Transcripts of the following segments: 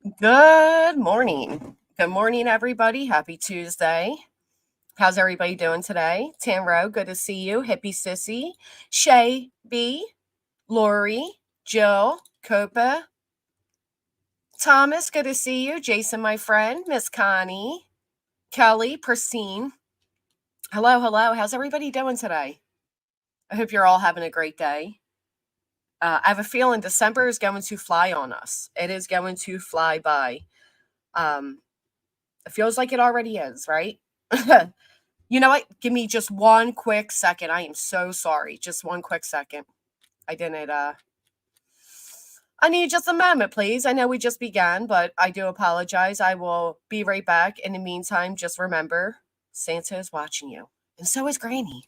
Good morning. Good morning, everybody. Happy Tuesday. How's everybody doing today? Tamro, good to see you. Hippie Sissy, Shay B, Lori, Jill, Copa, Thomas, good to see you. Jason, my friend, Miss Connie, Kelly, Pristine. Hello, hello. How's everybody doing today? I hope you're all having a great day. I have a feeling December is going to fly on us. It is going to fly by. Um, it feels like it already is, right? You know what? Give me just one quick second. I am so sorry. Just one quick second. I didn't I need just a moment, please. I know we just began, but I do apologize. I will be right back. In the meantime, just remember Santa is watching you. And so is Granny.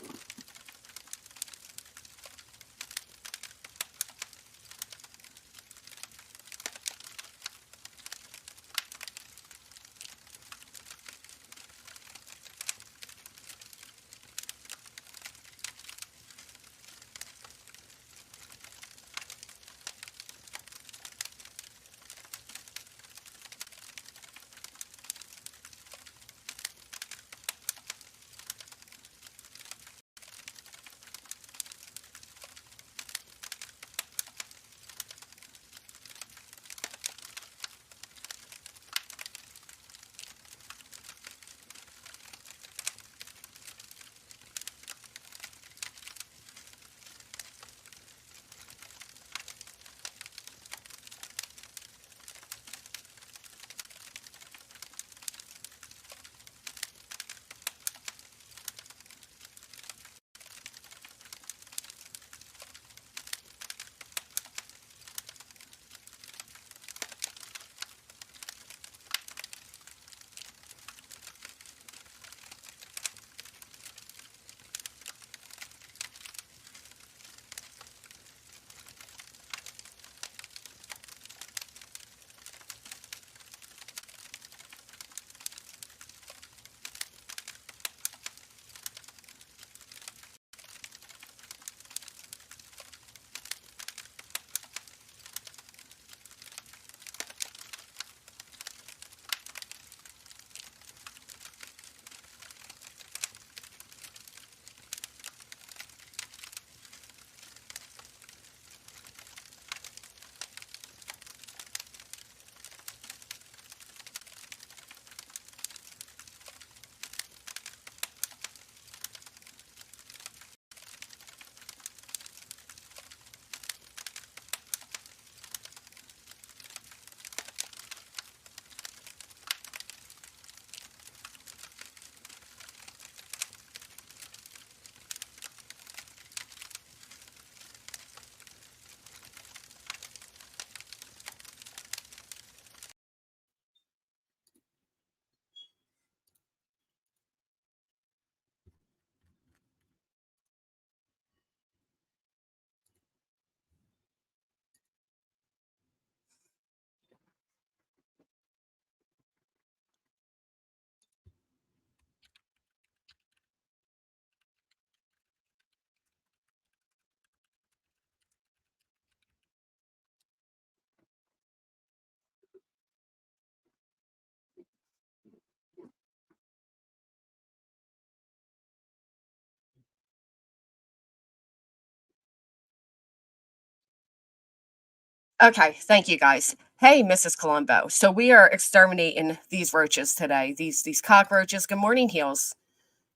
Okay, thank you guys. Hey, Mrs. Colombo. So we are exterminating these roaches today. These cockroaches. Good morning, heels.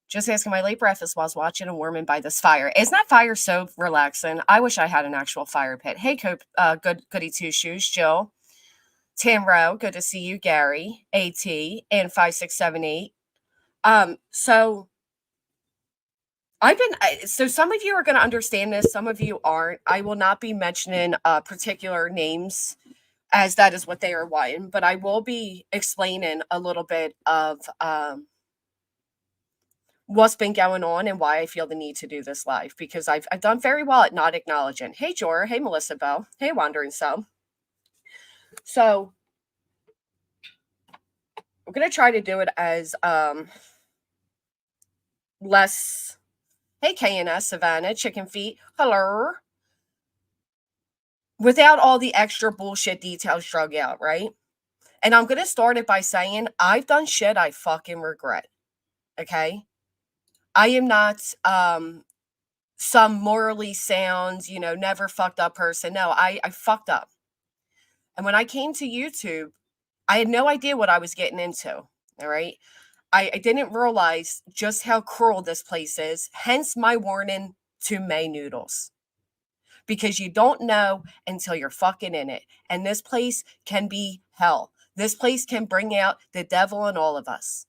Just asking my late breakfast while I was watching and warming by this fire. Isn't that fire so relaxing? I wish I had an actual fire pit. Hey, goody two shoes, Jill, Tamro, good to see you, Gary, AT, and 5678. So so some of you are going to understand this, some of you aren't. I will not be mentioning particular names as that is what they are wanting, but I will be explaining a little bit of what's been going on and why I feel the need to do this live because I've done very well at not acknowledging. Hey, Jor. Hey, Melissa Bell. Hey, Wandering Soul. So I'm going to try to do it as less. Hey, KNS, Savannah, Chicken Feet. Hello. Without all the extra bullshit details drug out, right? And I'm going to start it by saying I've done shit I fucking regret. Okay? I am not some morally sound, never fucked up person. No, I fucked up. And when I came to YouTube, I had no idea what I was getting into. All right. I didn't realize just how cruel this place is. Hence my warning to May Noodles. Because you don't know until you're fucking in it. And this place can be hell. This place can bring out the devil in all of us.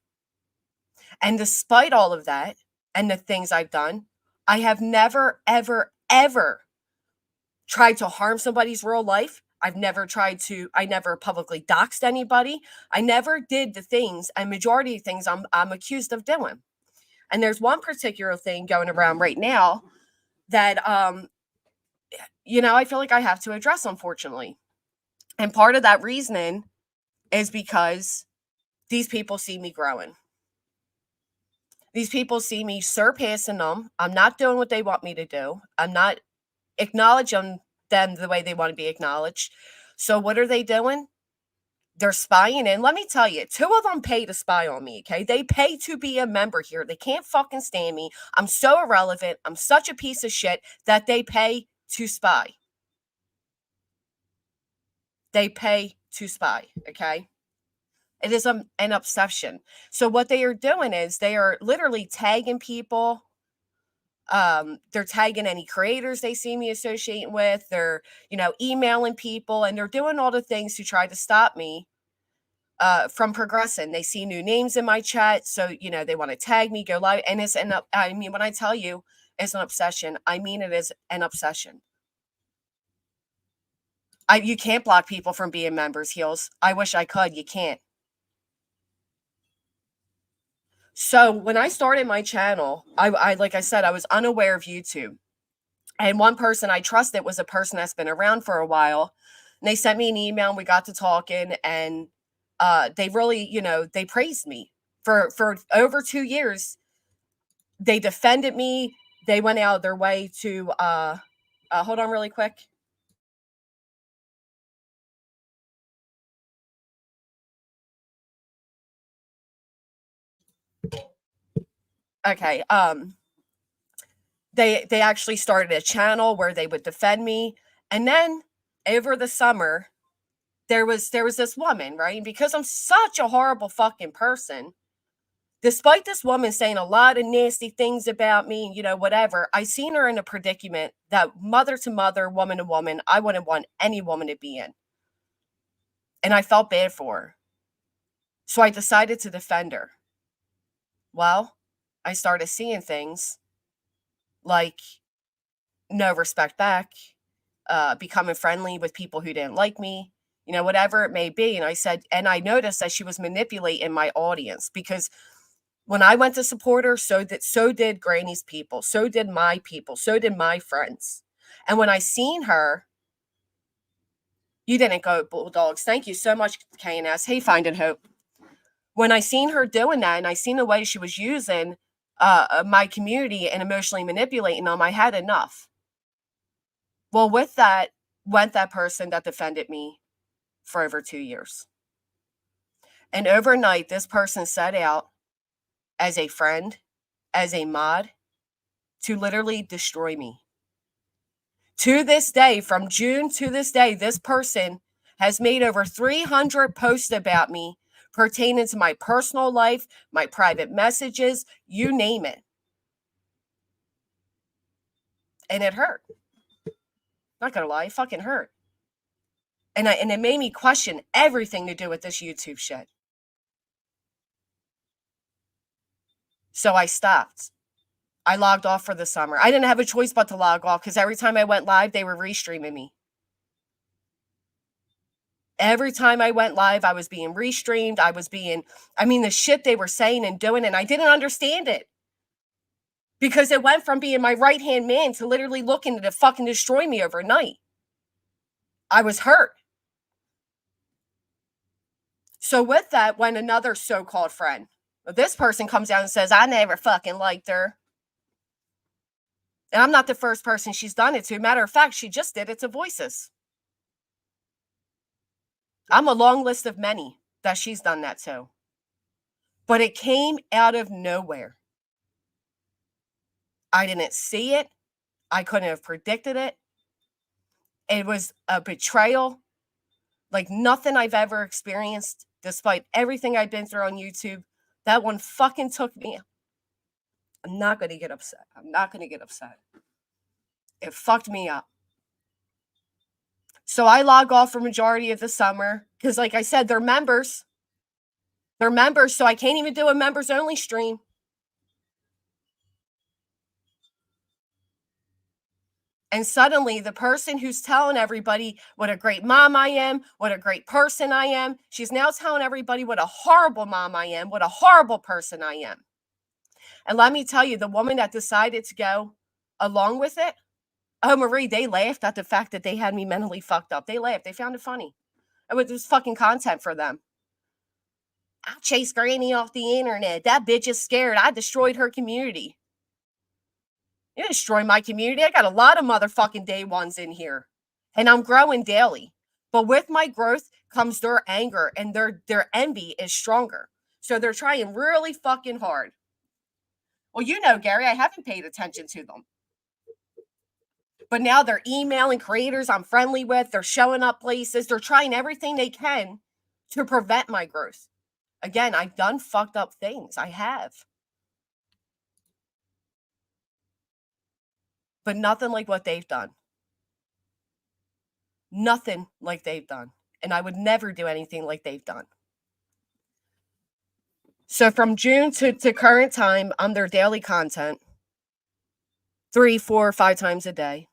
And despite all of that and the things I've done, I have never, ever, ever tried to harm somebody's real life. I never publicly doxed anybody. I never did the things, and majority of things I'm accused of doing. And there's one particular thing going around right now that, I feel like I have to address, unfortunately. And part of that reasoning is because these people see me growing. These people see me surpassing them. I'm not doing what they want me to do. I'm not acknowledging them the way they want to be acknowledged. So what are they doing? They're spying in. Let me tell you, 2 of them pay to spy on me, okay? They pay to be a member here. They can't fucking stand me. I'm so irrelevant. I'm such a piece of shit that they pay to spy. They pay to spy, okay? It is an obsession. So what they are doing is they are literally tagging people. They're tagging any creators they see me associating with. They're, emailing people, and they're doing all the things to try to stop me from progressing. They see new names in my chat, so they want to tag me, go live, and when I tell you it's an obsession, I mean it is an obsession. You can't block people from being members, Heels. I wish I could. You can't. So when I started my channel, I like I said, I was unaware of YouTube. And one person I trusted was a person that's been around for a while. And they sent me an email, and we got to talking, and they really, they praised me for over 2 years. They defended me. They went out of their way to hold on really quick. Okay. They actually started a channel where they would defend me. And then over the summer, there was this woman, right? Because I'm such a horrible fucking person, despite this woman saying a lot of nasty things about me, whatever, I seen her in a predicament that mother to mother, woman to woman, I wouldn't want any woman to be in. And I felt bad for her. So I decided to defend her. Well, I started seeing things like no respect back, becoming friendly with people who didn't like me, whatever it may be. And I noticed that she was manipulating my audience, because when I went to support her, so did Granny's people, so did my people, so did my friends. And when I seen her, you didn't go Bulldogs. Thank you so much, KNS. Hey, Finding Hope. When I seen her doing that, and I seen the way she was using my community and emotionally manipulating them, I had enough. Well, with that went that person that defended me for over 2 years. And overnight, this person set out as a friend, as a mod, to literally destroy me. To this day, from June to this day, this person has made over 300 posts about me pertaining to my personal life, my private messages, you name it. And it hurt. Not gonna lie, it fucking hurt. And it made me question everything to do with this YouTube shit. So I stopped. I logged off for the summer. I didn't have a choice but to log off, because every time I went live, they were restreaming me. Every time I went live, I was being restreamed. The shit they were saying and doing, and I didn't understand it. Because it went from being my right-hand man to literally looking to fucking destroy me overnight. I was hurt. So with that went another so-called friend. This person comes out and says, I never fucking liked her. And I'm not the first person she's done it to. Matter of fact, she just did it to Voices. I'm a long list of many that she's done that to. But it came out of nowhere. I didn't see it. I couldn't have predicted it. It was a betrayal like nothing I've ever experienced, despite everything I've been through on YouTube. That one fucking took me. I'm not going to get upset. I'm not going to get upset. It fucked me up. So I log off for majority of the summer because, like I said, they're members. They're members, so I can't even do a members only stream. And suddenly, the person who's telling everybody what a great mom I am, what a great person I am, she's now telling everybody what a horrible mom I am, what a horrible person I am. And let me tell you, the woman that decided to go along with it, oh, Marie, they laughed at the fact that they had me mentally fucked up. They laughed. They found it funny. It was fucking content for them. I chased Granny off the internet. That bitch is scared. I destroyed her community. You destroy my community. I got a lot of motherfucking day ones in here. And I'm growing daily. But with my growth comes their anger and their envy is stronger. So they're trying really fucking hard. Well, you know, Gary, I haven't paid attention to them. But now they're emailing creators I'm friendly with. They're showing up places. They're trying everything they can to prevent my growth. Again, I've done fucked up things. I have. But nothing like what they've done. Nothing like they've done. And I would never do anything like they've done. So from June to current time, I'm their daily content. 3, 4, 5 times a day.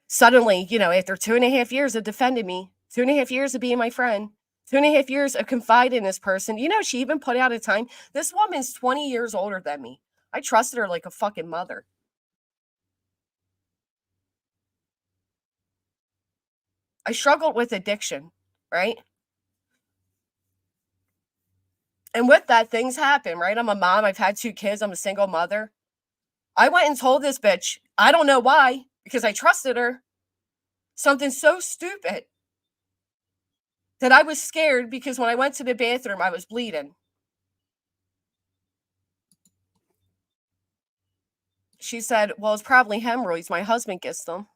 Suddenly, after 2.5 years of defending me, 2.5 years of being my friend, 2.5 years of confiding in this person, she even put out a time. This woman's 20 years older than me. I trusted her like a fucking mother. I struggled with addiction, right? And with that, things happen, right? I'm a mom. I've had 2 kids. I'm a single mother. I went and told this bitch, I don't know why, because I trusted her, something so stupid that I was scared because when I went to the bathroom, I was bleeding. She said, well, it's probably hemorrhoids. My husband gets them.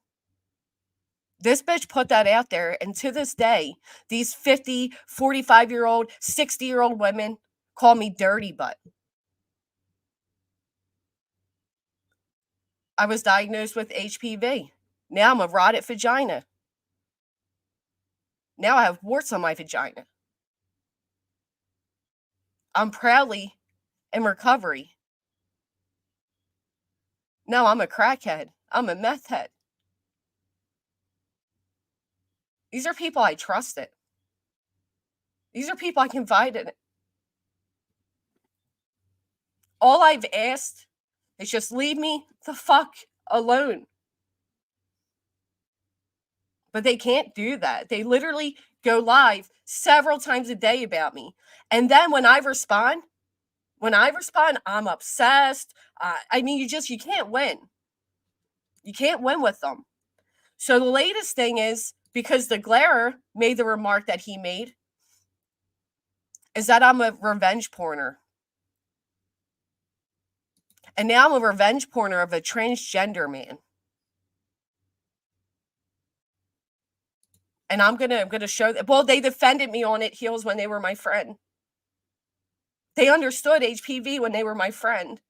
This bitch put that out there. And to this day, these 50, 45-year-old, 60-year-old women call me dirty butt. I was diagnosed with HPV. Now I'm a rotted vagina. Now I have warts on my vagina. I'm proudly in recovery. No, I'm a crackhead. I'm a meth head. These are people I trusted. These are people I confided in. All I've asked is just leave me the fuck alone. But they can't do that. They literally go live several times a day about me. And then when I respond, I'm obsessed. You can't win. You can't win with them. So the latest thing is, because the Glairer made the remark that he made, is that I'm a revenge porner. And now I'm a revenge porner of a transgender man. And I'm gonna show that. Well, they defended me on it heels when they were my friend. They understood HPV when they were my friend.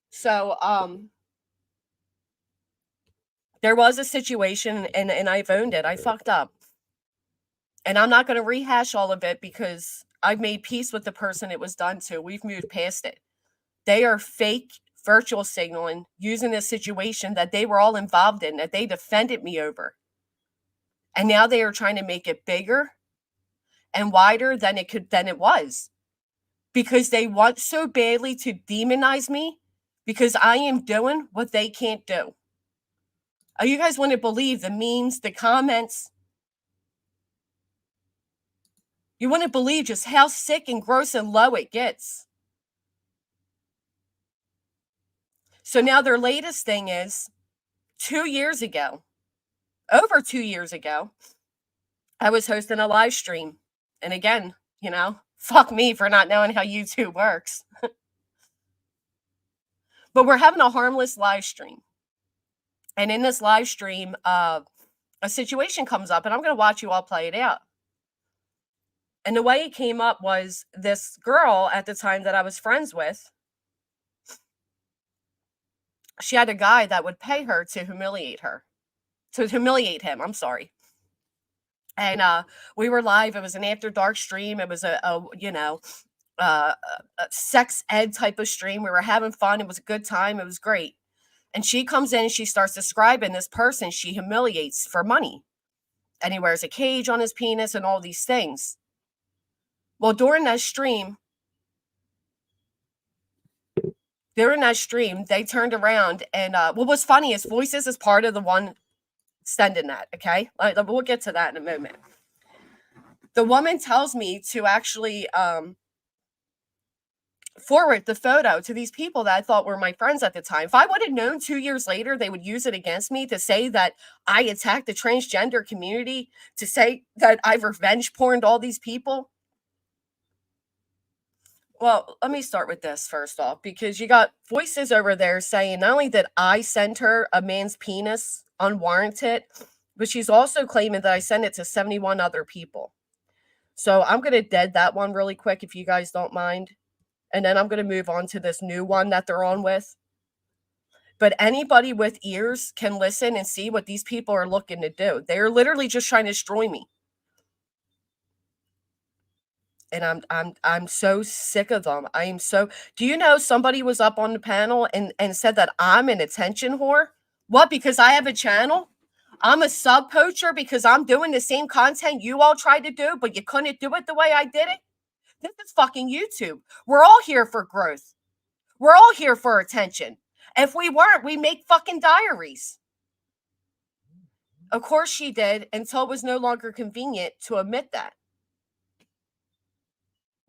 So there was a situation and I've owned it. I fucked up. And I'm not going to rehash all of it because I've made peace with the person it was done to. We've moved past it. They are fake virtual signaling using a situation that they were all involved in, that they defended me over. And now they are trying to make it bigger and wider than it was. Because they want so badly to demonize me because I am doing what they can't do. You guys wouldn't believe the memes, the comments. You wouldn't believe just how sick and gross and low it gets. So now their latest thing is 2 years ago, over 2 years ago, I was hosting a live stream. And again, fuck me for not knowing how YouTube works. But we're having a harmless live stream. And in this live stream, a situation comes up, and I'm going to watch you all play it out. And the way it came up was this girl at the time that I was friends with, she had a guy that would pay her to humiliate him. I'm sorry. And we were live. It was an after dark stream. It was a sex ed type of stream. We were having fun. It was a good time. It was great. And she comes in and she starts describing this person she humiliates for money. And he wears a cage on his penis and all these things. Well, during that stream, they turned around and what was funny is Voices is part of the one sending that, okay? We'll get to that in a moment. The woman tells me to actually forward the photo to these people that I thought were my friends at the time. If I would have known 2 years later they would use it against me to say that I attacked the transgender community, to say that I've revenge porned all these people. Well, let me start with this first off, because you got Voices over there saying not only did I send her a man's penis unwarranted, but she's also claiming that I sent it to 71 other people. So I'm going to dead that one really quick if you guys don't mind. And then I'm going to move on to this new one that they're on with. But anybody with ears can listen and see what these people are looking to do. They're literally just trying to destroy me. And I'm so sick of them. Do you know somebody was up on the panel and said that I'm an attention whore? What, because I have a channel? I'm a sub poacher because I'm doing the same content you all tried to do, but you couldn't do it the way I did it? This is fucking YouTube. We're all here for growth. We're all here for attention. If we weren't, we make fucking diaries. Of course she did, until it was no longer convenient to admit that.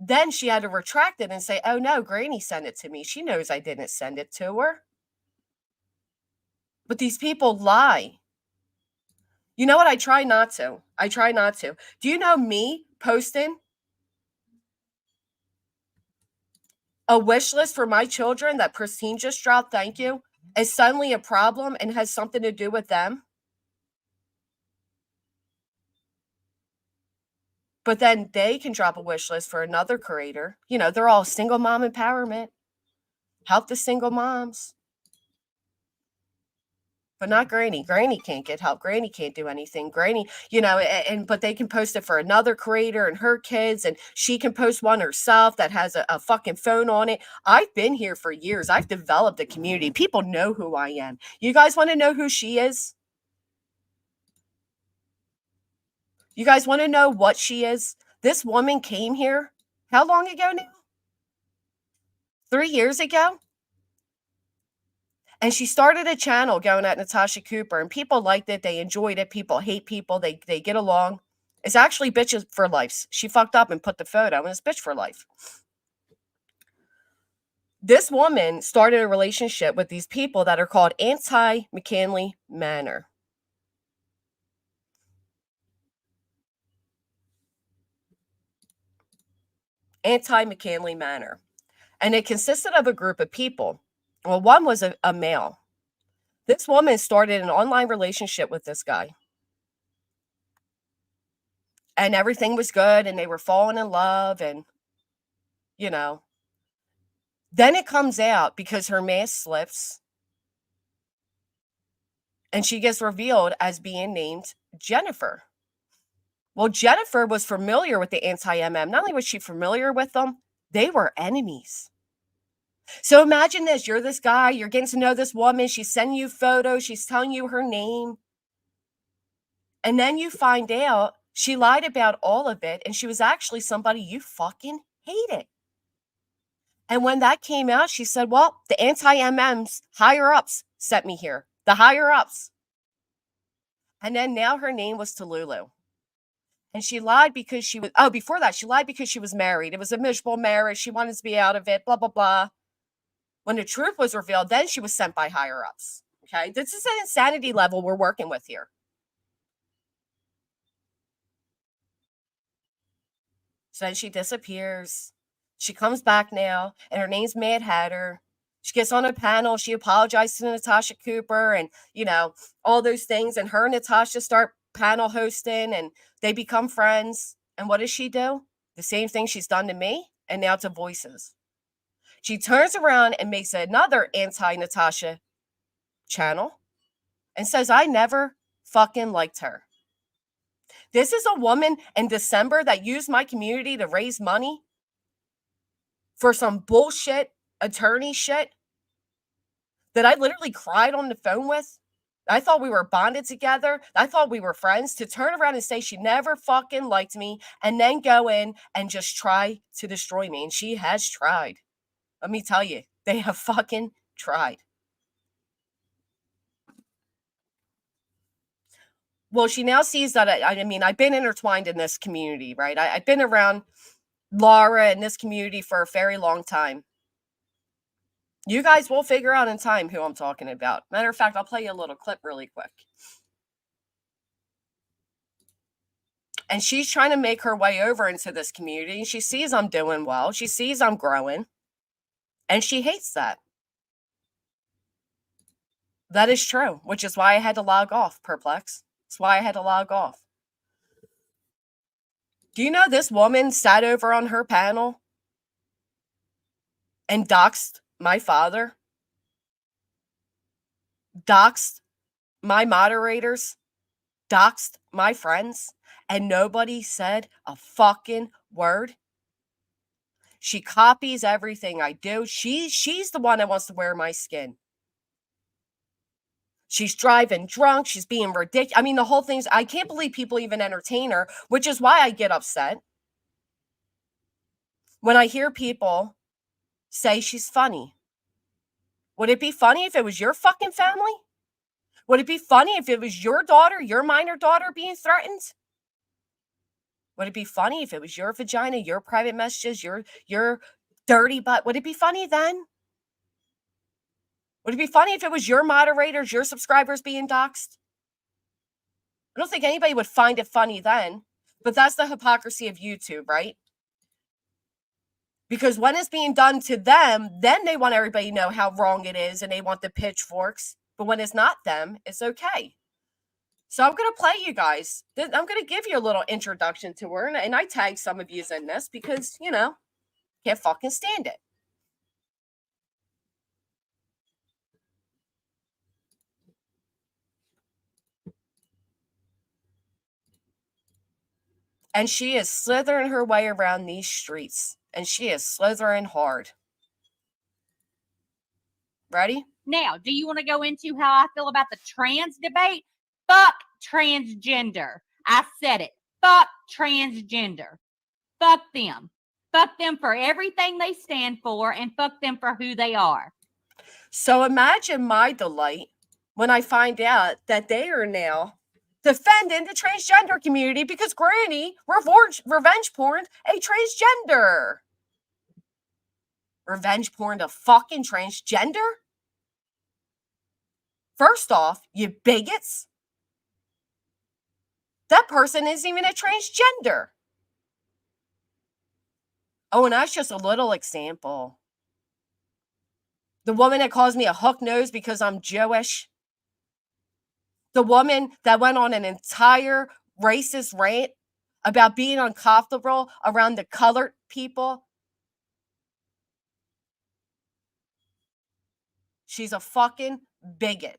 Then she had to retract it and say, oh no, Granny sent it to me. She knows I didn't send it to her. But these people lie. You know what? I try not to. Do you know me posting a wish list for my children that Pristine just dropped, thank you, is suddenly a problem and has something to do with them? But then they can drop a wish list for another creator. They're all single mom empowerment. Help the single moms. But not Granny. Granny can't get help. Granny can't do anything. Granny, but they can post it for another creator and her kids, and she can post one herself that has a fucking phone on it. I've been here for years. I've developed a community. People know who I am. You guys want to know who she is? You guys want to know what she is? This woman came here how long ago now? 3 years ago? And she started a channel going at Natasha Cooper, and people liked it. They enjoyed it. People hate people. They get along. It's actually bitches for life. She fucked up and put the photo, and it's bitch for life. This woman started a relationship with these people that are called Anti-McKinley Manor. Anti-McKinley Manor. And it consisted of a group of people. Well, one was a male. This woman started an online relationship with this guy. And everything was good, and they were falling in love, and, Then it comes out because her mask slips, and she gets revealed as being named Jennifer. Well, Jennifer was familiar with the anti-MM. Not only was she familiar with them, they were enemies. So imagine this. You're this guy. You're getting to know this woman. She's sending you photos. She's telling you her name. And then you find out she lied about all of it, and she was actually somebody you fucking hated. And when that came out, she said, well, the anti-MMs, higher-ups, sent me here. The higher-ups. And then now her name was Talulu. And she lied because she was, before that, she lied because she was married. It was a miserable marriage. She wanted to be out of it, blah, blah, blah. When the truth was revealed, then she was sent by higher ups. Okay. This is an insanity level we're working with here. So then she disappears. She comes back now, and her name's Mad Hatter. She gets on a panel. She apologizes to Natasha Cooper and, all those things. And her and Natasha start panel hosting, and they become friends. And what does she do? The same thing she's done to me, and now to Voices. She turns around and makes another anti-Natasha channel and says, I never fucking liked her. This is a woman in December that used my community to raise money for some bullshit attorney shit that I literally cried on the phone with. I thought we were bonded together. I thought we were friends. To turn around and say she never fucking liked me and then go in and just try to destroy me. And she has tried. Let me tell you, they have fucking tried. Well, she now sees that, I've been intertwined in this community, right? I've been around Laura in this community for a very long time. You guys will figure out in time who I'm talking about. Matter of fact, I'll play you a little clip really quick. And she's trying to make her way over into this community. She sees I'm doing well. She sees I'm growing. And she hates that. That is true, which is why I had to log off, Perplex. That's why I had to log off. Do you know this woman sat over on her panel and doxed my father? Doxed my moderators? Doxed my friends? And nobody said a fucking word? She copies everything I do. She's the one that wants to wear my skin. She's driving drunk. She's being ridiculous. The whole thing's, I can't believe people even entertain her, which is why I get upset when I hear people say she's funny. Would it be funny if it was your fucking family? Would it be funny if it was your daughter, your minor daughter being threatened? Would it be funny if it was your vagina, your private messages, your dirty butt? Would it be funny then? Would it be funny if it was your moderators, your subscribers being doxxed? I don't think anybody would find it funny then, but that's the hypocrisy of YouTube, right? Because when it's being done to them, then they want everybody to know how wrong it is and they want the pitchforks. But when it's not them, it's okay. So I'm going to play you guys. I'm going to give you a little introduction to her. And I tag some of you in this because, can't fucking stand it. And she is slithering her way around these streets. And she is slithering hard. Ready? Now, do you want to go into how I feel about the trans debate? Fuck transgender. I said it. Fuck transgender. Fuck them. Fuck them for everything they stand for and fuck them for who they are. So imagine my delight when I find out that they are now defending the transgender community because Granny revenge porned a transgender. Revenge porned a fucking transgender? First off, you bigots. That person isn't even a transgender. Oh, and that's just a little example. The woman that calls me a hook nose because I'm Jewish. The woman that went on an entire racist rant about being uncomfortable around the colored people. She's a fucking bigot.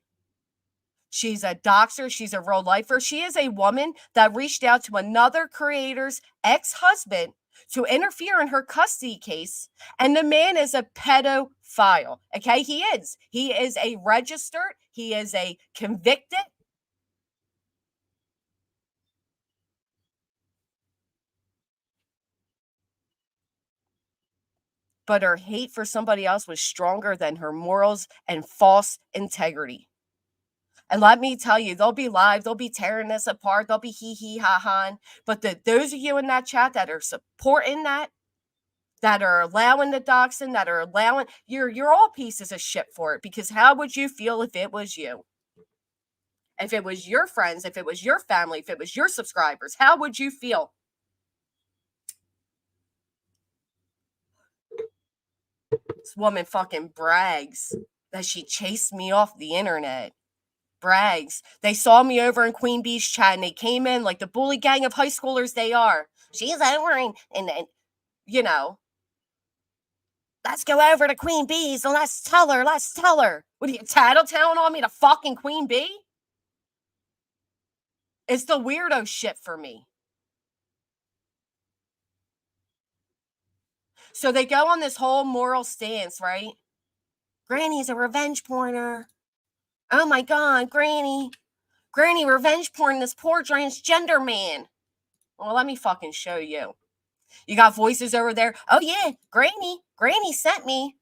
She's a doxer. She's a real lifer. She is a woman that reached out to another creator's ex-husband to interfere in her custody case. And the man is a pedophile. Okay, he is. He is a registered. He is a convicted. But her hate for somebody else was stronger than her morals and false integrity. And let me tell you, they'll be live, they'll be tearing this apart, they'll be hee hee ha ha. But those of you in that chat that are supporting that are allowing the doxing, that are allowing, you're all pieces of shit for it. Because how would you feel if it was you? If it was your friends, if it was your family, if it was your subscribers, how would you feel? This woman fucking brags that she chased me off the internet. Brags. They saw me over in Queen Bee's chat and they came in like the bully gang of high schoolers they are. She's over and you know, let's go over to Queen Bee's and let's tell her. What are you tattletaling on me to fucking Queen Bee? It's the weirdo shit for me. So they go on this whole moral stance, right? Granny's a revenge porner. Oh my God, Granny revenge porn this poor transgender man. Well, let me fucking show you. You got voices over there. Oh yeah, Granny sent me.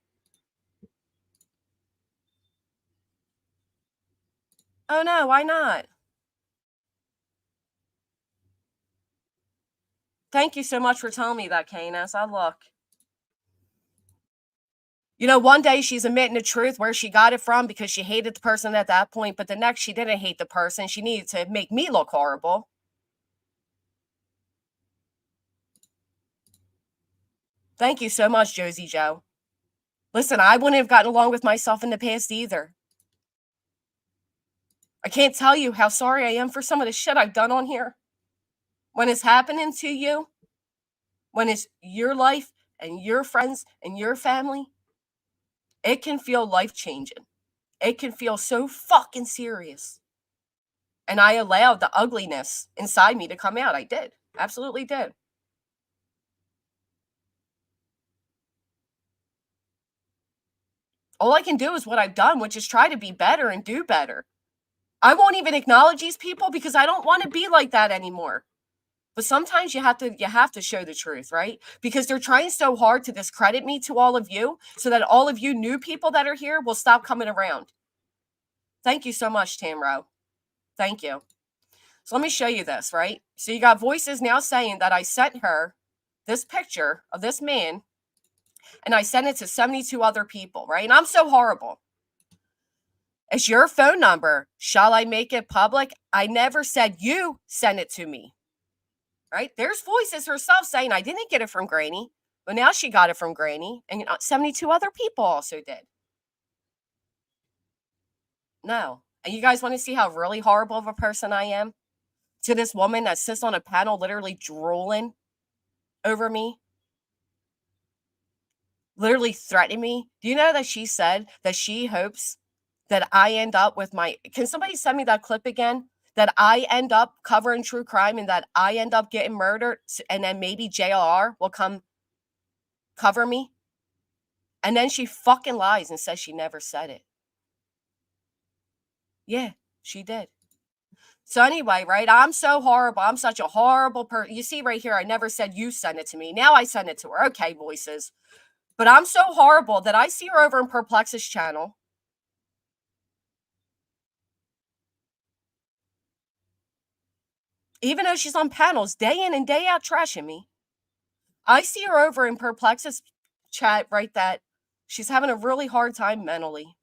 Oh no, why not? Thank you so much for telling me that, Canis. I look. You know, one day she's admitting the truth where she got it from because she hated the person at that point, but the next she didn't hate the person. She needed to make me look horrible. Thank you so much, Josie Joe. Listen, I wouldn't have gotten along with myself in the past either. I can't tell you how sorry I am for some of the shit I've done on here. When it's happening to you, when it's your life and your friends and your family, it can feel life-changing. It can feel so fucking serious. And I allowed the ugliness inside me to come out. I did. Absolutely did. All I can do is what I've done, which is try to be better and do better. I won't even acknowledge these people because I don't want to be like that anymore. But sometimes you have to show the truth, right? Because they're trying so hard to discredit me to all of you so that all of you new people that are here will stop coming around. Thank you so much, Tamro. Thank you. So let me show you this, right? So you got voices now saying that I sent her this picture of this man and I sent it to 72 other people, right? And I'm so horrible. It's your phone number. Shall I make it public? I never said you sent it to me. Right? There's voices herself saying I didn't get it from Granny, but now she got it from Granny, and 72 other people also did. No. And you guys want to see how really horrible of a person I am? To this woman that sits on a panel literally drooling over me, literally threatening me. Do you know that she said that she hopes that I end up with my, can somebody send me that clip again? That I end up covering true crime and that I end up getting murdered and then maybe JLR will come cover me? And then she fucking lies and says she never said it. Yeah, she did. So anyway, right? I'm so horrible. I'm such a horrible person. You see right here, I never said you sent it to me. Now I send it to her. Okay, voices. But I'm so horrible that I see her over in Perplex's channel. Even though she's on panels day in and day out trashing me. I see her over in Perplex's chat, right? That she's having a really hard time mentally.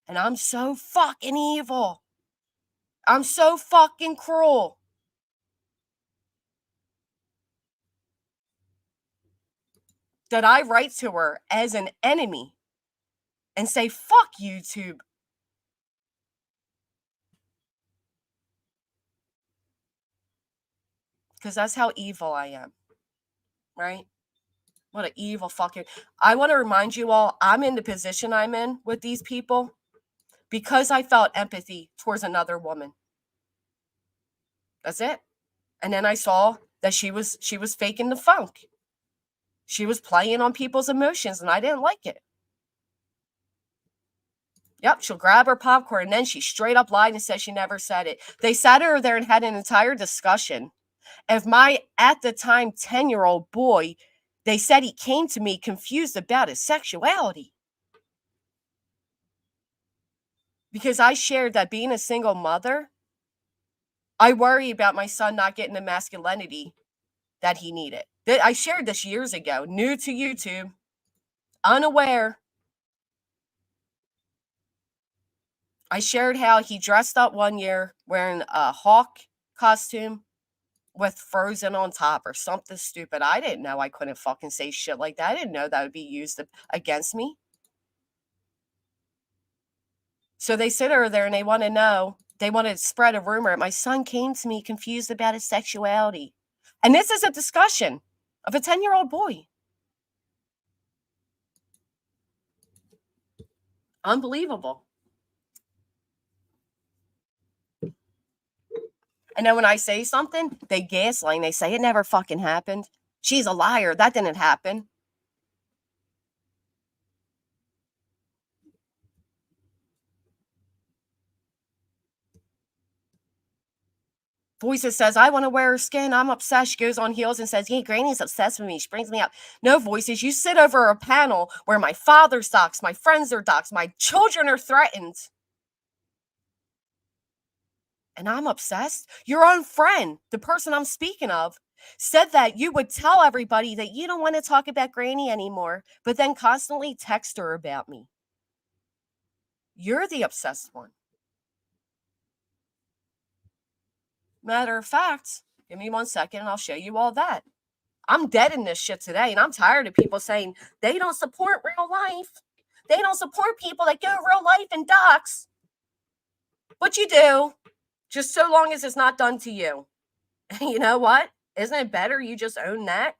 And I'm so fucking evil. I'm so fucking cruel. That I write to her as an enemy and say, fuck YouTube. Because that's how evil I am. Right? What an evil fucking. I want to remind you all, I'm in the position I'm in with these people because I felt empathy towards another woman. That's it. And then I saw that she was faking the funk. She was playing on people's emotions and I didn't like it. Yep, she'll grab her popcorn and then she straight up lied and said she never said it. They sat her there and had an entire discussion. If my, at the time, 10-year-old boy, they said he came to me confused about his sexuality. Because I shared that being a single mother, I worry about my son not getting the masculinity that he needed. I shared this years ago, new to YouTube, unaware. I shared how he dressed up one year wearing a hawk costume with Frozen on top or something stupid. I didn't know I couldn't fucking say shit like that. I didn't know that would be used against me. So they sit her there and they want to know, they want to spread a rumor. My son came to me confused about his sexuality. And this is a discussion of a 10-year-old boy. Unbelievable. And then when I say something, they gaslight. They say it never fucking happened. She's a liar. That didn't happen. Voices says, I want to wear her skin. I'm obsessed. She goes on heels and says, yeah, Granny's obsessed with me. She brings me up. No, Voices, you sit over a panel where my father's doxxed, my friends are doxxed, my children are threatened. And I'm obsessed. Your own friend, the person I'm speaking of, said that you would tell everybody that you don't want to talk about Granny anymore, but then constantly text her about me. You're the obsessed one. Matter of fact, give me 1 second and I'll show you all that. I'm dead in this shit today, and I'm tired of people saying they don't support real life. They don't support people that go real life and dox. But you do, just so long as it's not done to you. You know what? Isn't it better you just own that?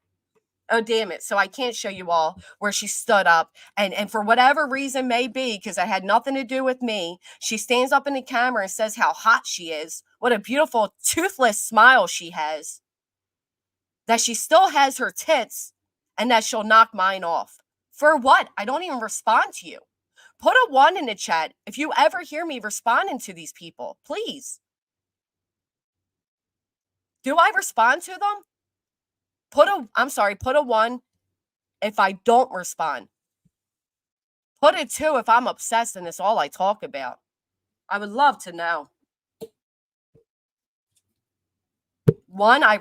Oh, damn it. So I can't show you all where she stood up. And for whatever reason may be, because it had nothing to do with me, she stands up in the camera and says how hot she is. What a beautiful toothless smile she has. That she still has her tits and that she'll knock mine off. For what? I don't even respond to you. Put a 1 in the chat if you ever hear me responding to these people, please. Do I respond to them? Put a 1 if I don't respond. Put a 2 if I'm obsessed and it's all I talk about. I would love to know. 1, I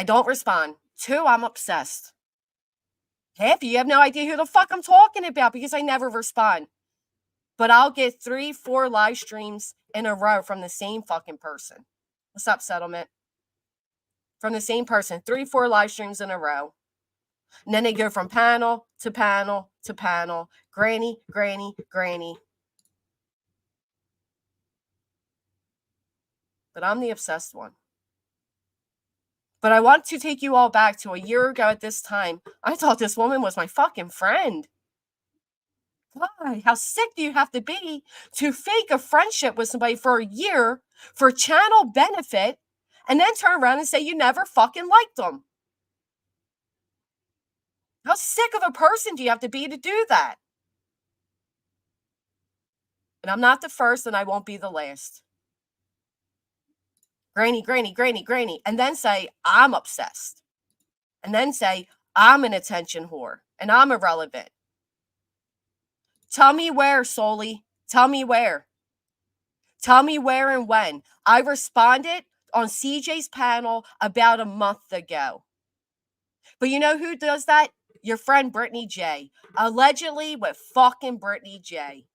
don't respond. 2, I'm obsessed. Half of you have no idea who the fuck I'm talking about because I never respond. But I'll get 3, 4 live streams in a row from the same fucking person. What's up, settlement? From the same person, 3, 4 live streams in a row. And then they go from panel to panel to panel. Granny, Granny, Granny. But I'm the obsessed one. But I want to take you all back to a year ago at this time. I thought this woman was my fucking friend. God, how sick do you have to be to fake a friendship with somebody for a year for channel benefit and then turn around and say you never fucking liked them? How sick of a person do you have to be to do that? And I'm not the first and I won't be the last. Granny, Granny, Granny, Granny. And then say, I'm obsessed. And then say, I'm an attention whore and I'm irrelevant. Tell me where, Soli. Tell me where. Tell me where and when. I responded on CJ's panel about a month ago. But you know who does that? Your friend Brittany J. Allegedly with fucking Brittany J.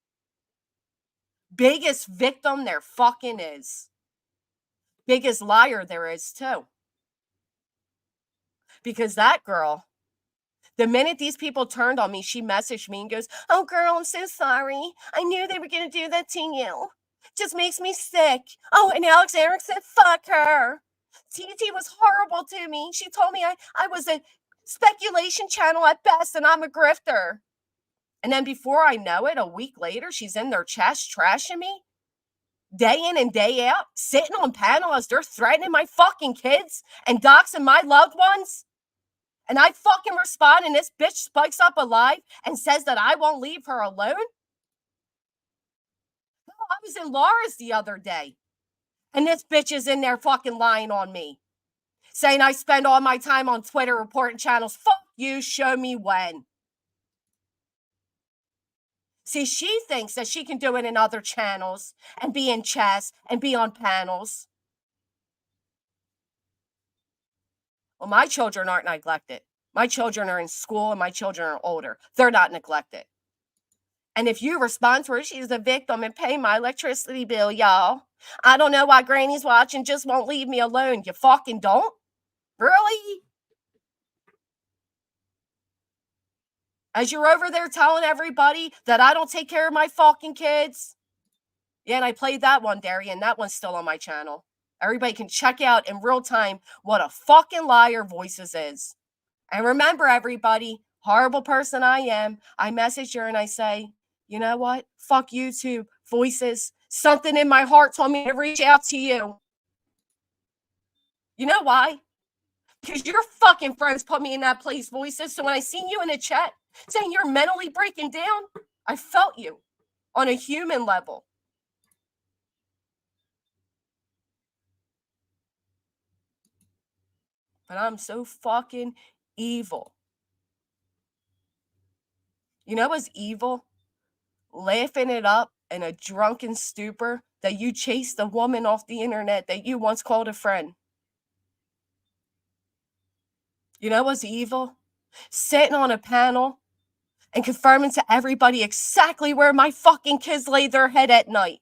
Biggest victim there fucking is. Biggest liar there is too. Because that girl, the minute these people turned on me, she messaged me and goes, oh, girl, I'm so sorry. I knew they were going to do that to you. Just makes me sick. Oh, and Alex Eric said, fuck her. TT was horrible to me. She told me I was a speculation channel at best and I'm a grifter. And then before I know it, a week later, she's in their chest trashing me. Day in and day out, sitting on panel as they're threatening my fucking kids and doxing my loved ones. And I fucking respond and this bitch spikes up a live and says that I won't leave her alone. I was in Laura's the other day and this bitch is in there fucking lying on me. Saying I spend all my time on Twitter reporting channels. Fuck you, show me when. See, she thinks that she can do it in other channels and be in chats and be on panels. Well, my children aren't neglected. My children are in school and my children are older. They're not neglected. And if you respond to her, she's a victim and pay my electricity bill, y'all. I don't know why Granny's watching, just won't leave me alone. You fucking don't? Really? As you're over there telling everybody that I don't take care of my fucking kids. Yeah, and I played that one, Darian. That one's still on my channel. Everybody can check out in real time what a fucking liar Voices is. And remember, everybody, horrible person I am, I message her and I say, you know what? Fuck YouTube, Voices. Something in my heart told me to reach out to you. You know why? Because your fucking friends put me in that place, Voices. So when I seen you in a chat saying you're mentally breaking down, I felt you on a human level. But I'm so fucking evil. You know what's evil? Laughing it up in a drunken stupor that you chased a woman off the internet that you once called a friend. You know what's evil? Sitting on a panel and confirming to everybody exactly where my fucking kids lay their head at night.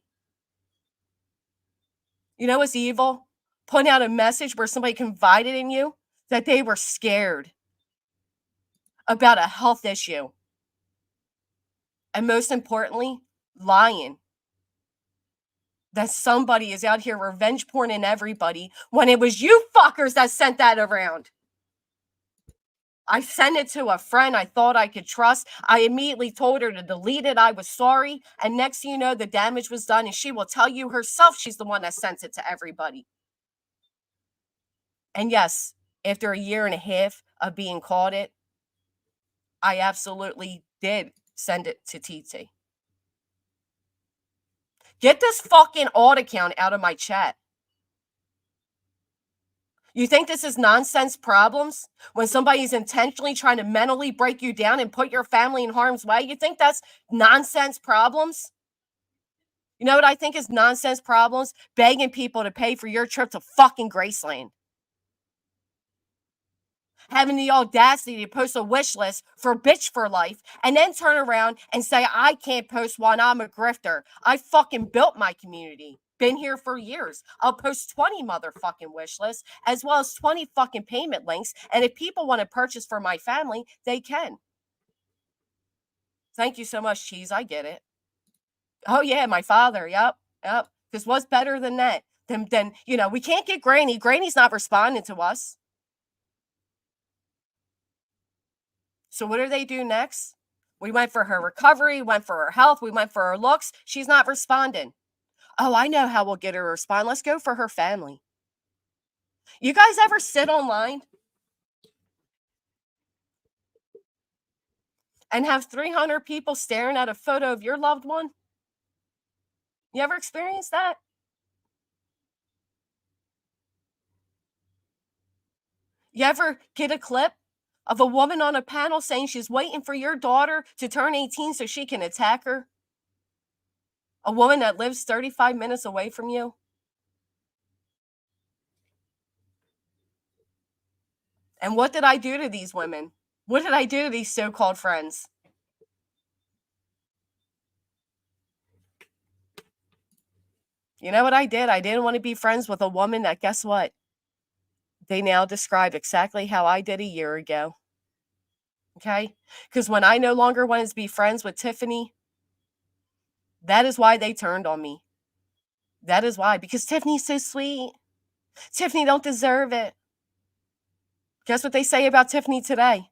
You know what's evil? Putting out a message where somebody confided in you that they were scared about a health issue. And most importantly, lying. That somebody is out here revenge porning everybody when it was you fuckers that sent that around. I sent it to a friend I thought I could trust. I immediately told her to delete it. I was sorry. And next thing you know, the damage was done. And she will tell you herself she's the one that sent it to everybody. And yes, after a year and a half of being called it, I absolutely did send it to TT. Get this fucking alt account out of my chat. You think this is nonsense problems? When somebody's intentionally trying to mentally break you down and put your family in harm's way? You think that's nonsense problems? You know what I think is nonsense problems? Begging people to pay for your trip to fucking Graceland. Having the audacity to post a wish list for Bitch for Life and then turn around and say, I can't post one, I'm a grifter. I fucking built my community. Been here for years. I'll post 20 motherfucking wish lists as well as 20 fucking payment links. And if people want to purchase for my family, they can. Thank you so much, Cheese. I get it. Oh, yeah, my father. Yep. Because what's better than that? Then, you know, we can't get Granny. Granny's not responding to us. So what do they do next? We went for her recovery, went for her health, we went for her looks. She's not responding. Oh, I know how we'll get her to respond. Let's go for her family. You guys ever sit online and have 300 people staring at a photo of your loved one? You ever experienced that? You ever get a clip of a woman on a panel saying she's waiting for your daughter to turn 18 so she can attack her? A woman that lives 35 minutes away from you? And what did I do to these women? What did I do to these so-called friends? You know what I did? I didn't want to be friends with a woman that, guess what? They now describe exactly how I did a year ago. Okay? Because when I no longer wanted to be friends with Tiffany, that is why they turned on me. That is why. Because Tiffany's so sweet. Tiffany don't deserve it. Guess what they say about Tiffany today?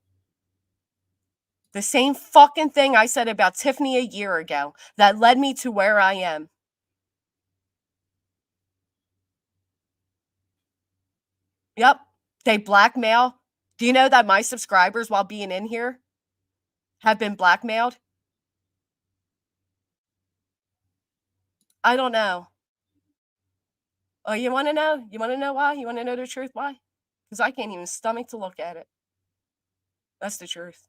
The same fucking thing I said about Tiffany a year ago that led me to where I am. Yep. They blackmail. Do you know that my subscribers, while being in here, have been blackmailed? I don't know. Oh, you want to know? You want to know why? You want to know the truth why? Because I can't even stomach to look at it. That's the truth.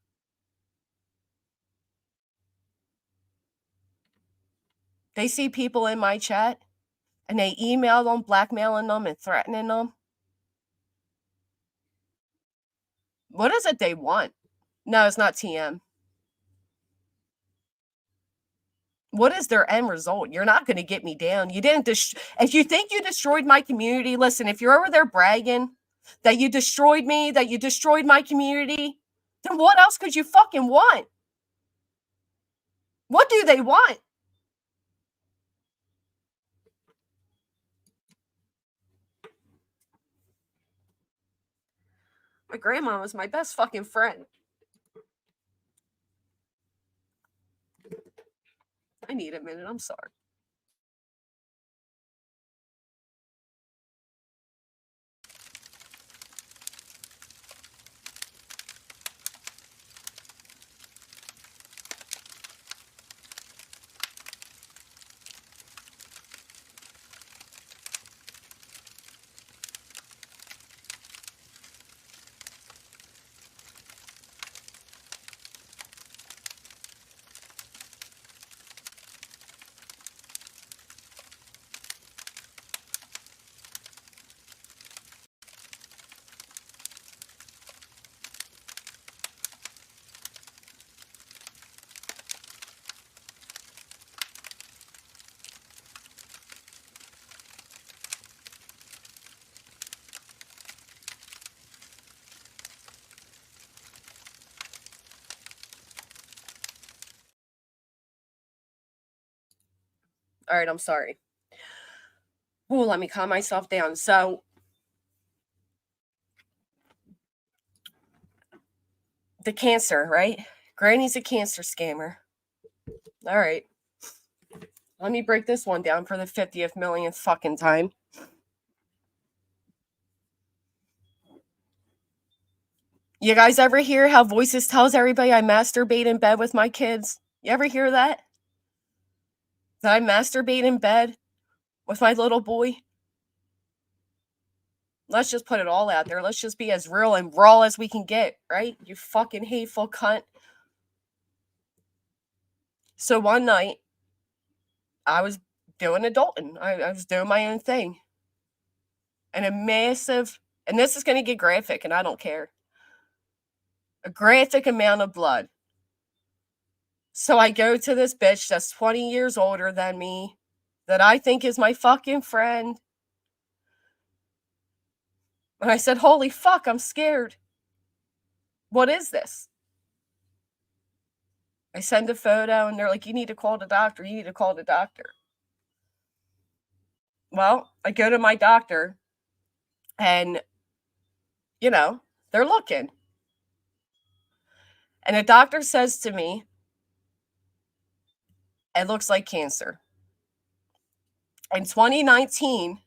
They see people in my chat and they email them, blackmailing them and threatening them. What is it they want? No, it's not TM. What is their end result? You're not going to get me down. You didn't. If you think you destroyed my community, listen, if you're over there bragging that you destroyed me, that you destroyed my community, then what else could you fucking want? What do they want? My grandma was my best fucking friend. I need a minute. I'm sorry. All right, I'm sorry. Oh, let me calm myself down. So, the cancer, right? Granny's a cancer scammer. All right. Let me break this one down for the 50th millionth fucking time. You guys ever hear how Voices tells everybody I masturbate in bed with my kids? You ever hear that? That I masturbate in bed with my little boy? Let's just put it all out there. Let's just be as real and raw as we can get, right? You fucking hateful cunt. So one night, I was doing adulting. I was doing my own thing. And a massive, and this is going to get graphic, and I don't care, a graphic amount of blood. So I go to this bitch that's 20 years older than me, that I think is my fucking friend. And I said, holy fuck, I'm scared. What is this? I send a photo and they're like, you need to call the doctor. You need to call the doctor. Well, I go to my doctor and, you know, they're looking. And the doctor says to me, it looks like cancer. In 2019,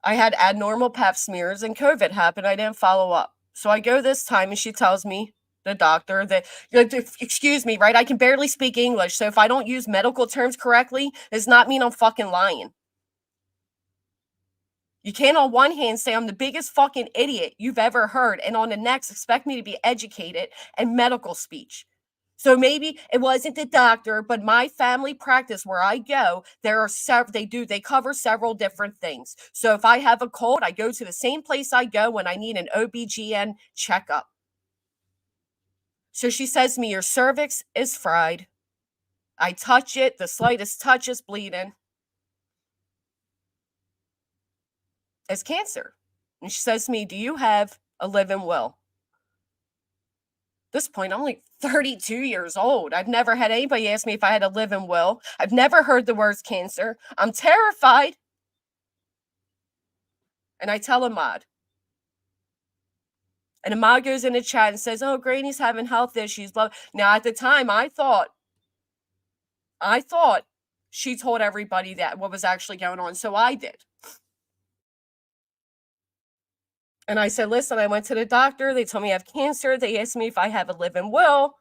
I had abnormal pap smears and COVID happened. I didn't follow up. So I go this time and she tells me, the doctor, that, excuse me, right? I can barely speak English. So if I don't use medical terms correctly, does not mean I'm fucking lying. You can't on one hand say I'm the biggest fucking idiot you've ever heard, and on the next expect me to be educated and medical speech. So maybe it wasn't the doctor, but my family practice where I go, there are they cover several different things. So if I have a cold, I go to the same place I go when I need an OBGYN checkup. So she says to me, your cervix is fried. I touch it, the slightest touch is bleeding. It's cancer. And she says to me, do you have a living will? At this point, I'm only 32 years old. I've never had anybody ask me if I had a living will. I've never heard the words cancer. I'm terrified. And I tell Ahmad. And Ahmad goes in the chat and says, oh, Granny's having health issues. Now, at the time, I thought she told everybody that what was actually going on. So I did. And I said, listen, I went to the doctor. They told me I have cancer. They asked me if I have a living will.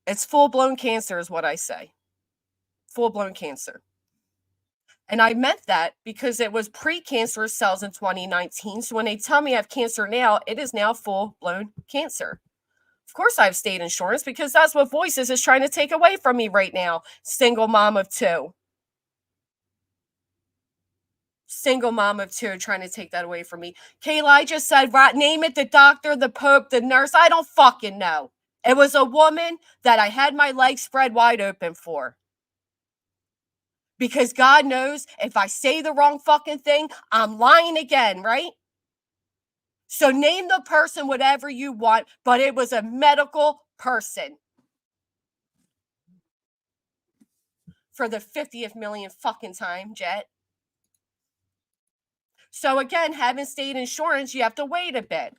It's full-blown cancer is what I say. Full-blown cancer. And I meant that because it was pre-cancerous cells in 2019. So when they tell me I have cancer now, it is now full-blown cancer. Of course I have state insurance because that's what Voices is trying to take away from me right now. Single mom of two. Single mom of two trying to take that away from me. Kayla, I just said, right, name it, the doctor, the pope, the nurse. I don't fucking know. It was a woman that I had my legs spread wide open for. Because God knows if I say the wrong fucking thing, I'm lying again, right? So name the person whatever you want, but it was a medical person. For the 50th million fucking time, Jet. So again, having state insurance, you have to wait a bit.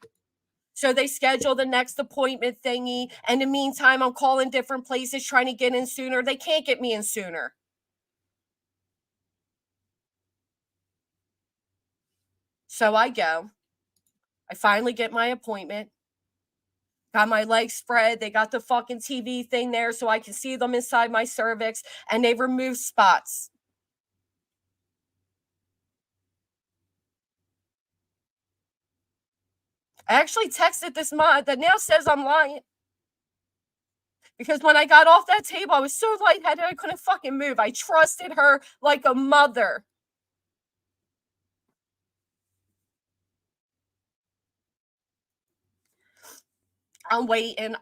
So they schedule the next appointment thingy. And in the meantime, I'm calling different places trying to get in sooner. They can't get me in sooner. So I go. I finally get my appointment. Got my legs spread. They got the fucking TV thing there so I can see them inside my cervix. And they remove spots. I actually texted this mod that now says I'm lying. Because when I got off that table, I was so lightheaded I couldn't fucking move. I trusted her like a mother. I'm waiting.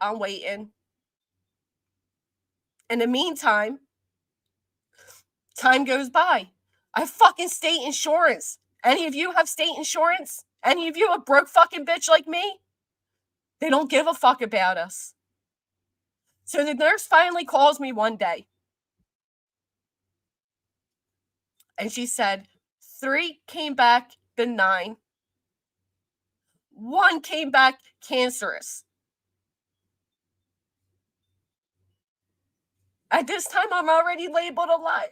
In the meantime, time goes by. I have fucking state insurance. Any of you have state insurance? Any of you a broke fucking bitch like me? They don't give a fuck about us. So the nurse finally calls me one day. And she said, 3 came back benign. 1 came back cancerous. At this time, I'm already labeled a liar.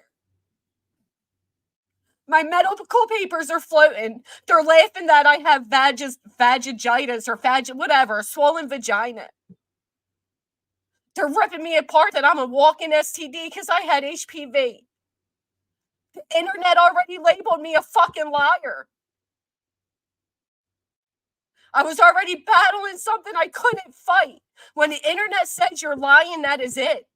My medical papers are floating. They're laughing that I have vagigitis or whatever, swollen vagina. They're ripping me apart that I'm a walking STD because I had HPV. The internet already labeled me a fucking liar. I was already battling something I couldn't fight. When the internet says you're lying, that is it.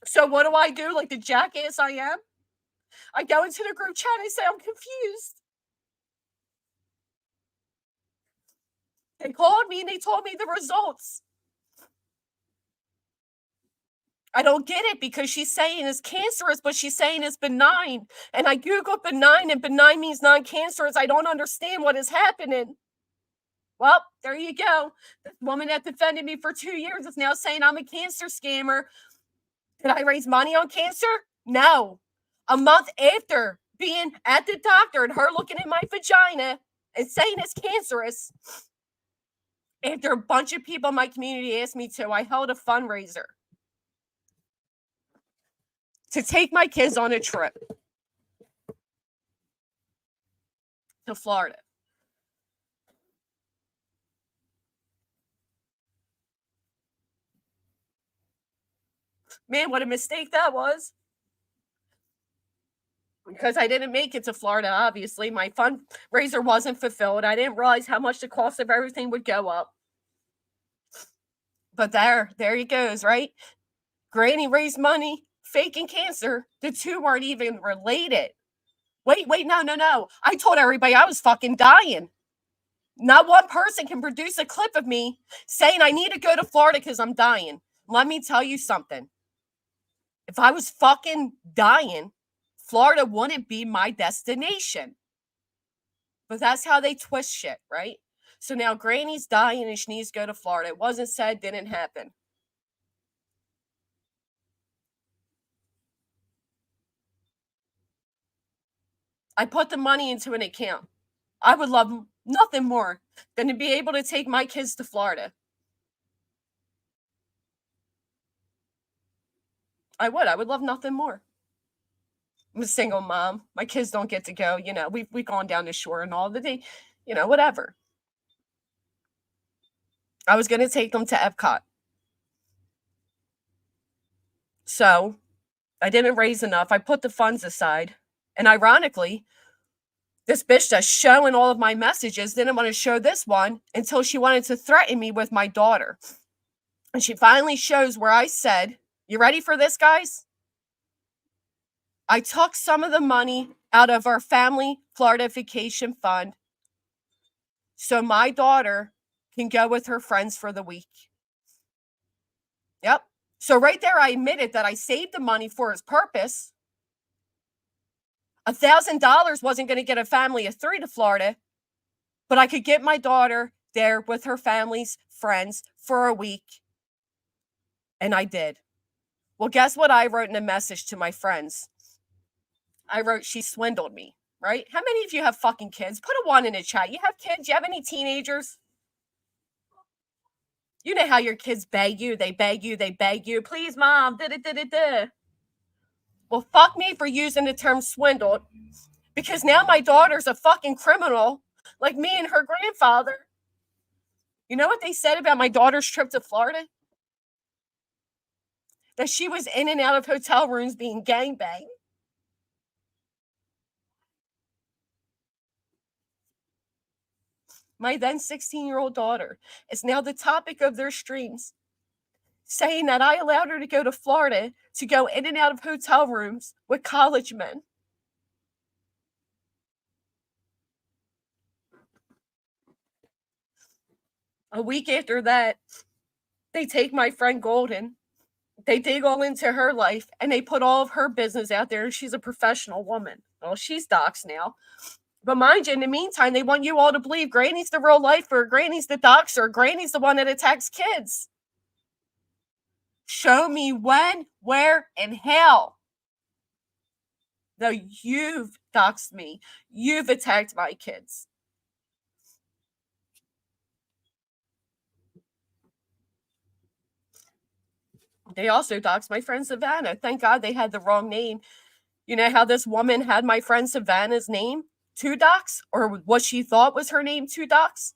So what do? Like the jackass I am? I go into the group chat and I say I'm confused. They called me and they told me the results. I don't get it because she's saying it's cancerous, but she's saying it's benign. And I Googled benign and benign means non-cancerous. I don't understand what is happening. Well, there you go. The woman that defended me for 2 years is now saying I'm a cancer scammer. Did I raise money on cancer? No. A month after being at the doctor and her looking at my vagina and saying it's cancerous, after a bunch of people in my community asked me to, I held a fundraiser to take my kids on a trip to Florida. Man, what a mistake that was. Because I didn't make it to Florida, obviously. My fundraiser wasn't fulfilled. I didn't realize how much the cost of everything would go up. But there he goes, right? Granny raised money, faking cancer. The two weren't even related. Wait, no. I told everybody I was fucking dying. Not one person can produce a clip of me saying I need to go to Florida because I'm dying. Let me tell you something. If I was fucking dying, Florida wouldn't be my destination. But that's how they twist shit, right? So now Granny's dying and she needs to go to Florida. It wasn't said, didn't happen. I put the money into an account. I would love nothing more than to be able to take my kids to Florida. I would love nothing more. I'm a single mom. My kids don't get to go. You know, we've gone down the shore and all the day, you know, whatever. I was going to take them to Epcot. So I didn't raise enough. I put the funds aside. And ironically, This bitch that's showing all of my messages didn't want to show this one until she wanted to threaten me with my daughter. And she finally shows where I said, you ready for this, guys? I took some of the money out of our family Florida vacation fund so my daughter can go with her friends for the week. Yep. So right there, I admitted that I saved the money for its purpose. $1,000 wasn't going to get a family of 3 to Florida, but I could get my daughter there with her family's friends for a week. And I did. Well, guess what I wrote in a message to my friends? I wrote, she swindled me, right? How many of you have fucking kids? Put a 1 in the chat. You have kids? You have any teenagers? You know how your kids beg you. They beg you. They beg you. Please, mom. Da-da-da-da-da. Well, fuck me for using the term swindled, because now my daughter's a fucking criminal like me and her grandfather. You know what they said about my daughter's trip to Florida? That she was in and out of hotel rooms being gangbanged. My then 16-year-old daughter is now the topic of their streams, saying that I allowed her to go to Florida to go in and out of hotel rooms with college men. A week after that, they take my friend Golden, they dig all into her life, and they put all of her business out there. She's a professional woman. Well, she's doxxed now. But mind you, in the meantime, they want you all to believe Granny's the real lifer, Granny's the doxer, Granny's the one that attacks kids. Show me when, where, and how. No, you've doxed me. You've attacked my kids. They also doxed my friend Savannah. Thank God they had the wrong name. You know how this woman had my friend Savannah's name? To dox? Or what she thought was her name, to dox?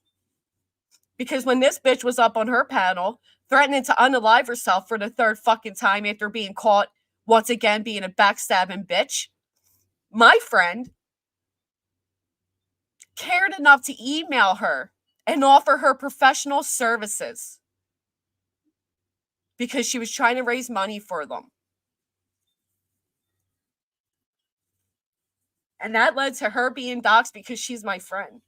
Because when this bitch was up on her panel, threatening to unalive herself for the 3rd fucking time after being caught once again being a backstabbing bitch, my friend cared enough to email her and offer her professional services because she was trying to raise money for them. And that led to her being doxxed because she's my friend.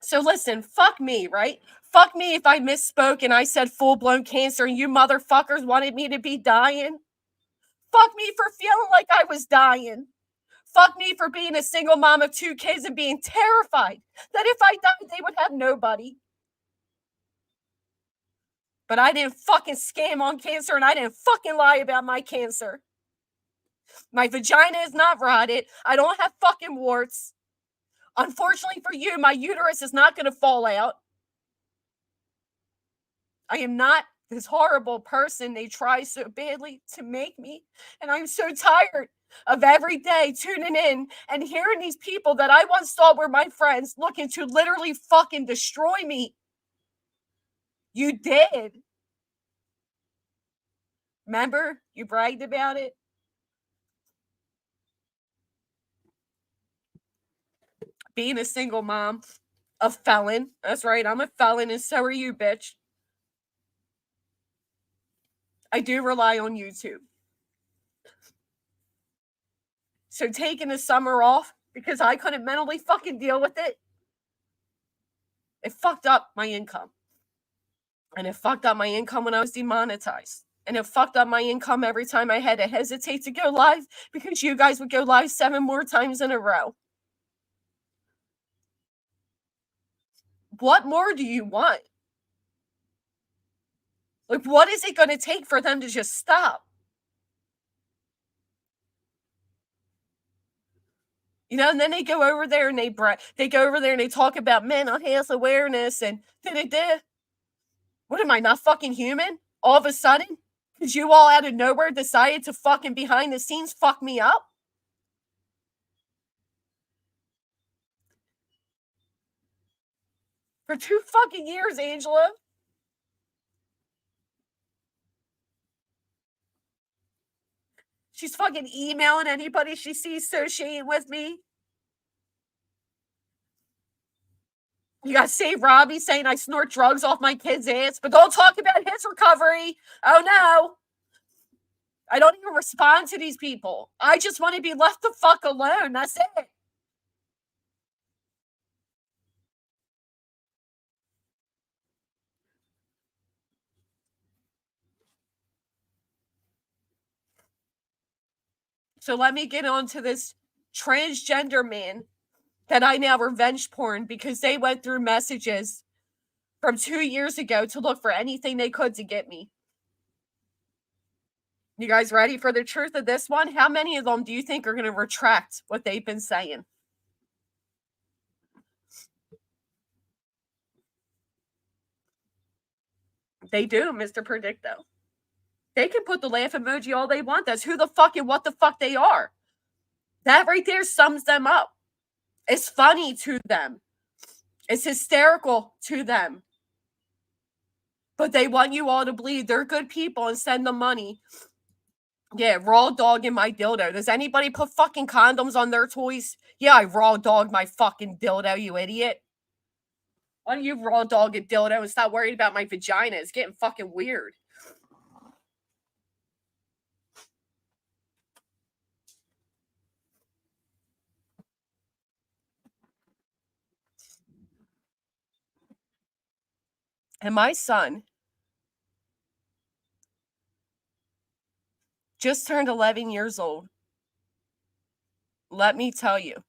So listen, fuck me, right? Fuck me if I misspoke and I said full-blown cancer and you motherfuckers wanted me to be dying. Fuck me for feeling like I was dying. Fuck me for being a single mom of 2 kids and being terrified that if I died, they would have nobody. But I didn't fucking scam on cancer and I didn't fucking lie about my cancer. My vagina is not rotted. I don't have fucking warts. Unfortunately for you, my uterus is not going to fall out. I am not this horrible person they try so badly to make me. And I'm so tired of every day tuning in and hearing these people that I once thought were my friends looking to literally fucking destroy me. You did. Remember? You bragged about it. Being a single mom, a felon. That's right, I'm a felon and so are you, bitch. I do rely on YouTube. So taking the summer off because I couldn't mentally fucking deal with it, it fucked up my income. And it fucked up my income when I was demonetized. And it fucked up my income every time I had to hesitate to go live because you guys would go live 7 more times in a row. What more do you want? Like, what is it going to take for them to just stop? You know, and then they go over there and they go over there and they talk about mental health awareness and da-da-da. What am I, not fucking human? All of a sudden? Because you all out of nowhere decided to fucking behind the scenes fuck me up? For 2 fucking years, Angela. She's fucking emailing anybody she sees associated with me. You got Save Robbie saying I snort drugs off my kid's ass, but don't talk about his recovery. Oh no. I don't even respond to these people. I just want to be left the fuck alone. That's it. So let me get on to this transgender man that I now revenge porn because they went through messages from 2 years ago to look for anything they could to get me. You guys ready for the truth of this one? How many of them do you think are going to retract what they've been saying? They do, Mr. Predicto. They can put the laugh emoji all they want. That's who the fuck and what the fuck they are. That right there sums them up. It's funny to them. It's hysterical to them. But they want you all to believe they're good people and send them money. Yeah, raw dog in my dildo. Does anybody put fucking condoms on their toys? Yeah, I raw dog my fucking dildo, you idiot. Why don't you raw dog a dildo and stop worrying about my vagina? It's getting fucking weird. And my son just turned 11 years old. Let me tell you,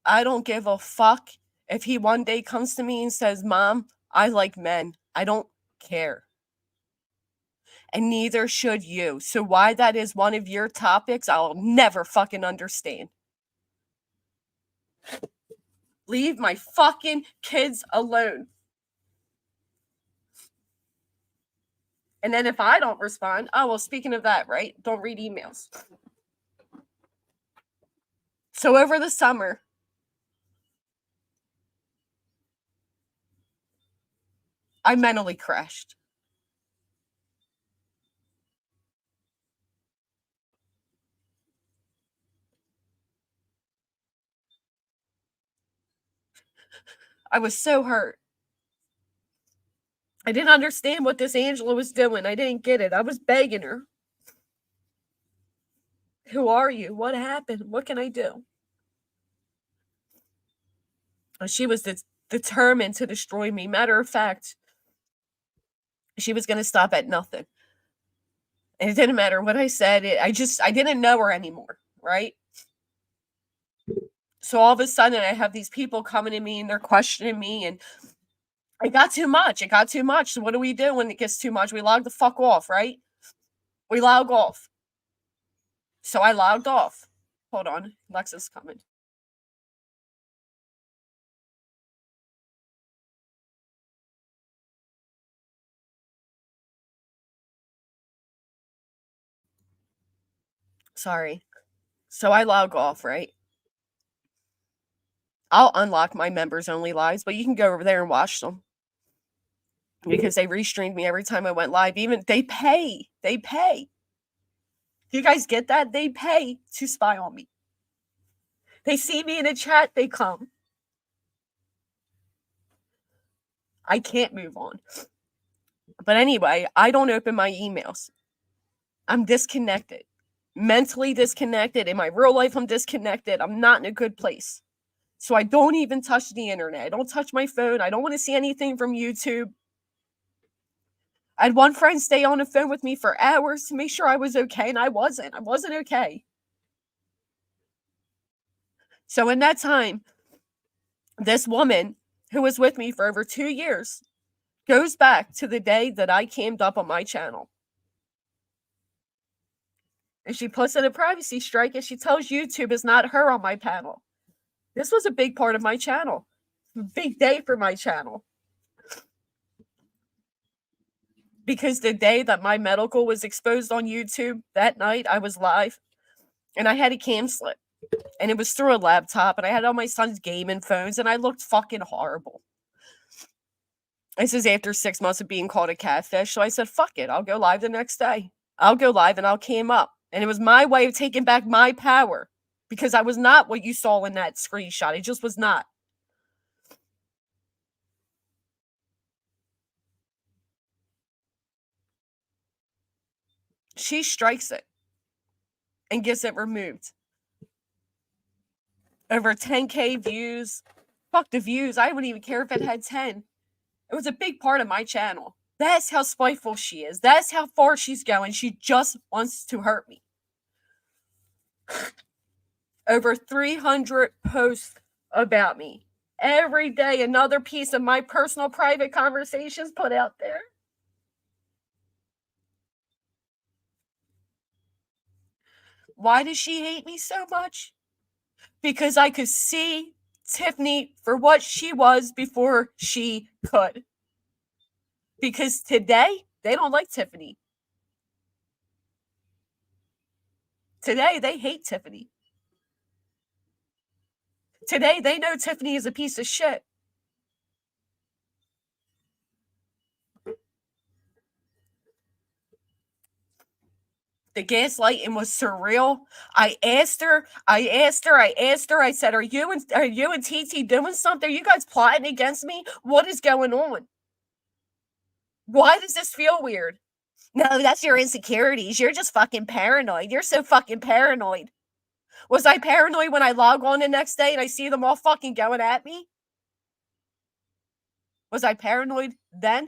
I don't give a fuck if he one day comes to me and says, Mom, I like men. I don't care. And neither should you. So why that is one of your topics, I'll never fucking understand. Leave my fucking kids alone. And then if I don't respond, oh, well, speaking of that, right? Don't read emails. So over the summer, I mentally crashed. I was so hurt. I didn't understand what this Angela was doing. I didn't get it. I was begging her. Who are you? What happened? What can I do? She was determined to destroy me. Matter of fact, she was going to stop at nothing. And it didn't matter what I said. I didn't know her anymore, right? So all of a sudden, I have these people coming to me and they're questioning me, and it got too much. It got too much. So what do we do when it gets too much? We log the fuck off, right? We log off. So I logged off. Hold on. Alexa's coming. Sorry. So I log off, right? I'll unlock my members only lives, but you can go over there and watch them. Because they restreamed me every time I went live. Even they pay. They pay. Do you guys get that? They pay to spy on me. They see me in a chat, they come. I can't move on. But anyway, I don't open my emails. I'm disconnected. Mentally disconnected. In my real life, I'm disconnected. I'm not in a good place. So I don't even touch the internet. I don't touch my phone. I don't want to see anything from YouTube. I had one friend stay on the phone with me for hours to make sure I was okay, and I wasn't. I wasn't okay. So in that time, this woman who was with me for over 2 years goes back to the day that I camed up on my channel. And she puts in a privacy strike and she tells YouTube it's not her on my panel. This was a big part of my channel. Big day for my channel. Because the day that my medical was exposed on YouTube, that night I was live and I had a cam slip. And it was through a laptop and I had all my son's gaming phones and I looked fucking horrible. This is after 6 months of being called a catfish. So I said, fuck it. I'll go live the next day. I'll go live and I'll cam up. And it was my way of taking back my power because I was not what you saw in that screenshot. It just was not. she strikes it and gets it removed. Over 10K views. Fuck the views. I wouldn't even care if it had 10. It was a big part of my channel. That's how spiteful she is. That's how far she's going. She just wants to hurt me. Over 300 posts about me. Every day, another piece of my personal private conversations put out there. Why does she hate me so much? Because I could see Tiffany for what she was before she could. Because today, they don't like Tiffany. Today, they hate Tiffany. Today, they know Tiffany is a piece of shit. The gaslighting was surreal. I asked her. I said, are you and TT doing something? Are you guys plotting against me? What is going on? Why does this feel weird? No, that's your insecurities. You're just fucking paranoid. You're so fucking paranoid. Was I paranoid when I log on the next day and I see them all fucking going at me? Was I paranoid then?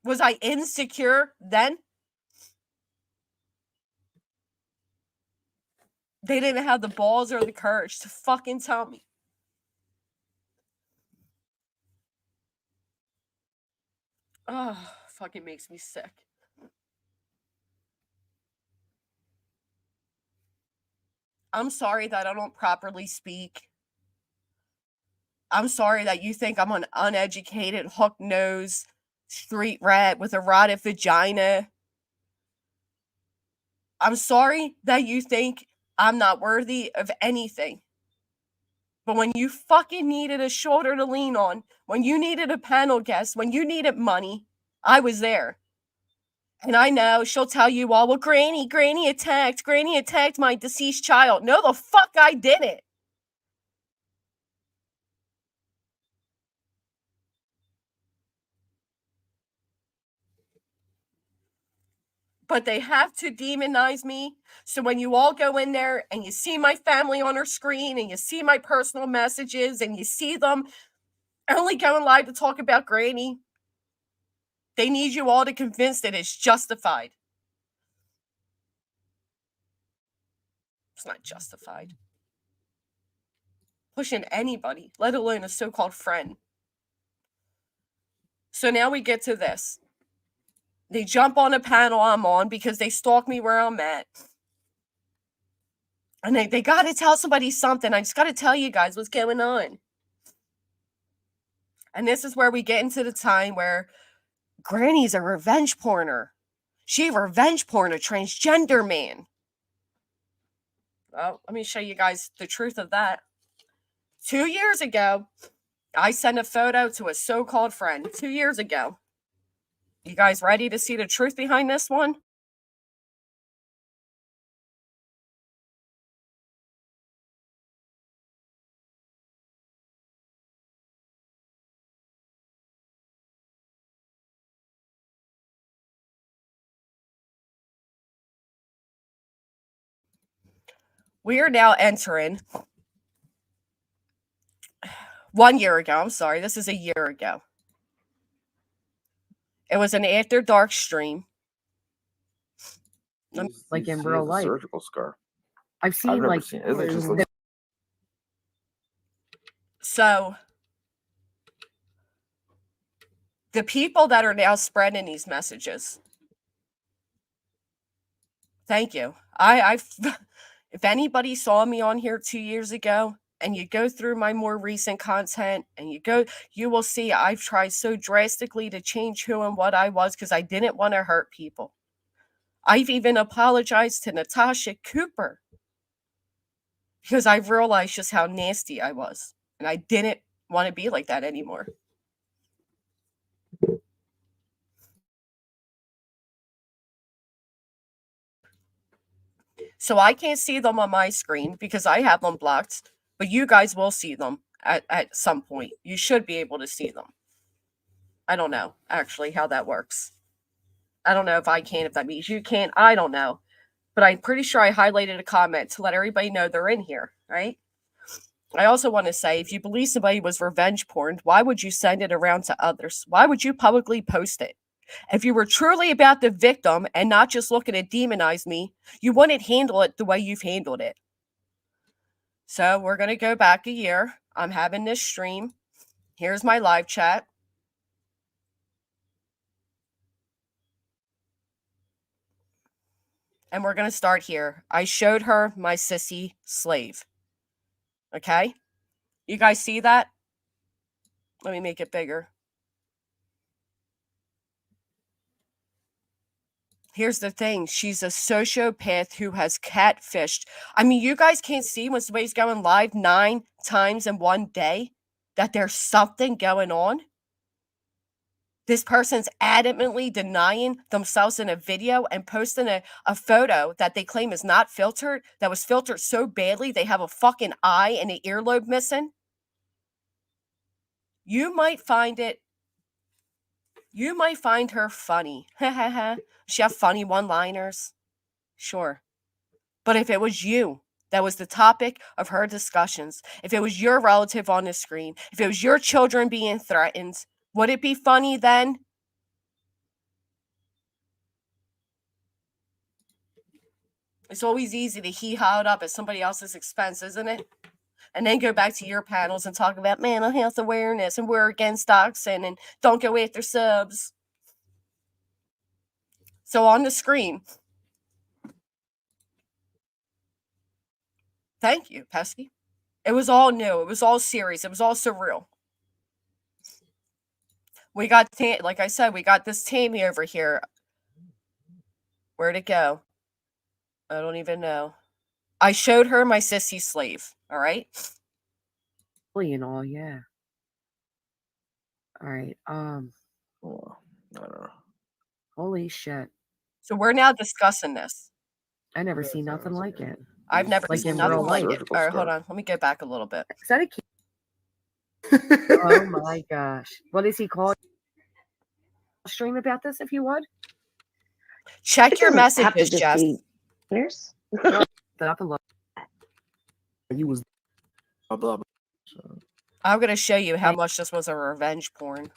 Was I insecure then? They didn't have the balls or the courage to fucking tell me. Oh, fucking makes me sick. I'm sorry that I don't properly speak. I'm sorry that you think I'm an uneducated, hook-nosed street rat with a rotted vagina. I'm sorry that you think I'm not worthy of anything. But when you fucking needed a shoulder to lean on, when you needed a panel guest, when you needed money, I was there. And I know she'll tell you all, well, Granny attacked my deceased child. No, the fuck I didn't. But they have to demonize me. So when you all go in there and you see my family on her screen and you see my personal messages and you see them only going live to talk about Granny, they need you all to convince that it's justified. It's not justified. Pushing anybody, let alone a so-called friend. So now we get to this. They jump on a panel I'm on because they stalk me where I'm at. And they got to tell somebody something. I just got to tell you guys what's going on. And this is where we get into the time where Granny's a revenge porner. She revenge porn a transgender man. Well, let me show you guys the truth of that. 2 years ago, I sent a photo to a so-called friend 2 years ago. You guys ready to see the truth behind this one? We are now entering 1 year ago. I'm sorry, this is a year ago. It was an after dark stream. Like in real life. Surgical scar. I've seen I've never like seen it. It just looks So the people that are now spreading these messages, thank you. If anybody saw me on here 2 years ago and you go through my more recent content and you will see I've tried so drastically to change who and what I was because I didn't want to hurt people. I've even apologized to Natasha Cooper because I've realized just how nasty I was. And I didn't want to be like that anymore. So I can't see them on my screen because I have them blocked, but you guys will see them at some point. You should be able to see them. I don't know, actually, how that works. I don't know if I can, if that means you can. I don't know. But I'm pretty sure I highlighted a comment to let everybody know they're in here, right? I also want to say, if you believe somebody was revenge porn, why would you send it around to others? Why would you publicly post it? If you were truly about the victim and not just looking to demonize me, you wouldn't handle it the way you've handled it. So we're going to go back a year. I'm having this stream. Here's my live chat. And we're going to start here. I showed her my sissy slave. Okay? You guys see that? Let me make it bigger. Here's the thing. She's a sociopath who has catfished. I mean, you guys can't see when somebody's going live 9 times in one day that there's something going on. This person's adamantly denying themselves in a video and posting a photo that they claim is not filtered, that was filtered so badly they have a fucking eye and an earlobe missing. You might find her funny. She have funny one-liners. Sure. But if it was you that was the topic of her discussions, if it was your relative on the screen, if it was your children being threatened, would it be funny then? It's always easy to hee-haw it up at somebody else's expense, isn't it? And then go back to your panels and talk about mental health awareness and we're against doxing and don't go after subs. So on the screen, thank you, Pesky. It was all new. It was all serious. It was all surreal. We got, like I said, we got this Tammy over here. Where'd it go? I don't even know. I showed her my sissy slave. All right. Well, you know, yeah. All right. Well, I don't know. Holy shit. So we're now discussing this. I never seen nothing like it. I've never Like seen in nothing real like it. surgical All right, hold scar. on. Let me go back a little bit. Is that a kid? Oh my gosh. What is he called? Stream about this if you would. Check your doesn't have to messages, just Jess. be years. That I can look. You was blah blah. So, I'm going to show you how much this was a revenge porn.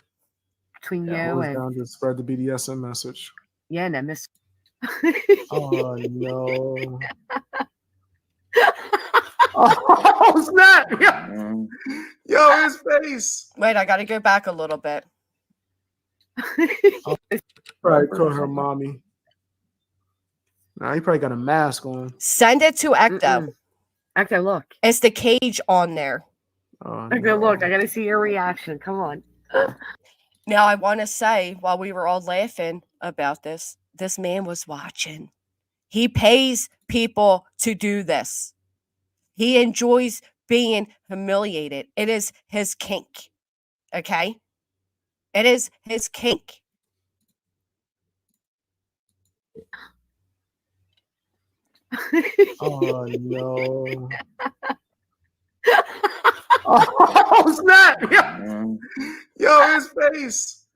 Between I you was and down to spread the BDSM message. yeah, and I miss. Oh no! Oh snap! Yo, yo, his face. Wait, I got to go back a little bit. Probably call her mommy. Nah, he probably got a mask on. Send it to Ecto. Mm-mm. Ecto, look. It's the cage on there. Oh, Ecto, look. I gotta see your reaction. Come on. Now, I want to say, while we were all laughing about this man was watching. He pays people to do this. He enjoys being humiliated. It is his kink. Okay? It is his kink. Oh no! Oh snap! Yo, his face.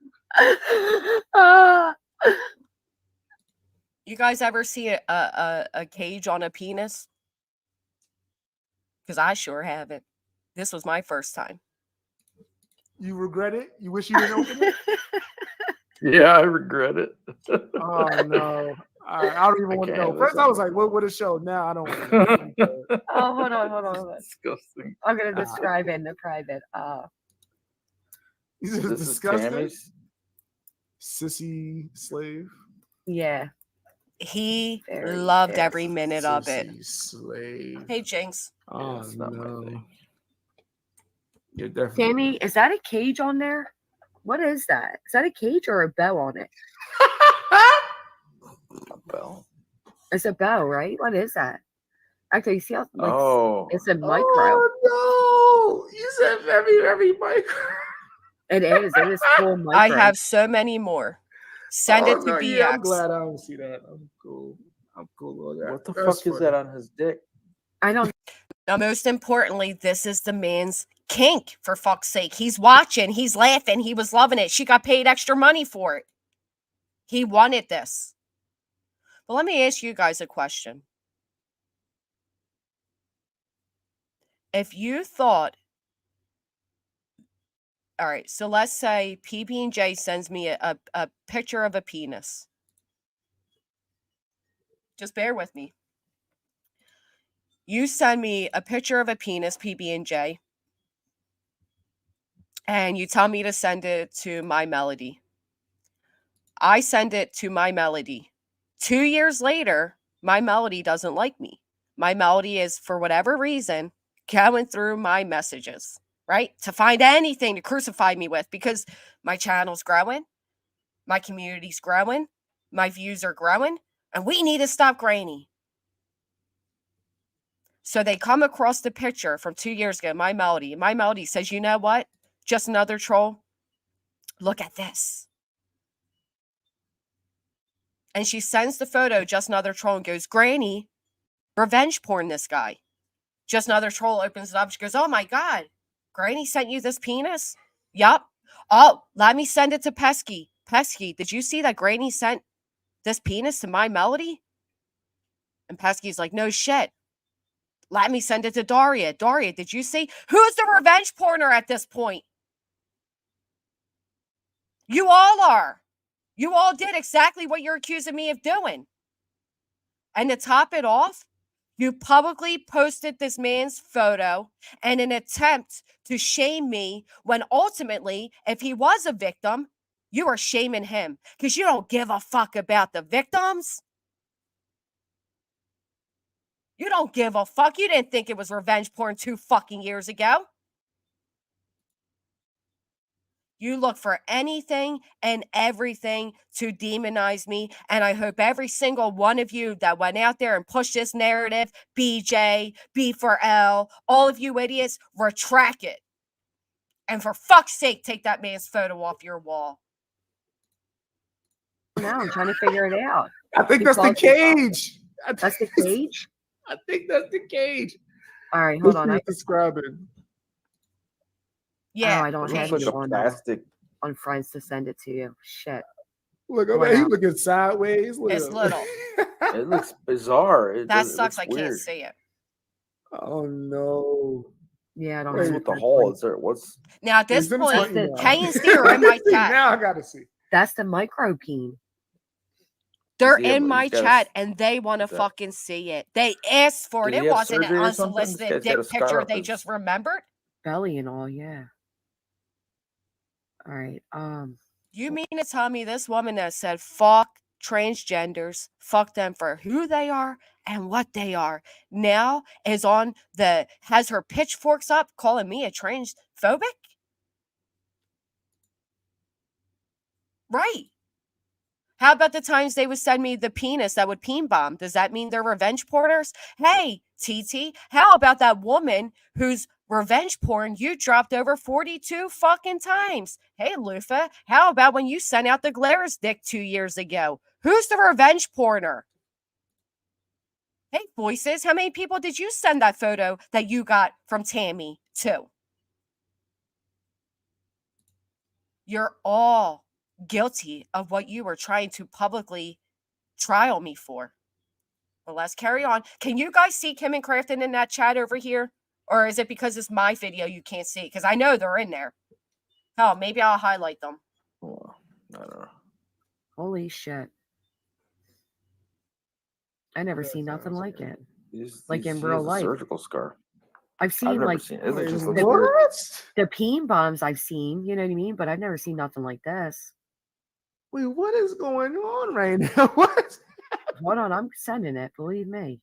You guys ever see a cage on a penis? Because I sure haven't. This was my first time. You regret it? You wish you didn't open it? Yeah, I regret it. Oh no! I don't even want to know. First, I was like, "What would it show?" Now I don't. Want to Oh, hold on. Disgusting. I'm gonna describe it in the private. He's just This is disgusting. Tammy's. Sissy slave. Yeah. He Very loved good. every minute of it. Sissy slave. Hey, Jinx. Oh it's not my no! thing. You're definitely. Tammy, is that a cage on there? What is that? Is that a cage or a bow on it? A bell. It's a bow, right? What is that? Actually, you see how like Oh, it's a micro. Oh no! You said very micro. It is. It is full micro. I have so many more. Send it to no, BX. yeah, I'm glad I don't see that. I'm cool. I'm cool with that. what the That's fuck is funny. that on his dick? I don't. Now, most importantly, this is the man's kink, for fuck's sake. He's watching. He's laughing. He was loving it. She got paid extra money for it. He wanted this. But let me ask you guys a question. If you thought, all right, so let's say PB&J sends me a picture of a penis. Just bear with me. You send me a picture of a penis, PB&J, and you tell me to send it to My Melody. I send it to My Melody. 2 years later, My Melody doesn't like me. My Melody is, for whatever reason, going through my messages, right? To find anything to crucify me with, because my channel's growing, my community's growing, my views are growing, and we need to stop Granny. So they come across the picture from 2 years ago, My Melody. My Melody says, you know what? Just another troll. Look at this. And she sends the photo, Just Another Troll, and goes, Granny, revenge porn this guy. Just Another Troll opens it up. She goes, oh my God, Granny sent you this penis? Yup. Oh, let me send it to Pesky. Pesky, did you see that Granny sent this penis to My Melody? And Pesky's like, no shit. Let me send it to Daria. Daria, did you see? Who's the revenge porner at this point? You all are. You all did exactly what you're accusing me of doing. And to top it off, you publicly posted this man's photo in an attempt to shame me when ultimately, if he was a victim, you are shaming him because you don't give a fuck about the victims. You don't give a fuck. You didn't think it was revenge porn 2 fucking years ago. You look for anything and everything to demonize me. And I hope every single one of you that went out there and pushed this narrative, BJ, B4L, all of you idiots, retract it. And for fuck's sake, take that man's photo off your wall. Now I'm trying to figure it out. I think that's the cage. That's the cage? I think that's the cage. All right, hold on. I describing. Yeah. I don't have Looks you like a on, plastic. on Friends to send it to you. Shit. Look, Wow. he's looking sideways. Look It's at him. little. It looks bizarre. That sucks. I can't weird. see it. Oh no. Yeah, I don't What's have with it. the hole? Is there? What's? Now, at this Send it to point, my email. Kay and Steve are in my chat. Now I gotta see. That's the micro peen. They're Yeah, in but my he's got a- chat and they want to that- fucking see it. They asked for it. Did It he have wasn't an surgery or something? This unsolicited guy's got a dick scar picture up they his- just remembered. Belly and all, yeah. All right. You mean to tell me this woman that said fuck transgenders, fuck them for who they are and what they are, now is on the, has her pitchforks up calling me a transphobic? Right. How about the times they would send me the penis that would peen bomb? Does that mean they're revenge porners? Hey, TT, how about that woman whose revenge porn you dropped over 42 fucking times? Hey, Lufa, how about when you sent out the Glarus dick 2 years ago? Who's the revenge porner? Hey, Voices, how many people did you send that photo that you got from Tammy to? You're all guilty of what you were trying to publicly trial me for. Well, let's carry on. Can you guys see Kim and Crafton in that chat over here? Or is it because it's my video you can't see? Because I know they're in there. Hell, maybe I'll highlight them. Oh, I don't know. Holy shit. I never Yeah, seen nothing sounds like like it. He's, Like in he real has a life. surgical scar. I've I've seen never like seen it. It Wait, just the- looks weird. what? the peen bombs I've seen, you know what I mean? But I've never seen nothing like this. Wait, what is going on right now? What? Hold on, I'm sending it, believe me.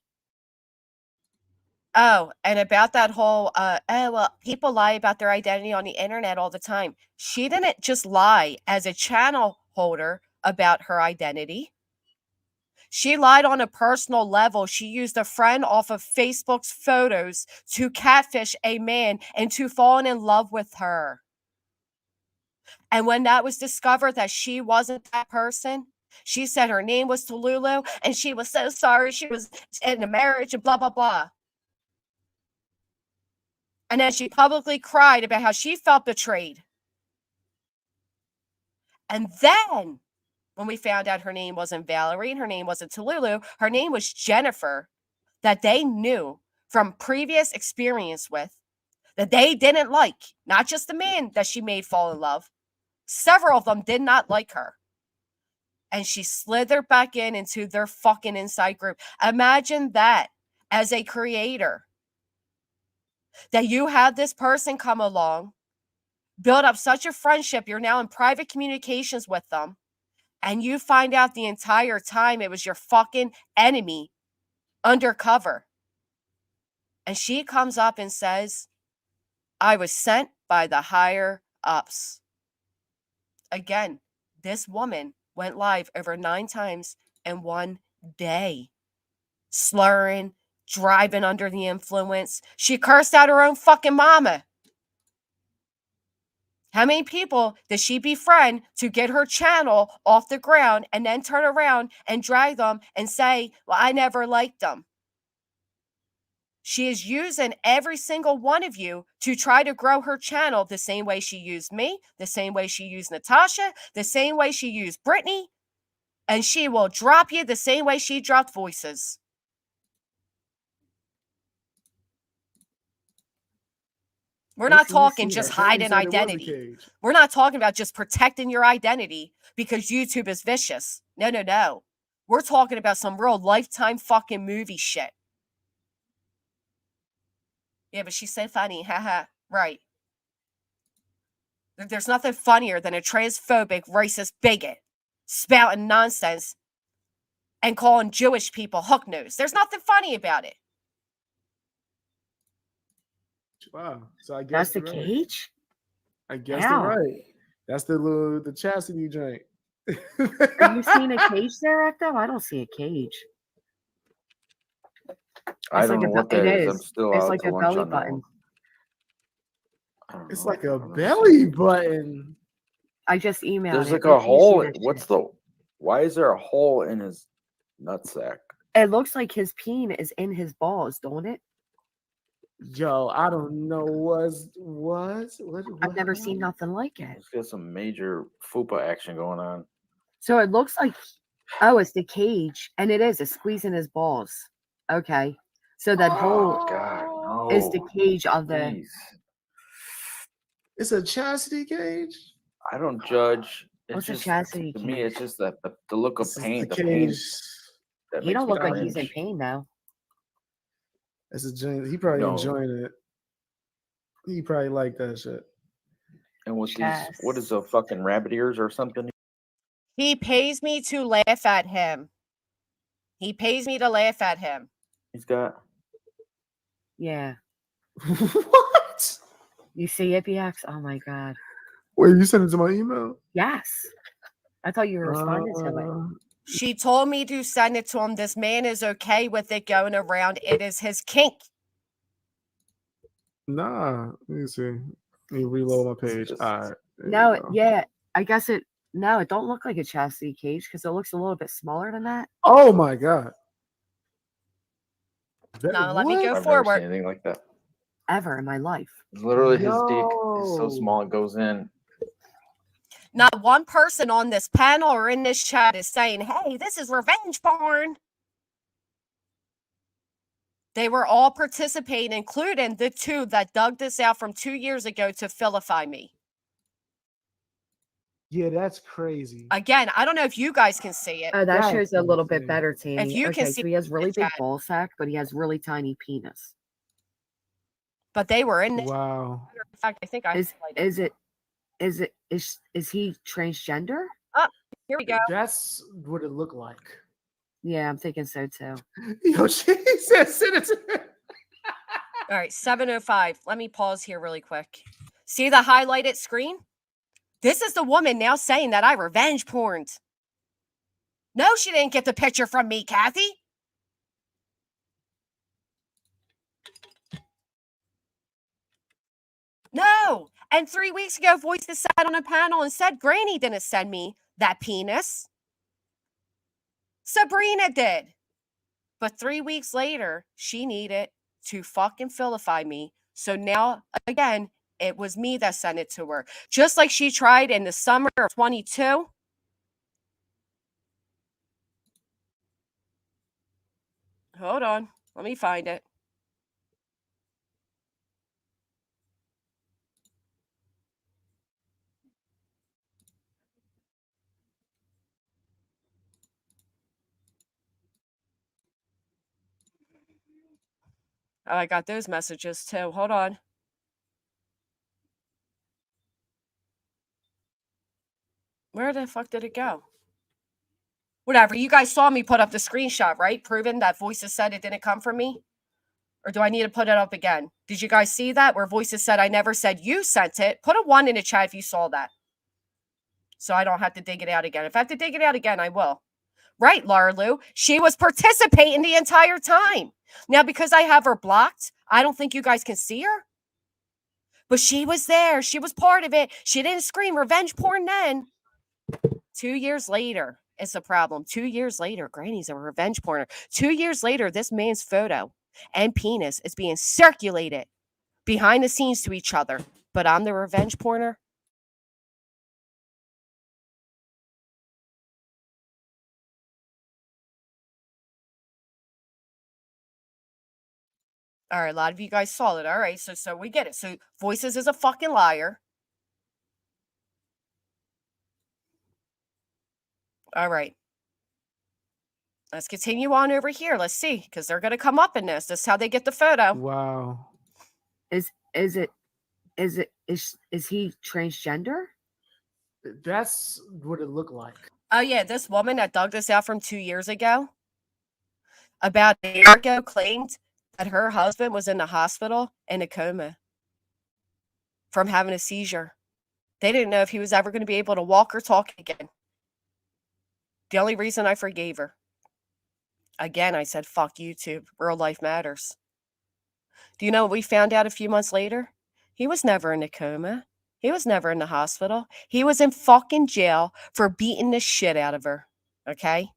Oh, and about that whole, well, people lie about their identity on the internet all the time. She didn't just lie as a channel holder about her identity. She lied on a personal level. She used a friend off of Facebook's photos to catfish a man into falling in love with her. And when that was discovered that she wasn't that person, she said her name was Talulu and she was so sorry she was in a marriage and blah, blah, blah. And then she publicly cried about how she felt betrayed. And then, when we found out her name wasn't Valerie and her name wasn't Talulu, her name was Jennifer, that they knew from previous experience with, that they didn't like, not just the man that she made fall in love. Several of them did not like her. And she slithered back into their fucking inside group. Imagine that as a creator, that you had this person come along, build up such a friendship, you're now in private communications with them, and you find out the entire time it was your fucking enemy undercover. And she comes up and says, I was sent by the higher ups. Again, this woman went live over 9 times in one day. Slurring, driving under the influence. She cursed out her own fucking mama. How many people does she befriend to get her channel off the ground and then turn around and drag them and say, well, I never liked them? She is using every single one of you to try to grow her channel the same way she used me, the same way she used Natasha, the same way she used Brittany, and she will drop you the same way she dropped voices. We're not talking just hiding identity. We're not talking about just protecting your identity because YouTube is vicious. No. We're talking about some real lifetime fucking movie shit. Yeah, but she's so funny. Haha. Right. There's nothing funnier than a transphobic, racist bigot spouting nonsense and calling Jewish people hook nose. There's nothing funny about it. Wow. So I guess that's the cage? I guess they're right. That's the chastity joint. Are you seeing a cage there, Ecto? I don't see a cage. I don't know what that is. I'm still it's out like to a lunch belly on that button. one. It's like a belly button. I just emailed There's it. like a hole. Why is there a hole in his nutsack? It looks like his peen is in his balls, don't it? Yo, I don't know what I've never seen nothing like it. Let's get some major fupa action going on. So it looks like, oh, it's the cage, and it is. It's squeezing his balls. Okay, so that hole is the cage of the. Jeez. It's a chastity cage. I don't judge. What's a chastity cage? To me, it's just that the look of pain. The pain. He don't look like he's in pain though. That's a joint. He probably enjoying it. He probably like that shit. And with these, what is a fucking rabbit ears or something? He pays me to laugh at him. He pays me to laugh at him. He's got. Yeah. What? You see it, BX? Oh my god. Wait, you sent it to my email? Yes. I thought you were responding to it. She told me to send it to him. This man is okay with it going around. It is his kink. Nah. Let me see. Let me reload my page. All right. No, yeah. I guess it. No, it don't look like a chastity cage because it looks a little bit smaller than that. Oh my god. No, let me go forward. Never seen anything like that. Ever in my life. Literally, his dick is so small it goes in. Not one person on this panel or in this chat is saying, hey, this is revenge porn. They were all participating, including the two that dug this out from 2 years ago to vilify me. Yeah, that's crazy. Again, I don't know if you guys can see it. Oh, that shows a little bit better, Tammy. If you can see, so he has really big ball sack, but he has really tiny penis. But they were in. Wow. In fact, I think is he transgender? Oh, here we go. That's what it looked like. Yeah, I'm thinking so too. Yo, she says citizen. All right, 7:05. Let me pause here really quick. See the highlighted screen? This is the woman now saying that I revenge porned. No, she didn't get the picture from me, Kathy. No. And 3 weeks ago, Voices sat on a panel and said Granny didn't send me that penis. Sabrina did. But 3 weeks later, she needed to fucking vilify me. So now, again, it was me that sent it to her. Just like she tried in the summer of 22 Hold on. Let me find it. Oh, I got those messages too. Hold on. Where the fuck did it go? Whatever. You guys saw me put up the screenshot, right? Proving that Voices said it didn't come from me? Or do I need to put it up again? Did you guys see that? Where Voices said I never said you sent it? Put a 1 in the chat if you saw that. So I don't have to dig it out again. If I have to dig it out again, I will. Right, Laura Lou. She was participating the entire time. Now, because I have her blocked, I don't think you guys can see her. But she was there. She was part of it. She didn't scream revenge porn then. 2 years later, it's a problem. 2 years later, Granny's a revenge porner. 2 years later, this man's photo and penis is being circulated behind the scenes to each other. But I'm the revenge porner. All right, a lot of you guys saw it. All right, so we get it. So Voices is a fucking liar. All right. Let's continue on over here. Let's see, because they're going to come up in this. This is how they get the photo. Wow. Is he transgender? That's what it looked like. Oh, yeah, this woman that dug this out from 2 years ago, about a year ago, claimed that her husband was in the hospital in a coma from having a seizure. They didn't know if he was ever going to be able to walk or talk again. The only reason I forgave her. Again, I said, fuck YouTube. Real life matters. Do you know what we found out a few months later? He was never in a coma. He was never in the hospital. He was in fucking jail for beating the shit out of her. Okay?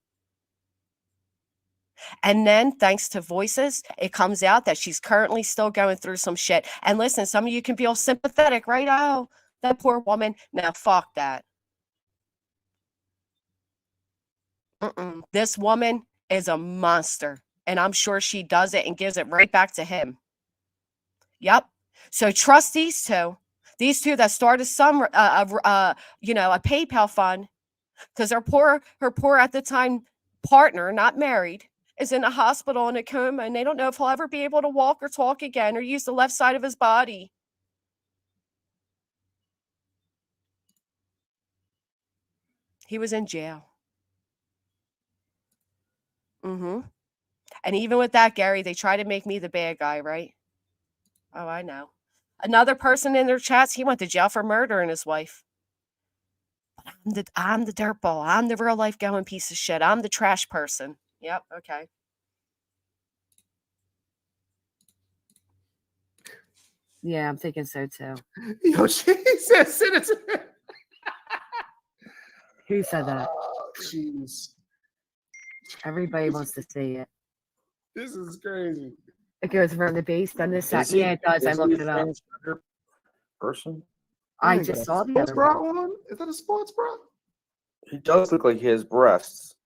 And then, thanks to Voices, it comes out that she's currently still going through some shit. And listen, some of you can feel sympathetic, right? Oh, that poor woman. Now, fuck that. This woman is a monster. And I'm sure she does it and gives it right back to him. Yep. So trust these two that started some, a PayPal fund, because her poor at the time partner, not married, is in a hospital in a coma, and they don't know if he'll ever be able to walk or talk again or use the left side of his body. He was in jail. And even with that, Gary, they try to make me the bad guy, right? Oh, I know. Another person in their chats, he went to jail for murdering his wife. But I'm the dirtball. I'm the real life going piece of shit. I'm the trash person. Yep. Okay. Yeah, I'm thinking so too. Yo, she said citizen. Who said that? Jeez. Everybody wants to see it. This is crazy. It goes from the base, then the side. Yeah, it does. I looked it up. Person? I just saw the sports other bra one. one. Is that a sports bra? He does look like he has breasts.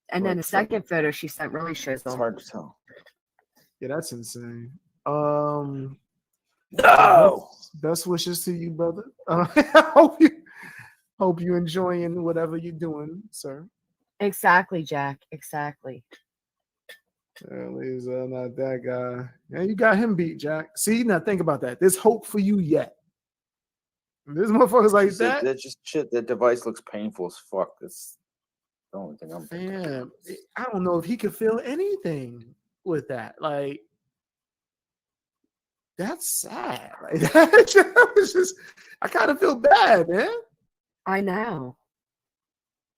And then the second photo she sent really shows It's them. hard to tell. Yeah, that's insane. No. Best wishes to you, brother. Hope you enjoying whatever you're doing, sir. Exactly, Jack. Exactly. At least not that guy. Yeah, you got him beat, Jack. See, now think about that. There's hope for you yet. This motherfucker's like that. That just shit. That device looks painful as fuck. That's the only thing I'm thinking. Man, I don't know if he could feel anything with that. Like, that's sad. Like that was just. I kind of feel bad, man. I know.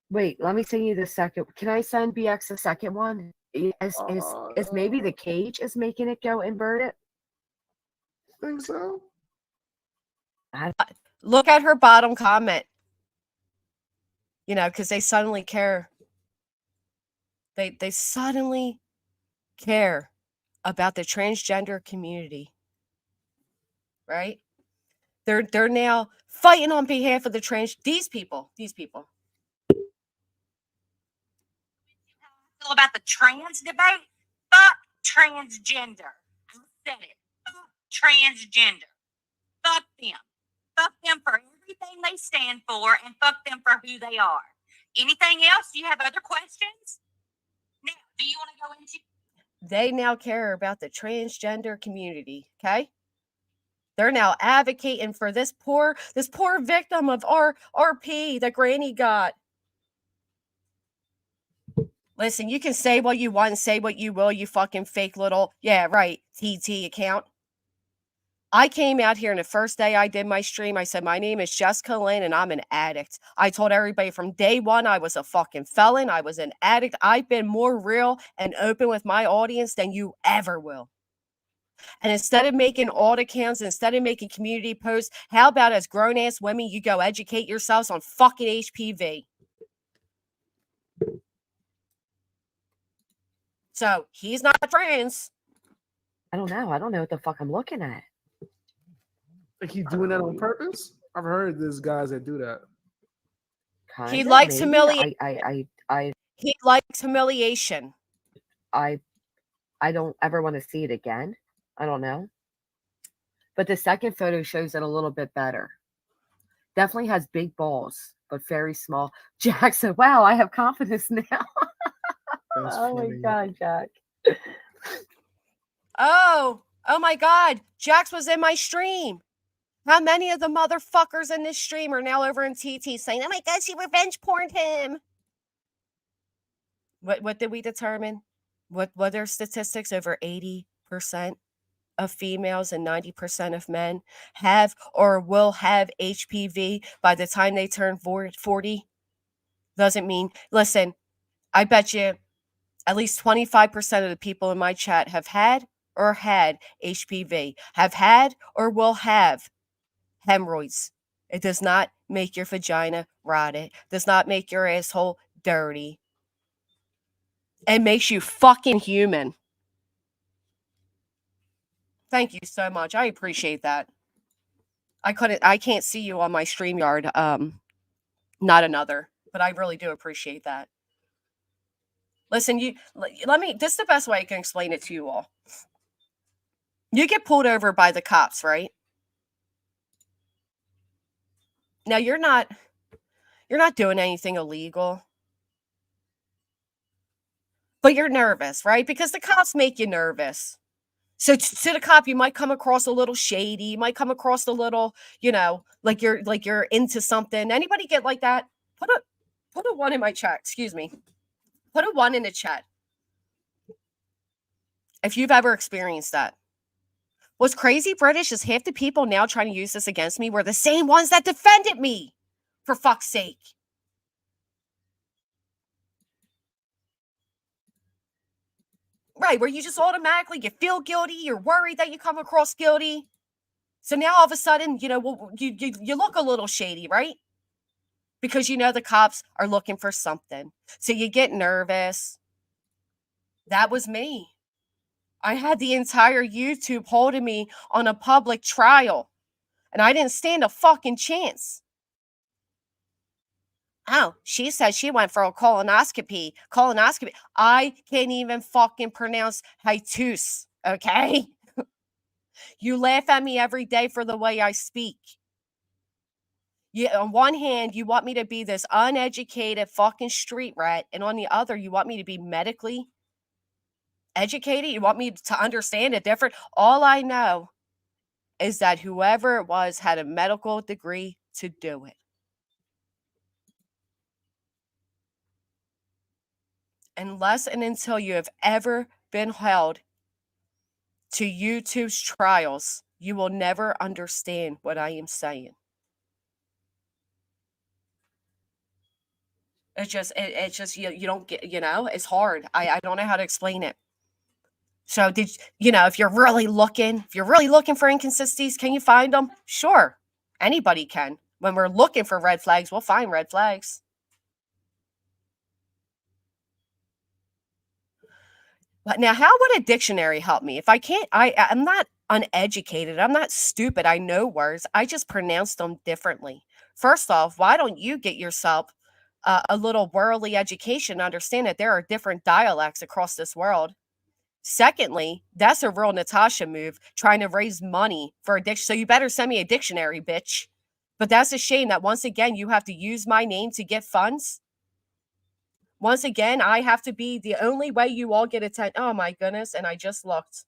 Wait, let me send you the second. Can I send BX the second one? Is maybe the cage is making it go inverted? Think so? Look at her bottom comment. Because they suddenly care. They suddenly care about the transgender community. Right? They're now fighting on behalf of these people. Feel about the trans debate? Fuck transgender. I said it. Fuck transgender. Fuck them. Fuck them for everything they stand for and fuck them for who they are. Anything else? Do you have other questions? Now, do you want to go into? They now care about the transgender community, okay? They're now advocating for this poor victim of RP that Granny got. Listen, you can say what you want and say what you will, you fucking fake little, yeah, right, TT account. I came out here and the first day I did my stream, I said, my name is Jessica Lynn and I'm an addict. I told everybody from day one I was a fucking felon. I was an addict. I've been more real and open with my audience than you ever will. And instead of making alt accounts, instead of making community posts, how about as grown-ass women, you go educate yourselves on fucking HPV? So he's not trans. I don't know. I don't know what the fuck I'm looking at. Like he's doing that on purpose? I've heard there's guys that do that. He likes maybe. humiliation. He likes humiliation. I don't ever want to see it again. I don't know. But the second photo shows it a little bit better. Definitely has big balls, but very small. Jack said, wow, I have confidence now. That's oh funny. my God, Jack. Oh my God. Jax was in my stream. How many of the motherfuckers in this stream are now over in TT saying, oh my God, she revenge porned him? What did we determine? What are statistics? Over 80% of females and 90% of men have or will have HPV by the time they turn 40. Doesn't mean, listen, I bet you at least 25% of the people in my chat have had or had HPV, have had or will have hemorrhoids. It does not make your vagina rotted, does not make your asshole dirty. It makes you fucking human. Thank you so much. I appreciate that. I can't see you on my StreamYard. Not another, but I really do appreciate that. Listen, this is the best way I can explain it to you all. You get pulled over by the cops, right? Now you're not doing anything illegal. But you're nervous, right? Because the cops make you nervous. So to the cop, you might come across a little shady. You might come across a little, like you're into something. Anybody get like that? Put a 1 in my chat. Excuse me. Put a 1 in the chat if you've ever experienced that. What's crazy, British, is half the people now trying to use this against me were the same ones that defended me. For fuck's sake. Right, where you just automatically, you feel guilty, you're worried that you come across guilty. So now all of a sudden, you look a little shady, right? Because the cops are looking for something. So you get nervous. That was me. I had the entire YouTube holding me on a public trial. And I didn't stand a fucking chance. Oh, she said she went for a colonoscopy. I can't even fucking pronounce hiatus, okay? You laugh at me every day for the way I speak. On one hand, you want me to be this uneducated fucking street rat, and on the other, you want me to be medically educated. You want me to understand it different. All I know is that whoever it was had a medical degree to do it. Unless and until you have ever been held to YouTube's trials, you will never understand what I am saying. It's just you don't get, it's hard. I don't know how to explain it. So if you're really looking for inconsistencies, can you find them? Sure. Anybody can. When we're looking for red flags, we'll find red flags. But now, how would a dictionary help me? If I can't, I'm not uneducated. I'm not stupid. I know words. I just pronounce them differently. First off, why don't you get yourself a little worldly education to understand that there are different dialects across this world? Secondly, that's a real Natasha move, trying to raise money for addiction. So you better send me a dictionary, bitch. But that's a shame that once again, you have to use my name to get funds. Once again, I have to be the only way you all get attention. Oh my goodness. And I just looked.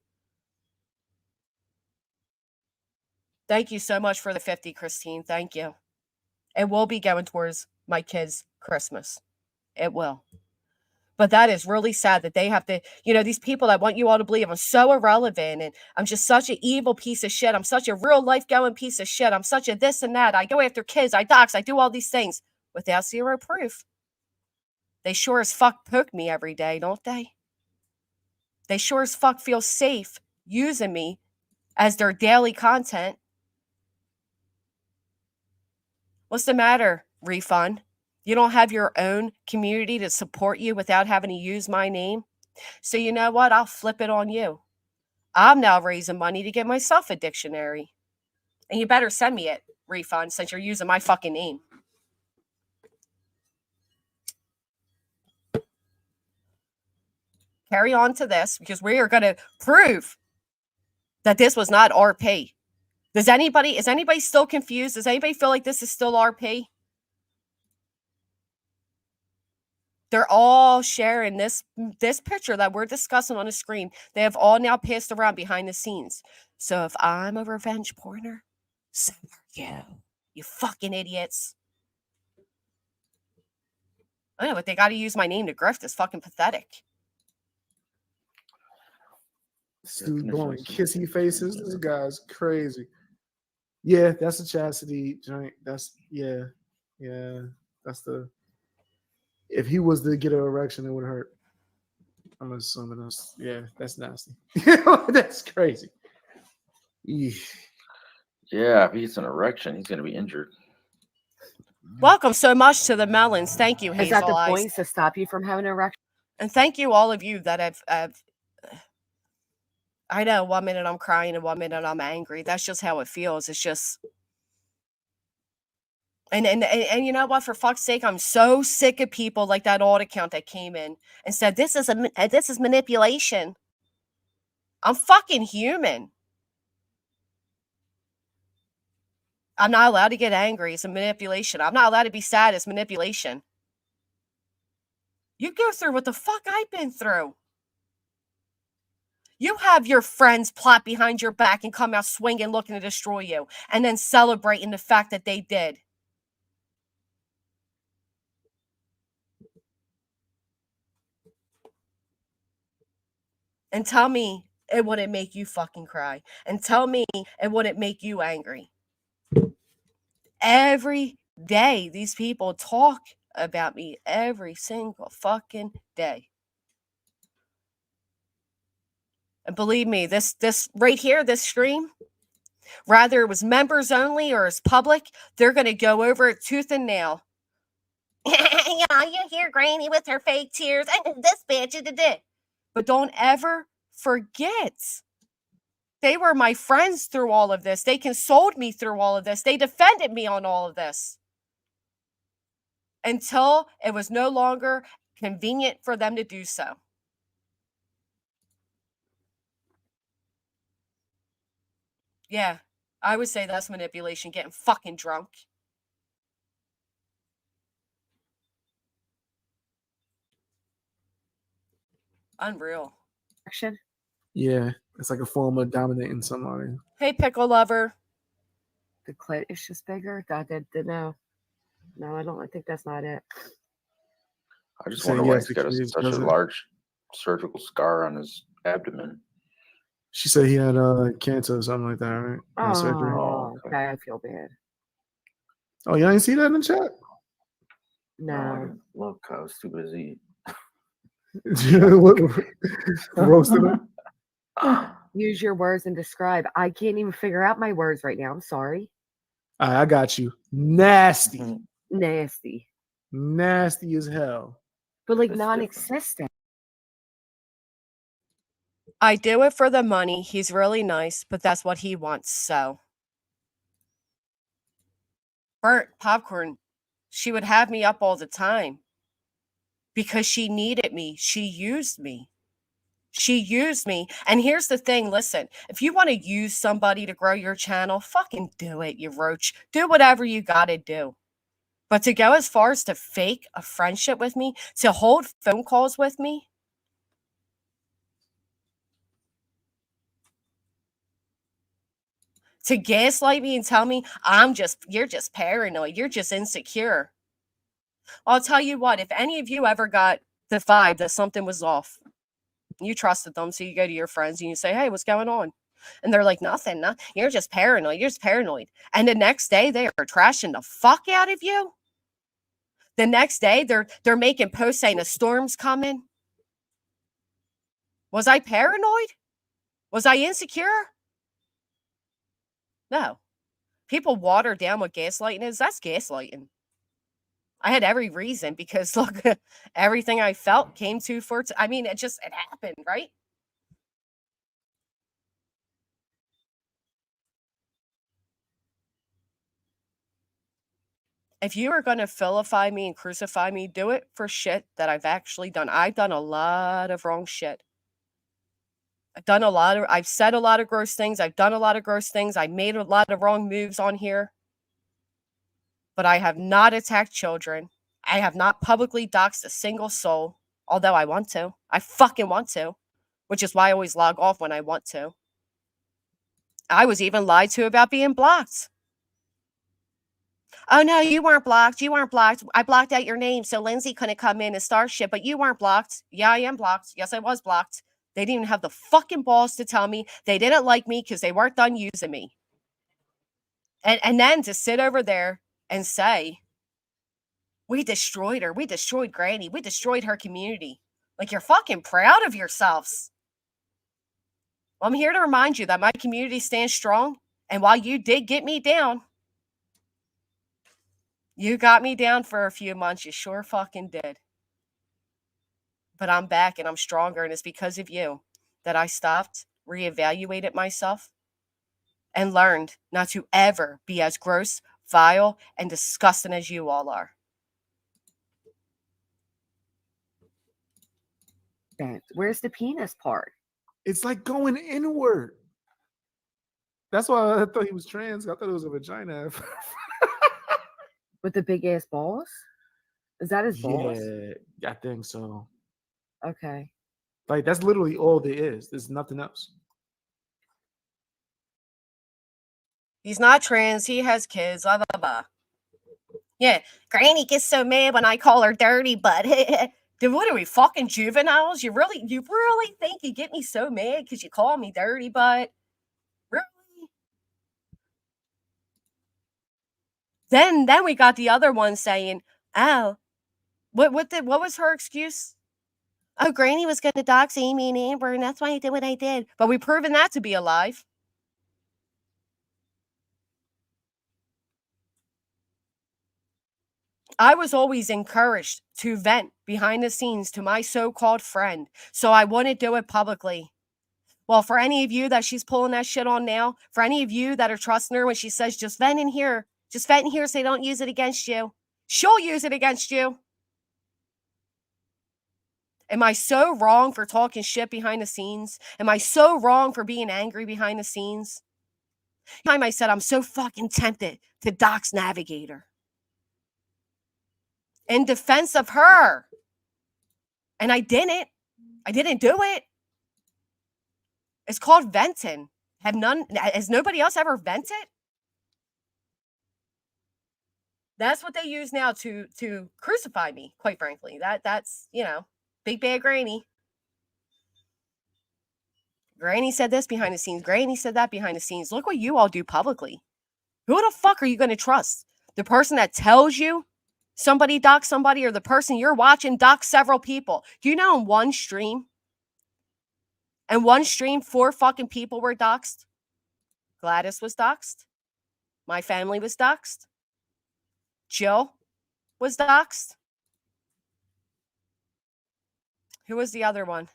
Thank you so much for the 50, Christine. Thank you. It will be going towards my kids' Christmas. It will. But that is really sad that they have to, these people that want you all to believe I'm so irrelevant and I'm just such an evil piece of shit. I'm such a real life going piece of shit. I'm such a this and that. I go after kids. I dox. I do all these things without zero proof. They sure as fuck poke me every day, don't they? They sure as fuck feel safe using me as their daily content. What's the matter, Refund? You don't have your own community to support you without having to use my name? So you know what? I'll flip it on you. I'm now raising money to get myself a dictionary. And you better send me it, Refund, since you're using my fucking name. Carry on to this because we are going to prove that this was not RP. Is anybody still confused? Does anybody feel like this is still RP? They're all sharing this picture that we're discussing on the screen. They have all now passed around behind the scenes. So if I'm a revenge porner, so are you. You fucking idiots. I know, but they got to use my name to grift. It's fucking pathetic. Dude blowing kissy faces. This guy's crazy. Yeah, that's a chastity joint. That's yeah. That's the. If he was to get an erection, it would hurt. I'm assuming that's that's nasty. That's crazy. Eesh. Yeah, if he gets an erection, he's gonna be injured. Welcome so much to the Melons. Thank you, Is Hazel that the Eyes. point to stop you from having an erection? And thank you all of you that have I know 1 minute I'm crying and 1 minute I'm angry. That's just how it feels. It's just and you know what? For fuck's sake, I'm so sick of people like that alt account that came in and said this is manipulation. I'm fucking human. I'm not allowed to get angry. It's a manipulation. I'm not allowed to be sad. It's manipulation. You go through what the fuck I've been through. You have your friends plot behind your back and come out swinging, looking to destroy you, and then celebrating the fact that they did. And tell me it wouldn't make you fucking cry. And tell me it wouldn't make you angry. Every day, these people talk about me every single fucking day. And believe me, this right here, this stream, whether it was members only or it's public, they're going to go over it tooth and nail. Yeah, you hear Granny with her fake tears. This bitch did it. But don't ever forget, they were my friends through all of this. They consoled me through all of this. They defended me on all of this. Until it was no longer convenient for them to do so. Yeah, I would say that's manipulation, getting fucking drunk. Unreal. Action. Yeah, it's like a form of dominating somebody. Hey, pickle lover. The clit is just bigger. God, no. No, I think that's not it. I just Saying wonder why yes, he's got because such a doesn't- large surgical scar on his abdomen. She said he had cancer or something like that, right? Surgery. Oh, okay. okay. I feel bad. Oh, y'all ain't see that in the chat? No, I No. didn't look. I was too busy. Roasted him. Use your words and describe. I can't even figure out my words right now. I'm sorry. All right, I got you. Nasty. Nasty. Nasty as hell. But like That's non-existent. I do it for the money. He's really nice, but that's what he wants. So, burnt popcorn. She would have me up all the time because she needed me. She used me. She used me. And here's the thing, listen, if you want to use somebody to grow your channel, fucking do it, you roach. Do whatever you got to do. But to go as far as to fake a friendship with me, to hold phone calls with me, to gaslight me and tell me you're just paranoid, you're just insecure. I'll tell you what, if any of you ever got the vibe that something was off, you trusted them, so you go to your friends and you say, hey, what's going on? And they're like, nothing, you're just paranoid, you're just paranoid. And the next day they are trashing the fuck out of you. The next day they're making posts saying a storm's coming. Was I paranoid? Was I insecure? No. People water down what gaslighting is. That's gaslighting. I had every reason because look, everything I felt came to for I mean, it happened, right? If you are going to vilify me and crucify me, do it for shit that I've actually done. I've done a lot of wrong shit. I've said a lot of gross things. I've done a lot of gross things. I made a lot of wrong moves on here. But I have not attacked children. I have not publicly doxed a single soul, although I want to. I fucking want to, which is why I always log off when I want to. I was even lied to about being blocked. Oh, no, you weren't blocked. You weren't blocked. I blocked out your name so Lindsay couldn't come in and start shit, but you weren't blocked. Yeah, I am blocked. Yes, I was blocked. They didn't even have the fucking balls to tell me they didn't like me because they weren't done using me. And then to sit over there and say, we destroyed her. We destroyed Granny. We destroyed her community. Like, you're fucking proud of yourselves. Well, I'm here to remind you that my community stands strong. And while you did get me down, you got me down for a few months. You sure fucking did. But I'm back and I'm stronger. And it's because of you that I stopped, reevaluated myself, and learned not to ever be as gross, vile, and disgusting as you all are. Where's the penis part? It's like going inward. That's why I thought he was trans. I thought it was a vagina. With the big ass balls? Is that his balls? Yeah, I think so. Okay. Like, that's literally all there is. There's nothing else. He's not trans. He has kids. Blah, blah, blah. Yeah, Granny gets so mad when I call her dirty, but dude, what are we, fucking juveniles? You really think you get me so mad because you call me dirty butt? Really? Then we got the other one saying, oh, what was her excuse? Oh, Granny was going to dox Amy and Amber, and that's why I did what I did. But we've proven that to be a lie. I was always encouraged to vent behind the scenes to my so-called friend, so I wouldn't do it publicly. Well, for any of you that she's pulling that shit on now, for any of you that are trusting her when she says, just vent in here so they don't use it against you, she'll use it against you. Am I so wrong for talking shit behind the scenes? Am I so wrong for being angry behind the scenes? Time I said I'm so fucking tempted to dox Navigator in defense of her. And I didn't do it. It's called venting. Has nobody else ever vented? That's what they use now to crucify me, quite frankly. That's, big bad Granny. Granny said this behind the scenes. Granny said that behind the scenes. Look what you all do publicly. Who the fuck are you going to trust? The person that tells you somebody doxed somebody, or the person you're watching dox several people? Do you know in one stream, 4 fucking people were doxed? Gladys was doxed. My family was doxed. Jill was doxed. Who was the other one?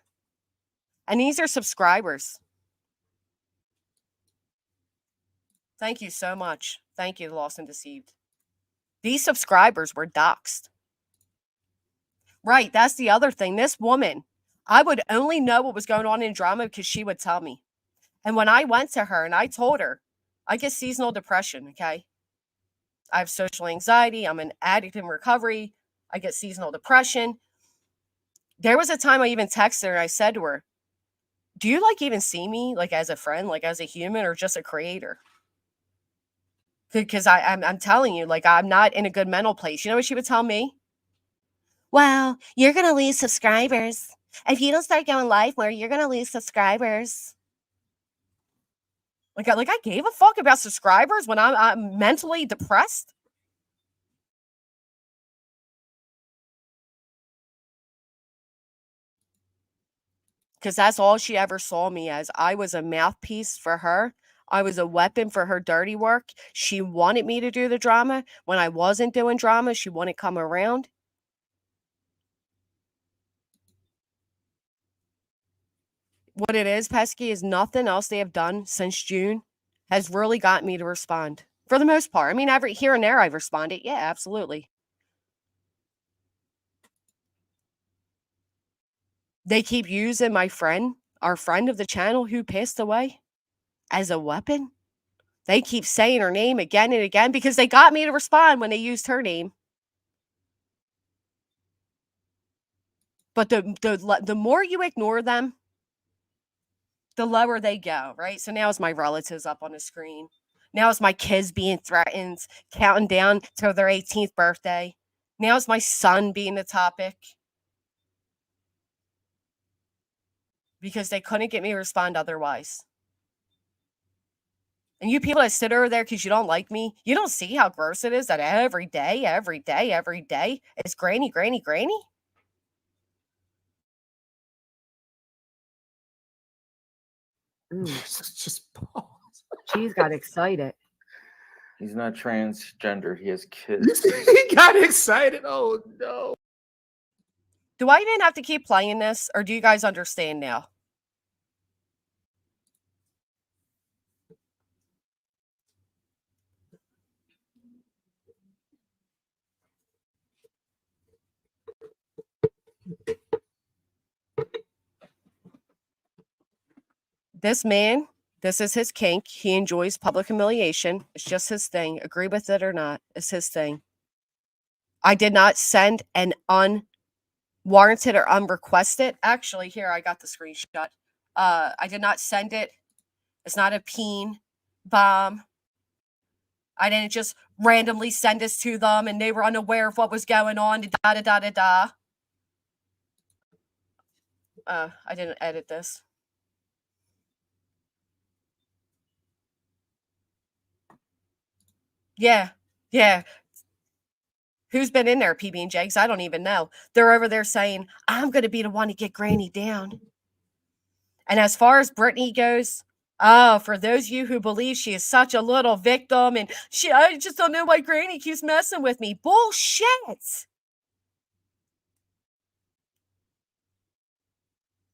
And these are subscribers. Thank you so much. Thank you, Lost and Deceived. These subscribers were doxed. Right, that's the other thing. This woman, I would only know what was going on in drama because she would tell me. And when I went to her and I told her, I get seasonal depression, okay? I have social anxiety. I'm an addict in recovery. I get seasonal depression. There was a time I even texted her and I said to her, do you like even see me like as a friend, like as a human, or just a creator? Because I'm telling you, like, I'm not in a good mental place. You know what she would tell me? Well, you're going to lose subscribers. If you don't start going live more, you're going to lose subscribers. Like I gave a fuck about subscribers when I'm mentally depressed. Because that's all she ever saw me as. I was a mouthpiece for her. I was a weapon for her dirty work. She wanted me to do the drama. When I wasn't doing drama, she wouldn't come around. What it is, Pesky, is nothing else they have done since June has really got me to respond. For the most part. I mean, every here and there I've responded. Yeah, absolutely. They keep using my friend, our friend of the channel who passed away, as a weapon. They keep saying her name again and again because they got me to respond when they used her name. But the more you ignore them, the lower they go, right? So now it's my relatives up on the screen. Now it's my kids being threatened, counting down to their 18th birthday. Now it's my son being the topic. Because they couldn't get me to respond otherwise. And you people that sit over there because you don't like me, you don't see how gross it is that every day, it's granny, granny, granny? Just pause. Cheese got excited. He's not transgender. He has kids. He got excited. Oh no. Do I even have to keep playing this, or do you guys understand now? This man, this is his kink. He enjoys public humiliation. It's just his thing. Agree with it or not, it's his thing. I did not send an unwarranted or unrequested. Actually, here, I got the screenshot. I did not send it. It's not a peen bomb. I didn't just randomly send this to them and they were unaware of what was going on. I didn't edit this. Yeah. Who's been in there, PB and Jakes? I don't even know. They're over there saying, I'm going to be the one to get Granny down. And as far as Brittany goes, oh, for those of you who believe she is such a little victim and I just don't know why Granny keeps messing with me. Bullshit.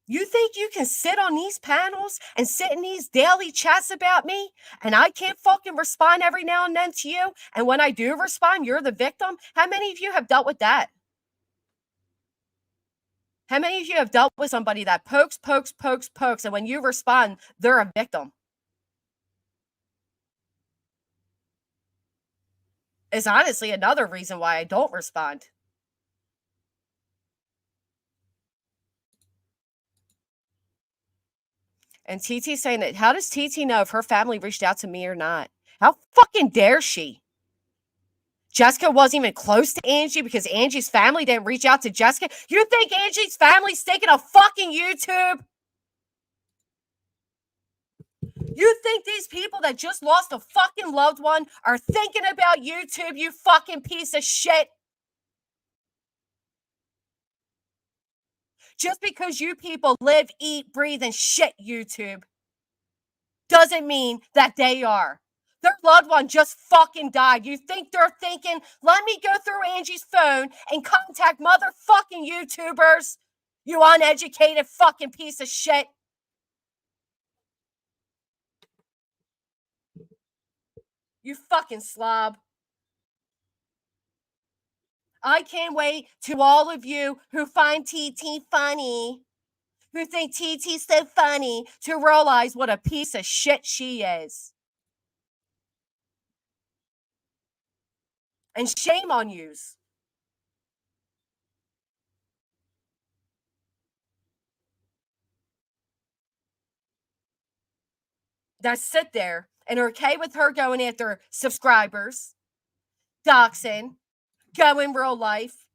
You think you can sit on these panels and sit in these daily chats about me and I can't fucking respond every now and then to you? And when I do respond, you're the victim? How many of you have dealt with that? How many of you have dealt with somebody that pokes, and when you respond, they're a victim? It's honestly another reason why I don't respond. And TT saying that, how does TT know if her family reached out to me or not? How fucking dare she? Jessica wasn't even close to Angie because Angie's family didn't reach out to Jessica. You think Angie's family's thinking of fucking YouTube? You think these people that just lost a fucking loved one are thinking about YouTube, you fucking piece of shit? Just because you people live, eat, breathe, and shit YouTube doesn't mean that they are. Their loved one just fucking died. You think they're thinking, let me go through Angie's phone and contact motherfucking YouTubers? You uneducated fucking piece of shit. You fucking slob. I can't wait to all of you who find TT funny who think TT's so funny to realize what a piece of shit she is. And shame on yous. That sit there and are okay with her going after subscribers, doxing, going real life,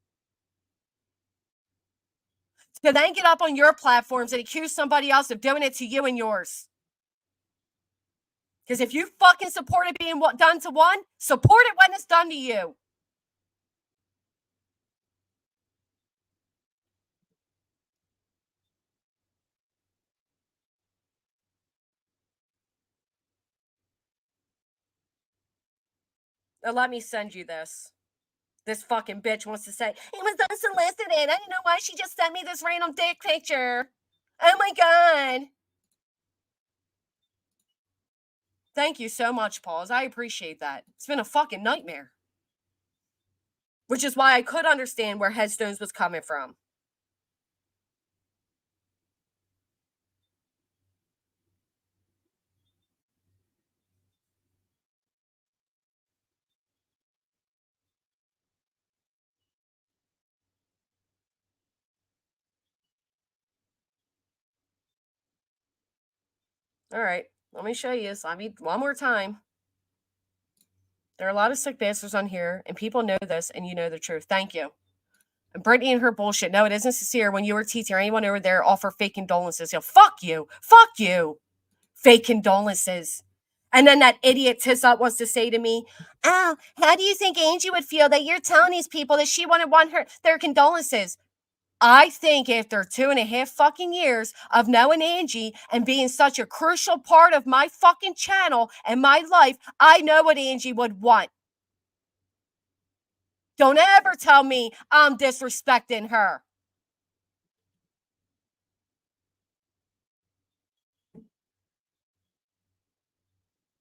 to then get up on your platforms and accuse somebody else of doing it to you and yours. Because if you fucking support it being done to one, support it when it's done to you. Now let me send you this. This fucking bitch wants to say, it was unsolicited. I don't know why she just sent me this random dick picture. Oh my God. Thank you so much, Pauls. I appreciate that. It's been a fucking nightmare. Which is why I could understand where Headstones was coming from. All right, let me show you this. One more time. There are a lot of sick bastards on here, and people know this, and you know the truth. Thank you. And Brittany and her bullshit. No, it isn't sincere. When you or TT or anyone over there offer fake condolences, fuck you. Fuck you. Fake condolences. And then that idiot Tissot wants to say to me, oh, how do you think Angie would feel that you're telling these people that she wouldn't want their condolences? I think after 2.5 fucking years of knowing Angie and being such a crucial part of my fucking channel and my life, I know what Angie would want. Don't ever tell me I'm disrespecting her.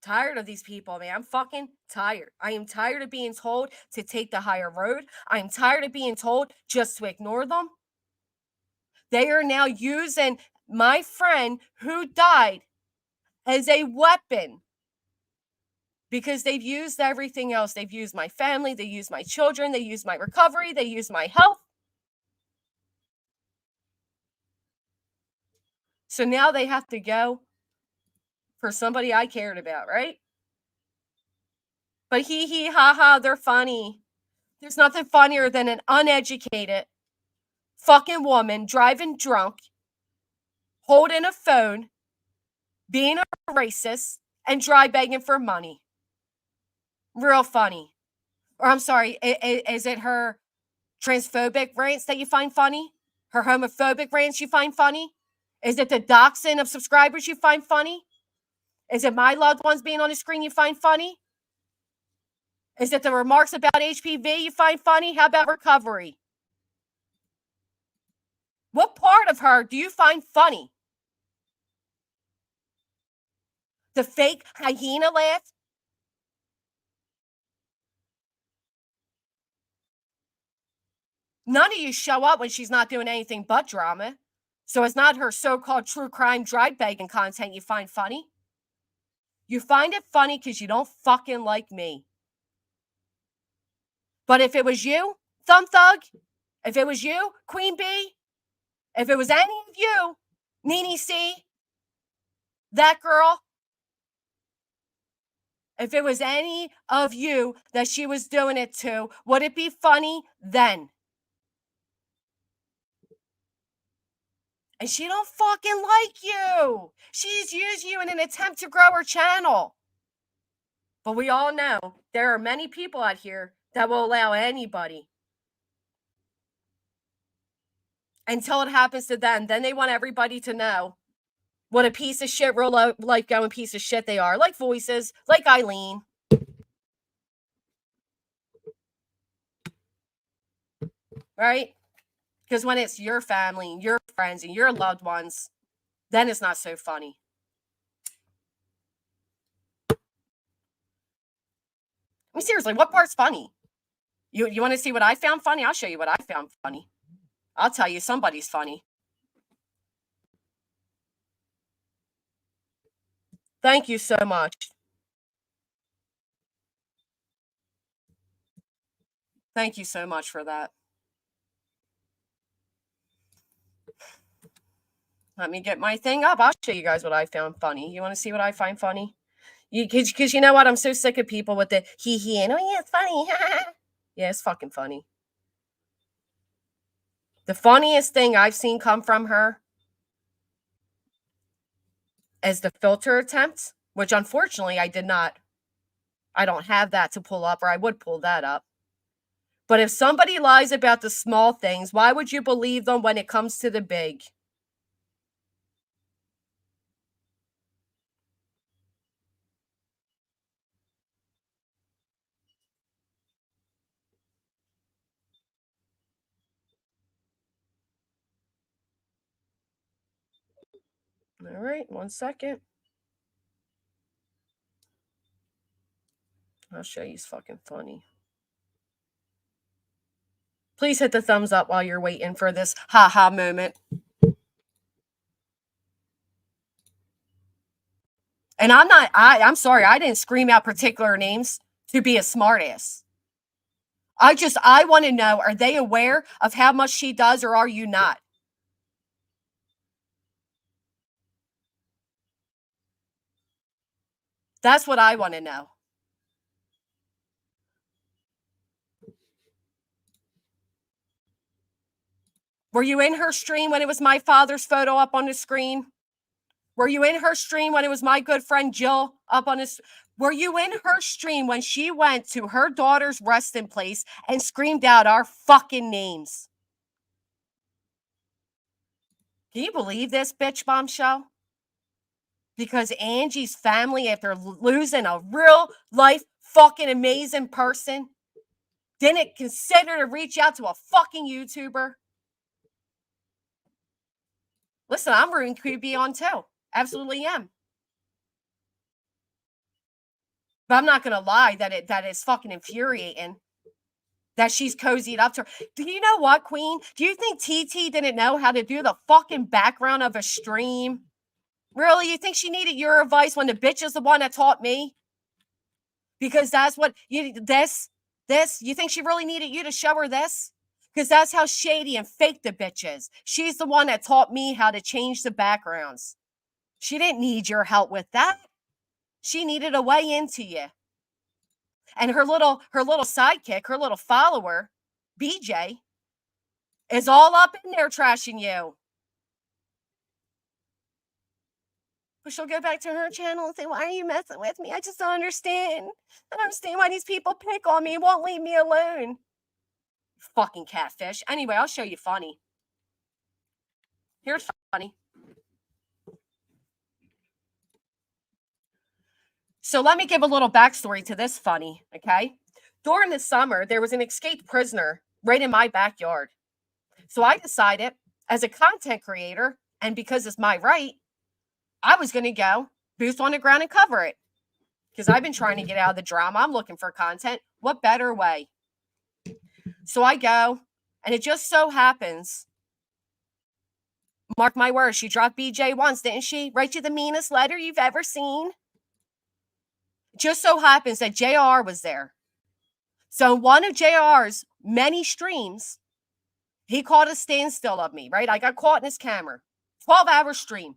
Tired of these people, man. I'm fucking tired. I am tired of being told to take the higher road. I am tired of being told just to ignore them. They are now using my friend who died as a weapon because they've used everything else. They've used my family. They used my children. They used my recovery. They used my health. So now they have to go for somebody I cared about, right? But hee ha ha, they're funny. There's nothing funnier than an uneducated fucking woman driving drunk, holding a phone, being a racist, and dry begging for money. Real funny. Or I'm sorry, is it her transphobic rants that you find funny? Her homophobic rants you find funny? Is it the doxing of subscribers you find funny? Is it my loved ones being on the screen you find funny? Is it the remarks about HPV you find funny? How about recovery? What part of her do you find funny? The fake hyena laugh? None of you show up when she's not doing anything but drama. So it's not her so-called true crime dry begging content you find funny. You find it funny because you don't fucking like me. But if it was you, Thumb Thug, if it was you, Queen Bee, if it was any of you, Nene C, that girl, if it was any of you that she was doing it to, would it be funny then? And she don't fucking like you. She's used you in an attempt to grow her channel. But we all know there are many people out here that will allow anybody until it happens to them. Then they want everybody to know what a piece of shit, real life going piece of shit they are. Like Voices, like Eileen. Right? Because when it's your family and your friends and your loved ones, then it's not so funny. I mean, seriously, what part's funny? You want to see what I found funny? I'll show you what I found funny. I'll tell you somebody's funny. Thank you so much. Thank you so much for that. Let me get my thing up. I'll show you guys what I found funny. You want to see what I find funny? Because you know what? I'm so sick of people with the he and oh yeah, it's funny. Yeah, it's fucking funny. The funniest thing I've seen come from her is the filter attempt, which unfortunately I don't have that to pull up, or I would pull that up. But if somebody lies about the small things, why would you believe them when it comes to the big? All right, 1 second. I'll show you. It's fucking funny. Please hit the thumbs up while you're waiting for this haha moment. And I'm sorry, I didn't scream out particular names to be a smartass. I want to know, are they aware of how much she does, or are you not? That's what I want to know. Were you in her stream when it was my father's photo up on the screen? Were you in her stream when it was my good friend Jill up on this? Were you in her stream when she went to her daughter's resting place and screamed out our fucking names? Can you believe this, bitch bombshell? Because Angie's family, after losing a real life fucking amazing person, didn't consider to reach out to a fucking YouTuber. Listen, I'm rooting QB on too. Absolutely am. But I'm not gonna lie that is fucking infuriating that she's cozied up to her. Do you know what, Queen? Do you think TT didn't know how to do the fucking background of a stream? Really? You think she needed your advice when the bitch is the one that taught me? Because that's what you you think she really needed you to show her this? Because that's how shady and fake the bitch is. She's the one that taught me how to change the backgrounds. She didn't need your help with that. She needed a way into you. And her little sidekick, her little follower, BJ, is all up in there trashing you. But she'll go back to her channel and say, why are you messing with me? I just don't understand. I don't understand why these people pick on me and won't leave me alone. Fucking catfish. Anyway, I'll show you funny. Here's funny. So let me give a little backstory to this funny, okay? During the summer, there was an escaped prisoner right in my backyard. So I decided, as a content creator, and because it's my right, I was going to go boots on the ground and cover it. Because I've been trying to get out of the drama. I'm looking for content. What better way? So I go, and it just so happens, mark my words, she dropped BJ once, didn't she? Write you the meanest letter you've ever seen. Just so happens that JR was there. So one of JR's many streams, he caught a standstill of me, right? I got caught in his camera. 12-hour stream.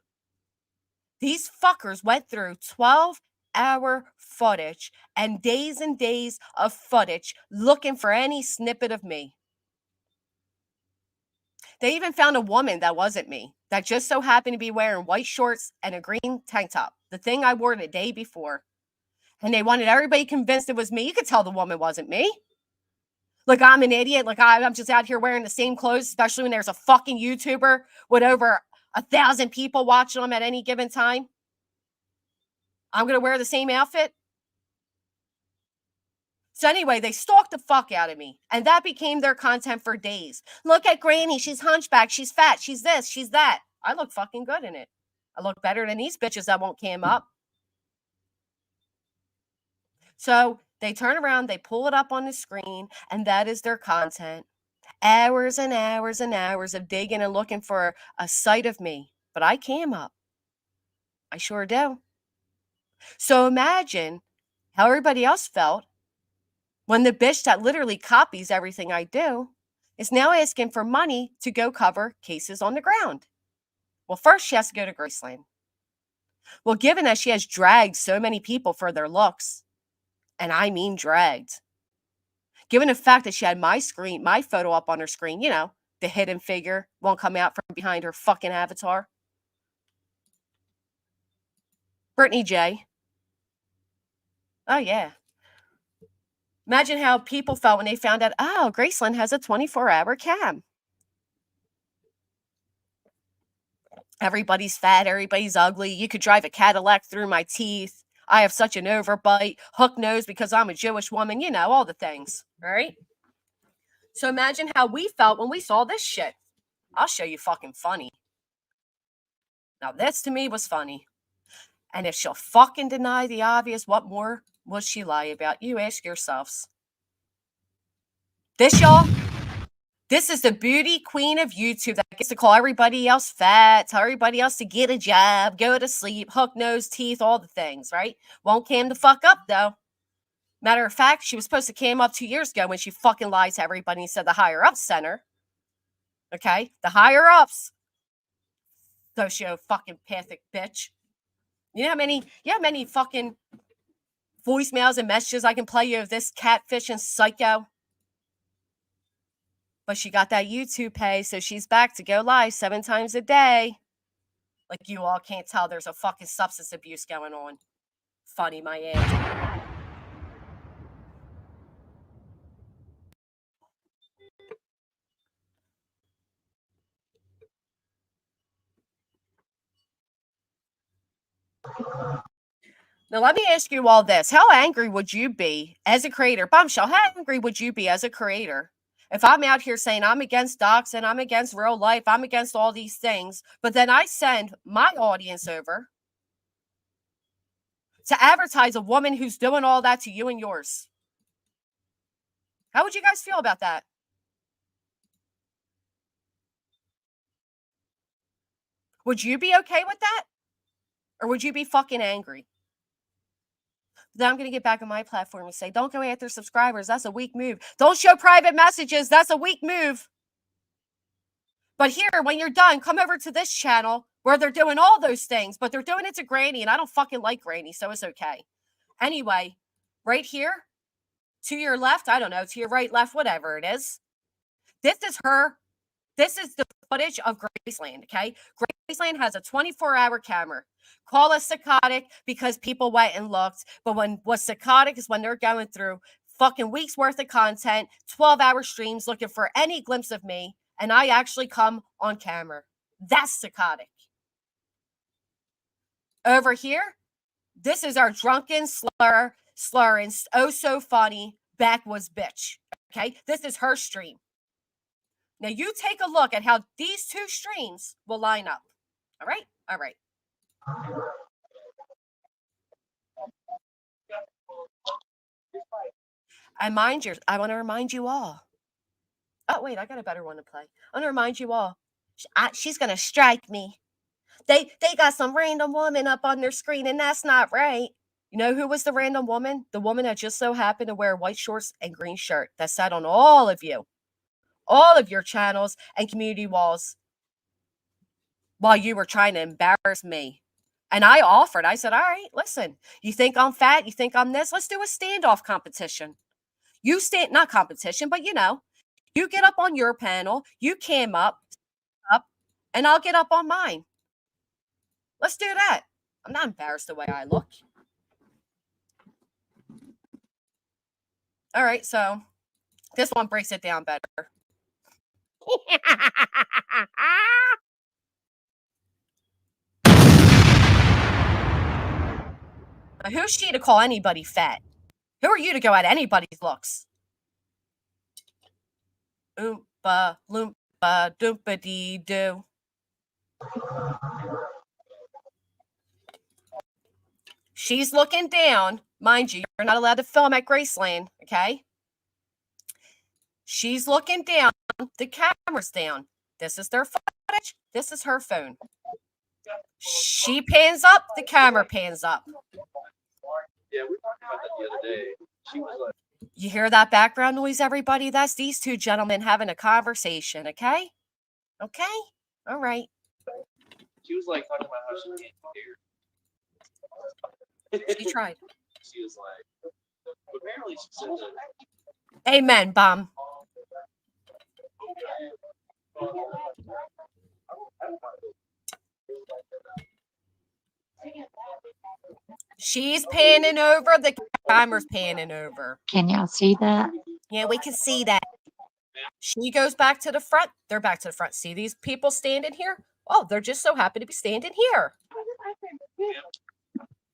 These fuckers went through 12-hour footage and days of footage looking for any snippet of me. They even found a woman that wasn't me, that just so happened to be wearing white shorts and a green tank top, the thing I wore the day before. And they wanted everybody convinced it was me. You could tell the woman wasn't me. Like I'm an idiot. Like I'm just out here wearing the same clothes, especially when there's a fucking YouTuber with over 1,000 people watching them at any given time. I'm going to wear the same outfit. So anyway, they stalked the fuck out of me. And that became their content for days. Look at Granny. She's hunchback. She's fat. She's this. She's that. I look fucking good in it. I look better than these bitches that won't cam up. So they turn around, they pull it up on the screen, and that is their content. Hours and hours and hours of digging and looking for a sight of me. But I cam up. I sure do. So imagine how everybody else felt when the bitch that literally copies everything I do is now asking for money to go cover cases on the ground. Well, first she has to go to Graceland. Well, given that she has dragged so many people for their looks, and I mean dragged, given the fact that she had my photo up on her screen, the hidden figure won't come out from behind her fucking avatar. Brittany J. Oh, yeah. Imagine how people felt when they found out, oh, Graceland has a 24-hour cam. Everybody's fat, everybody's ugly. You could drive a Cadillac through my teeth. I have such an overbite, hook nose because I'm a Jewish woman, all the things, right? So imagine how we felt when we saw this shit. I'll show you fucking funny. Now, this to me was funny. And if she'll fucking deny the obvious, what more will she lie about? You ask yourselves. This, y'all, this is the beauty queen of YouTube that gets to call everybody else fat, tell everybody else to get a job, go to sleep, hook nose, teeth, all the things, right? Won't cam the fuck up, though. Matter of fact, she was supposed to cam up 2 years ago when she fucking lied to everybody and said the higher ups sent her. Okay? The higher ups. Socio-fucking-pathic bitch. You know how many fucking voicemails and messages I can play you of this catfish and psycho? But she got that YouTube pay, so she's back to go live 7 times a day. Like you all can't tell there's a fucking substance abuse going on. Funny, my ass. Now, let me ask you all this. How angry would you be as a creator? Bombshell, how angry would you be as a creator if I'm out here saying I'm against docs and I'm against real life, I'm against all these things, but then I send my audience over to advertise a woman who's doing all that to you and yours? How would you guys feel about that? Would you be okay with that? Or would you be fucking angry? Then I'm going to get back on my platform and say, don't go after subscribers. That's a weak move. Don't show private messages. That's a weak move. But here, when you're done, come over to this channel where they're doing all those things, but they're doing it to Granny, and I don't fucking like Granny, so it's okay. Anyway, right here, to your left, I don't know, to your right, left, whatever it is. This is her. This is the footage of Graceland, okay? Graceland has a 24-hour camera. Call us psychotic because people went and looked. But what's psychotic is when they're going through fucking weeks worth of content, 12-hour streams looking for any glimpse of me, and I actually come on camera. That's psychotic. Over here, this is our drunken slurring, oh so funny, backwoods bitch, okay? This is her stream. Now, you take a look at how these two streams will line up. All right? All right. I want to remind you all. Oh, wait, I got a better one to play. I want to remind you all. She's going to strike me. They got some random woman up on their screen, and that's not right. You know who was the random woman? The woman that just so happened to wear white shorts and green shirt that sat on all of your channels and community walls while you were trying to embarrass me. And I offered, I said, all right, listen, you think I'm fat? You think I'm this? Let's do a standoff competition. Not competition, but you get up on your panel, you cam up, and I'll get up on mine. Let's do that. I'm not embarrassed the way I look. All right, so this one breaks it down better. Now, who's she to call anybody fat? Who are you to go at anybody's looks? Oompa, loompa, doompa dee doo. She's looking down. Mind you, you're not allowed to film at Graceland, okay? She's looking down. The camera's down. This is their footage. This is her phone. She pans up, the camera pans up. Yeah, we talked about that the other day. She was like, You hear that background noise, everybody? That's these two gentlemen having a conversation, okay? Okay? All right. she was like talking about how she can't hear. She tried. She was like, apparently she said that. Amen, Bum. She's panning over, the camera's panning over. Can y'all see that? Yeah, we can see that. She goes back to the front. They're back to the front. See these people standing here? Oh, they're just so happy to be standing here. You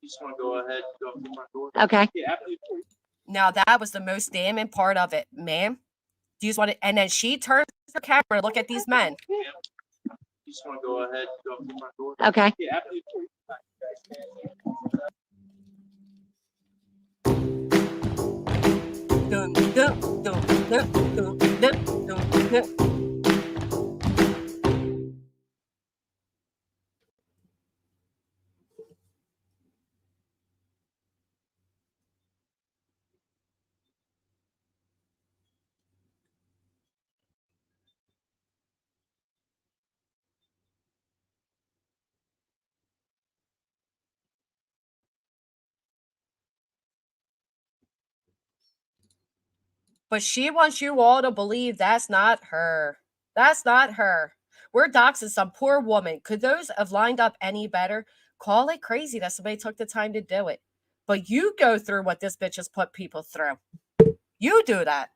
just want to go ahead, go up the front door. Okay. Yeah, after you Now that was the most damning part of it, ma'am. Do you just want to? And then she turns her camera to look at these men. just want to go ahead, go up the front door. Okay. Yeah, after you Dun, dun, dun, dun, dun, dun, dun, dun. But she wants you all to believe that's not her. That's not her. We're doxing some poor woman. Could those have lined up any better? Call it crazy that somebody took the time to do it. But you go through what this bitch has put people through. You do that.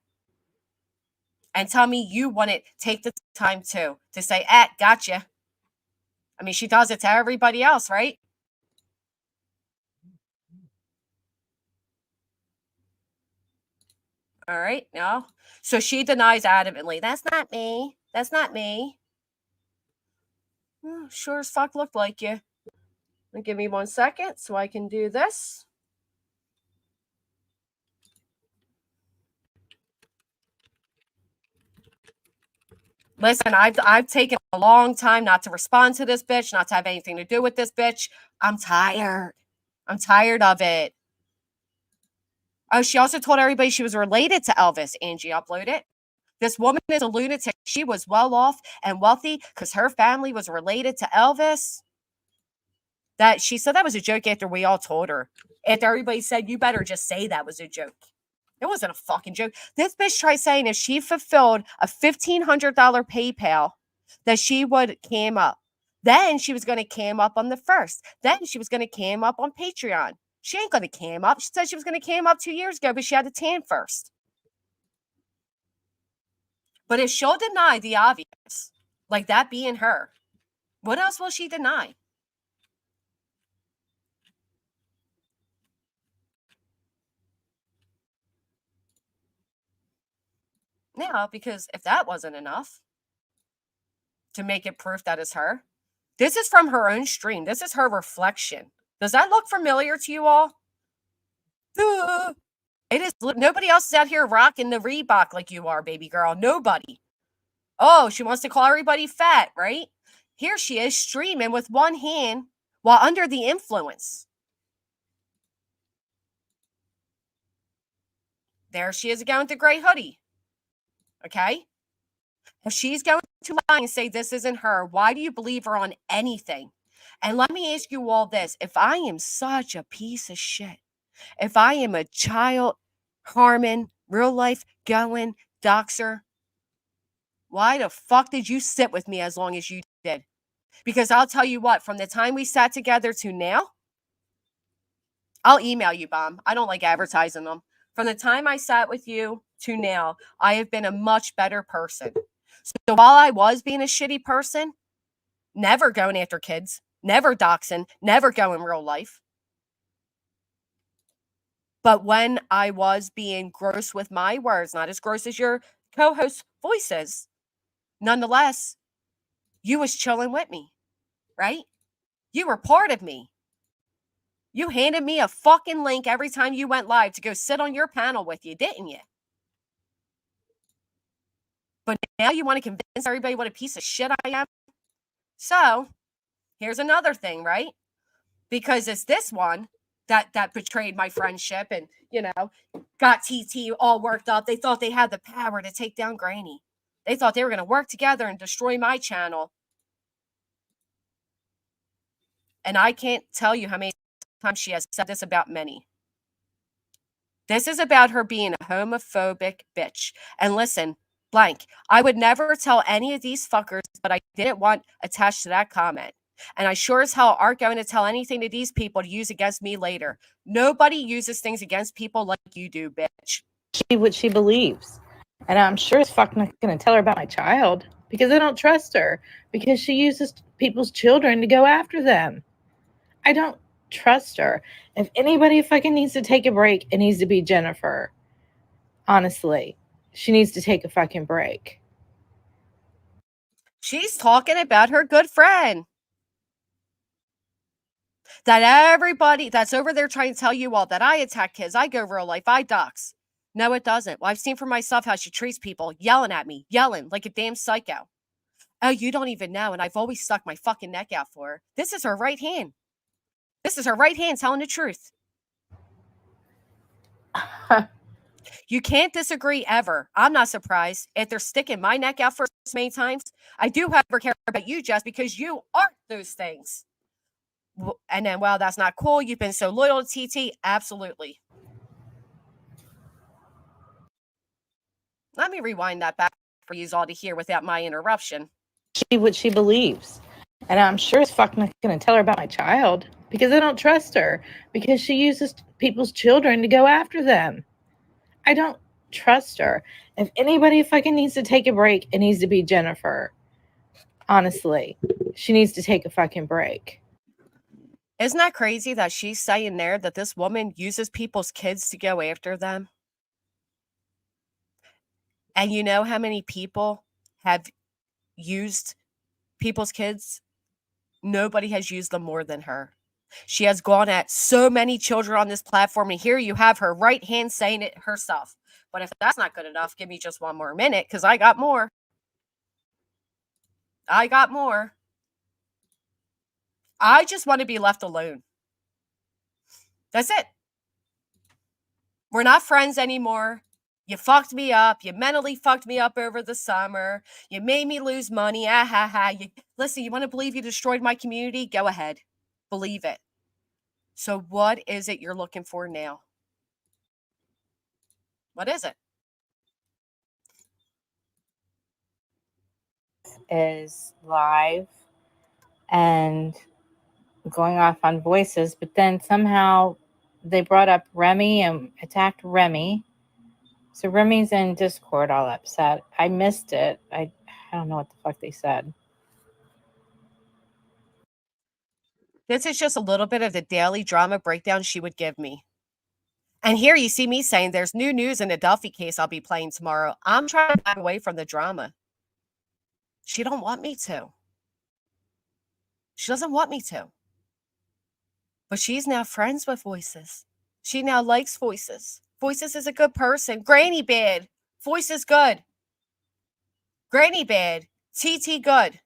And tell me you wouldn't take the time to say, gotcha. I mean, she does it to everybody else, right? All right, no. So she denies adamantly. That's not me. That's not me. Sure as fuck looked like you. Give me 1 second so I can do this. Listen, I've taken a long time not to respond to this bitch, not to have anything to do with this bitch. I'm tired. I'm tired of it. Oh, she also told everybody she was related to Elvis. Angie uploaded. This woman is a lunatic. She was well off and wealthy because her family was related to Elvis. That she said that was a joke after we all told her. After everybody said, you better just say that was a joke. It wasn't a fucking joke. This bitch tried saying if she fulfilled a $1,500 PayPal, that she would cam up. Then she was going to cam up on the first. Then she was going to cam up on Patreon. She ain't going to cam up. She said she was going to cam up 2 years ago, but she had to tan first. But if she'll deny the obvious, like that being her, what else will she deny? Yeah, because if that wasn't enough to make it proof that it's her, this is from her own stream. This is her reflection. Does that look familiar to you all? It is. Nobody else is out here rocking the Reebok like you are, baby girl. Nobody. Oh, she wants to call everybody fat, right? Here she is streaming with one hand while under the influence. There she is again with the gray hoodie. Okay? If she's going to lie and say this isn't her, why do you believe her on anything? And let me ask you all this. If I am such a piece of shit, if I am a child harming, real life going doxer, why the fuck did you sit with me as long as you did? Because I'll tell you what, from the time we sat together to now, I'll email you, Bomb. I don't like advertising them. From the time I sat with you to now, I have been a much better person. So while I was being a shitty person, never going after kids, never doxing, never going real life. But when I was being gross with my words, not as gross as your co-host voices, nonetheless, you was chilling with me, right? You were part of me. You handed me a fucking link every time you went live to go sit on your panel with you, didn't you? But now you want to convince everybody what a piece of shit I am? So, Here's another thing, right? Because it's this one that betrayed my friendship and, got TT all worked up. They thought they had the power to take down Granny. They thought they were going to work together and destroy my channel. And I can't tell you how many times she has said this about many. This is about her being a homophobic bitch. And listen, blank, I would never tell any of these fuckers, but I didn't want attached to that comment. And I sure as hell aren't going to tell anything to these people to use against me later. Nobody uses things against people like you do, bitch. What she believes. And I'm sure as fuck not going to tell her about my child because I don't trust her because she uses people's children to go after them. I don't trust her. If anybody fucking needs to take a break, it needs to be Jennifer. Honestly, she needs to take a fucking break. She's talking about her good friend. That everybody that's over there trying to tell you all that I attack kids, I go real life, I dox. No, it doesn't. Well, I've seen for myself how she treats people, yelling at me, yelling like a damn psycho. Oh, you don't even know, and I've always stuck my fucking neck out for her. This is her right hand. This is her right hand telling the truth. You can't disagree ever. I'm not surprised if they're sticking my neck out for so many times. I do, however, care about you, Jess, because you aren't those things. And then, well, that's not cool. You've been so loyal to TT. Absolutely. Let me rewind that back for you all to hear without my interruption. What she believes. And I'm sure as fuck not going to tell her about my child because I don't trust her because she uses people's children to go after them. I don't trust her. If anybody fucking needs to take a break, it needs to be Jennifer. Honestly, she needs to take a fucking break. Isn't that crazy that she's saying there that this woman uses people's kids to go after them? And you know how many people have used people's kids? Nobody has used them more than her. She has gone at so many children on this platform, and here you have her right hand saying it herself. But if that's not good enough, give me just one more minute, because I got more. I got more. I just want to be left alone. That's it. We're not friends anymore. You fucked me up. You mentally fucked me up over the summer. You made me lose money. Ah, ha, ha. Listen, you want to believe you destroyed my community? Go ahead. Believe it. So what is it you're looking for now? What is it? Is live and going off on voices, but then somehow they brought up Remy and attacked Remy. So Remy's in Discord all upset. I missed it. I don't know what the fuck they said. This is just a little bit of the daily drama breakdown she would give me. And here you see me saying there's new news in the Duffy case I'll be playing tomorrow. I'm trying to back away from the drama. She don't want me to. She doesn't want me to. But she's now friends with Voices. She now likes Voices. Voices is a good person. Granny bad. Voices good. Granny bad. TT good.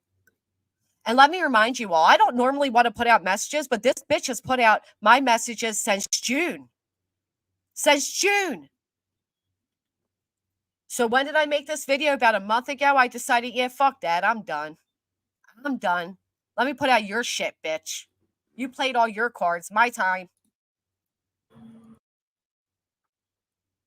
And let me remind you all, I don't normally want to put out messages, but this bitch has put out my messages since June. Since June. So when did I make this video? About a month ago, I decided, yeah, fuck that. I'm done. I'm done. Let me put out your shit, bitch. You played all your cards. My time.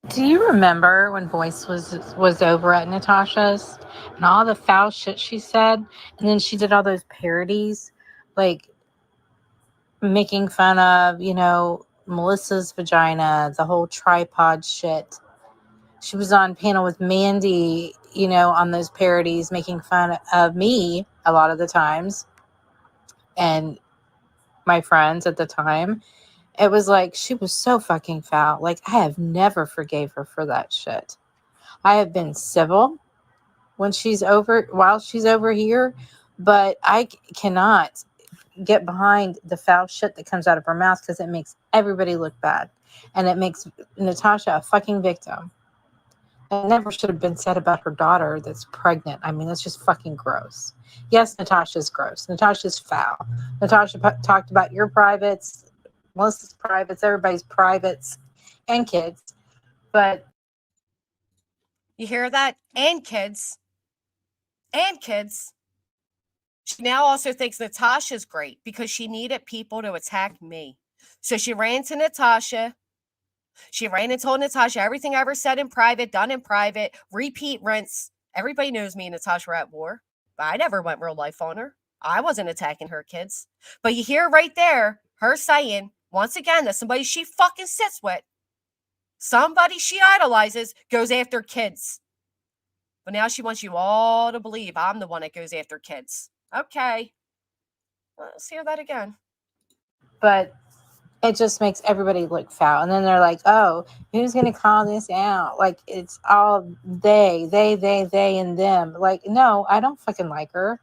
Do you remember when Voice was over at Natasha's and all the foul shit she said? And then she did all those parodies, like making fun of, Melissa's vagina, the whole tripod shit. She was on panel with Mandy, on those parodies, making fun of me a lot of the times and my friends at the time. It was like she was so fucking foul. Like, I have never forgave her for that shit. I have been civil while she's over here, but I cannot get behind the foul shit that comes out of her mouth because it makes everybody look bad. And it makes Natasha a fucking victim. It never should have been said about her daughter that's pregnant. I mean, that's just fucking gross. Yes, Natasha's gross. Natasha's foul. Natasha talked about your privates, Melissa's privates, everybody's privates, and kids. But You hear that? And kids. And kids. She now also thinks Natasha's great because she needed people to attack me. So she ran to Natasha. She ran and told Natasha everything I ever said in private, done in private, repeat rinse. Everybody knows me and Natasha were at war, but I never went real life on her. I wasn't attacking her kids. But you hear right there her saying, once again, that somebody she fucking sits with, somebody she idolizes, goes after kids. But now she wants you all to believe I'm the one that goes after kids. Okay. Let's hear that again. it just makes everybody look foul. And then they're like, oh, who's going to call this out? Like, it's all they, and them. Like, no, I don't fucking like her.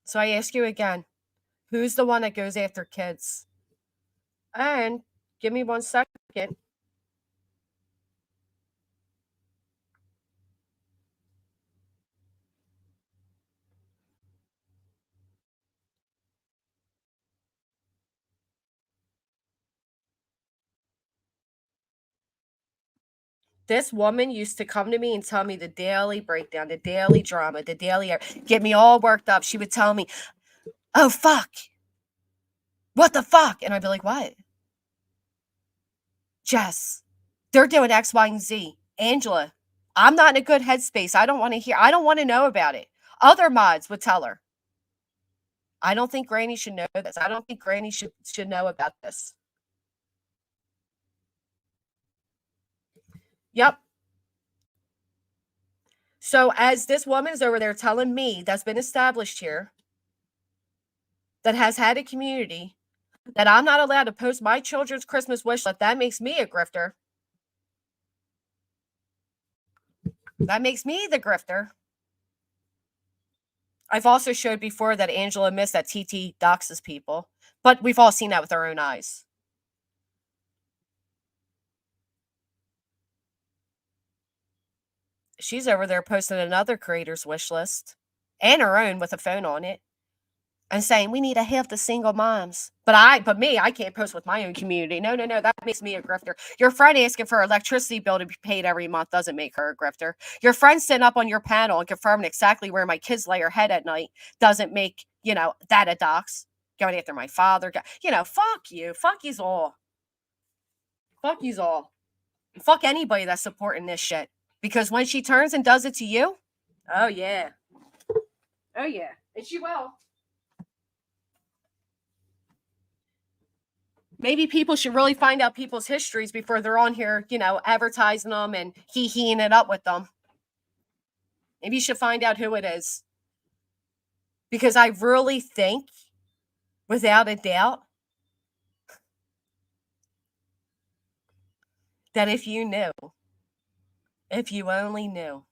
So I ask you again, who's the one that goes after kids? And give me 1 second. This woman used to come to me and tell me the daily breakdown, the daily drama, the daily, get me all worked up. She would tell me, oh, fuck. What the fuck? And I'd be like, what? Jess, they're doing X, Y, and Z. Angela, I'm not in a good headspace. I don't want to hear. I don't want to know about it. Other mods would tell her. I don't think Granny should know this. I don't think Granny should know about this. Yep. So as this woman is over there telling me that's been established here, that has had a community, that I'm not allowed to post my children's Christmas wish list, that makes me a grifter. That makes me the grifter. I've also showed before that Angela missed that TT doxes people, but we've all seen that with our own eyes. She's over there posting another creator's wish list and her own with a phone on it and saying we need to help the single moms. But I can't post with my own community. No. That makes me a grifter. Your friend asking for electricity bill to be paid every month doesn't make her a grifter. Your friend sitting up on your panel and confirming exactly where my kids lay their head at night doesn't make, that a dox. Going after my father. Fuck you. Fuck yous all. Fuck yous all. Fuck anybody that's supporting this shit. Because when she turns and does it to you, oh yeah. Oh yeah. And she will. Maybe people should really find out people's histories before they're on here, advertising them and hee-heeing it up with them. Maybe you should find out who it is. Because I really think, without a doubt, that if you knew, if you only knew.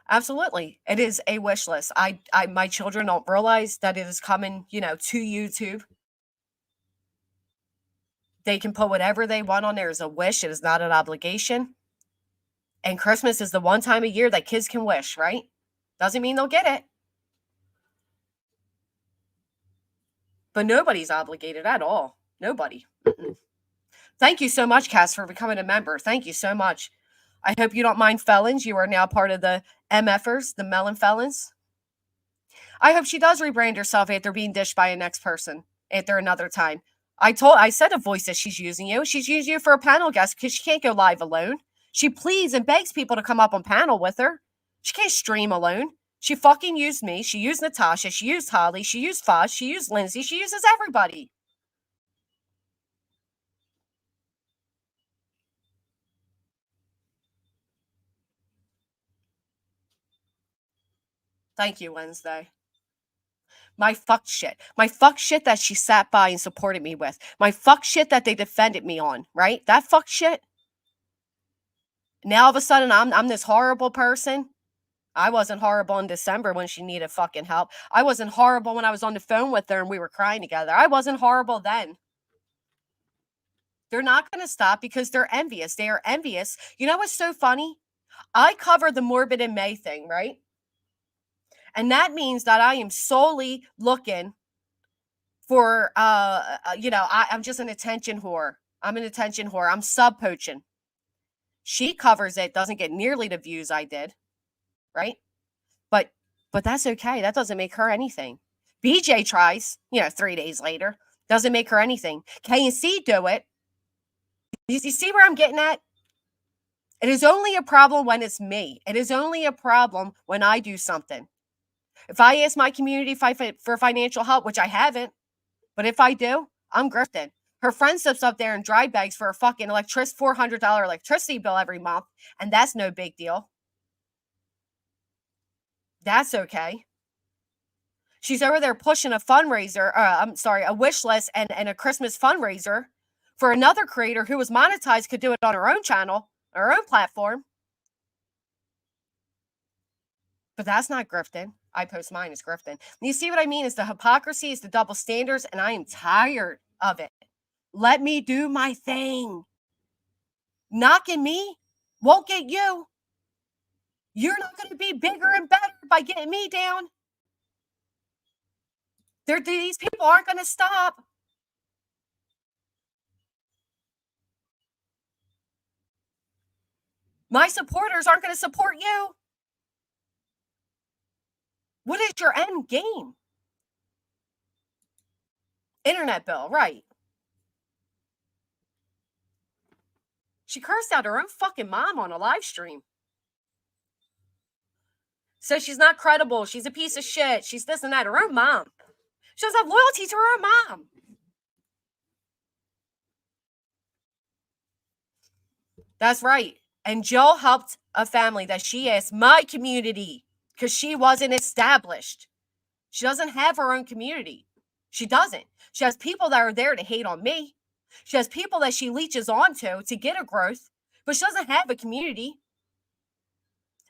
Absolutely. It is a wish list. My children don't realize that it is coming, to YouTube. They can put whatever they want on there as a wish. It is not an obligation. And Christmas is the one time a year that kids can wish, right? Doesn't mean they'll get it. But nobody's obligated at all. Nobody. Mm-mm. Thank you so much, Cass, for becoming a member. Thank you so much. I hope you don't mind felons. You are now part of the MFers, the melon felons. I hope she does rebrand herself after being dished by a next person after another time. I said a voice that she's using you. She's using you for a panel guest because she can't go live alone. She pleads and begs people to come up on panel with her. She can't stream alone. She fucking used me. She used Natasha. She used Holly. She used Fosh. She used Lindsay. She uses everybody. Thank you, Wednesday. My fuck shit. My fuck shit that she sat by and supported me with. My fuck shit that they defended me on, right? That fuck shit. Now all of a sudden I'm this horrible person. I wasn't horrible in December when she needed fucking help. I wasn't horrible when I was on the phone with her and we were crying together. I wasn't horrible then. They're not going to stop because they're envious. They are envious. You know what's so funny? I cover the morbid in May thing, right? And that means that I am solely looking for, I'm just an attention whore. I'm an attention whore. I'm sub poaching. She covers it, doesn't get nearly the views I did, right? But that's okay. That doesn't make her anything. BJ tries, 3 days later. Doesn't make her anything. K and C do it. You see where I'm getting at? It is only a problem when it's me. It is only a problem when I do something. If I ask my community for financial help, which I haven't, but if I do, I'm grifting. Her friend sits up there and dry bags for a fucking $400 electricity bill every month, and that's no big deal. That's okay. She's over there pushing a fundraiser, a wish list and a Christmas fundraiser for another creator who was monetized, could do it on her own channel, her own platform. But that's not grifting. I post mine as grifting. And you see what I mean? It's the hypocrisy, it's the double standards, and I am tired of it. Let me do my thing. Knocking me won't get you. You're not going to be bigger and better by getting me down. These people aren't going to stop. My supporters aren't going to support you. What is your end game? Internet bill, right. She cursed out her own fucking mom on a live stream. So she's not credible. She's a piece of shit. She's this and that. Her own mom. She doesn't have loyalty to her own mom. That's right. And Jill helped a family that she asked my community because she wasn't established. She doesn't have her own community. She doesn't. She has people that are there to hate on me. She has people that she leeches onto to get a growth, but she doesn't have a community.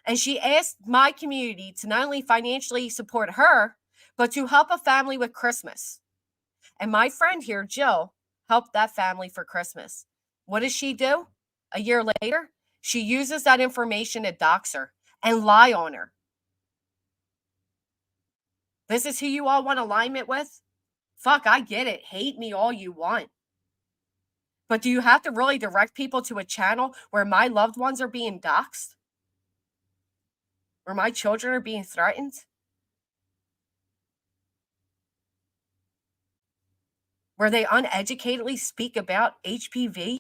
And she asked my community to not only financially support her, but to help a family with Christmas. And my friend here, Jill, helped that family for Christmas. What does she do? A year later, she uses that information to dox her and lie on her. This is who you all want alignment with? Fuck, I get it. Hate me all you want. But do you have to really direct people to a channel where my loved ones are being doxxed? Where my children are being threatened? Where they uneducatedly speak about HPV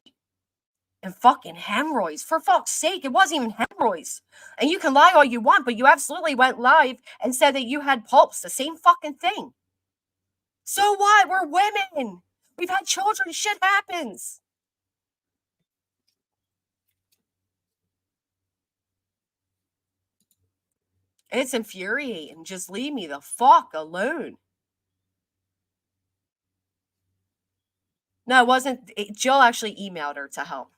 and fucking hemorrhoids? For fuck's sake, it wasn't even hemorrhoids. And you can lie all you want, but you absolutely went live and said that you had pulps. The same fucking thing. So what? We're women. We've had children. Shit happens. And it's infuriating. Just leave me the fuck alone. No, it wasn't. Jill actually emailed her to help.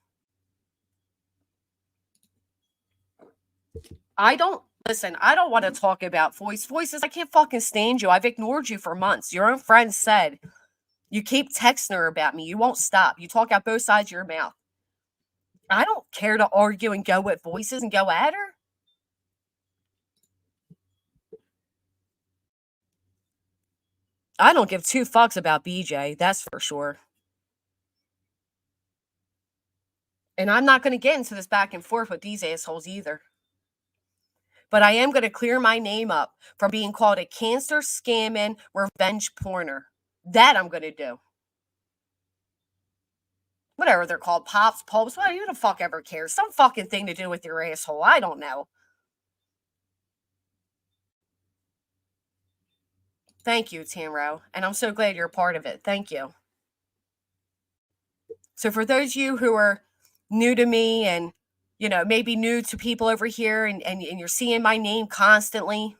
I don't want to talk about voices. I can't fucking stand you. I've ignored you for months. Your own friend said you keep texting her about me. You won't stop. You talk out both sides of your mouth. I don't care to argue and go with voices and go at her. I don't give two fucks about BJ. That's for sure. And I'm not going to get into this back and forth with these assholes either. But I am going to clear my name up from being called a cancer scamming revenge porner. That I'm going to do. Whatever they're called, pops, pulps, well, who the fuck ever cares? Some fucking thing to do with your asshole. I don't know. Thank you, Tamro. And I'm so glad you're a part of it. Thank you. So for those of you who are new to me and, maybe new to people over here and you're seeing my name constantly,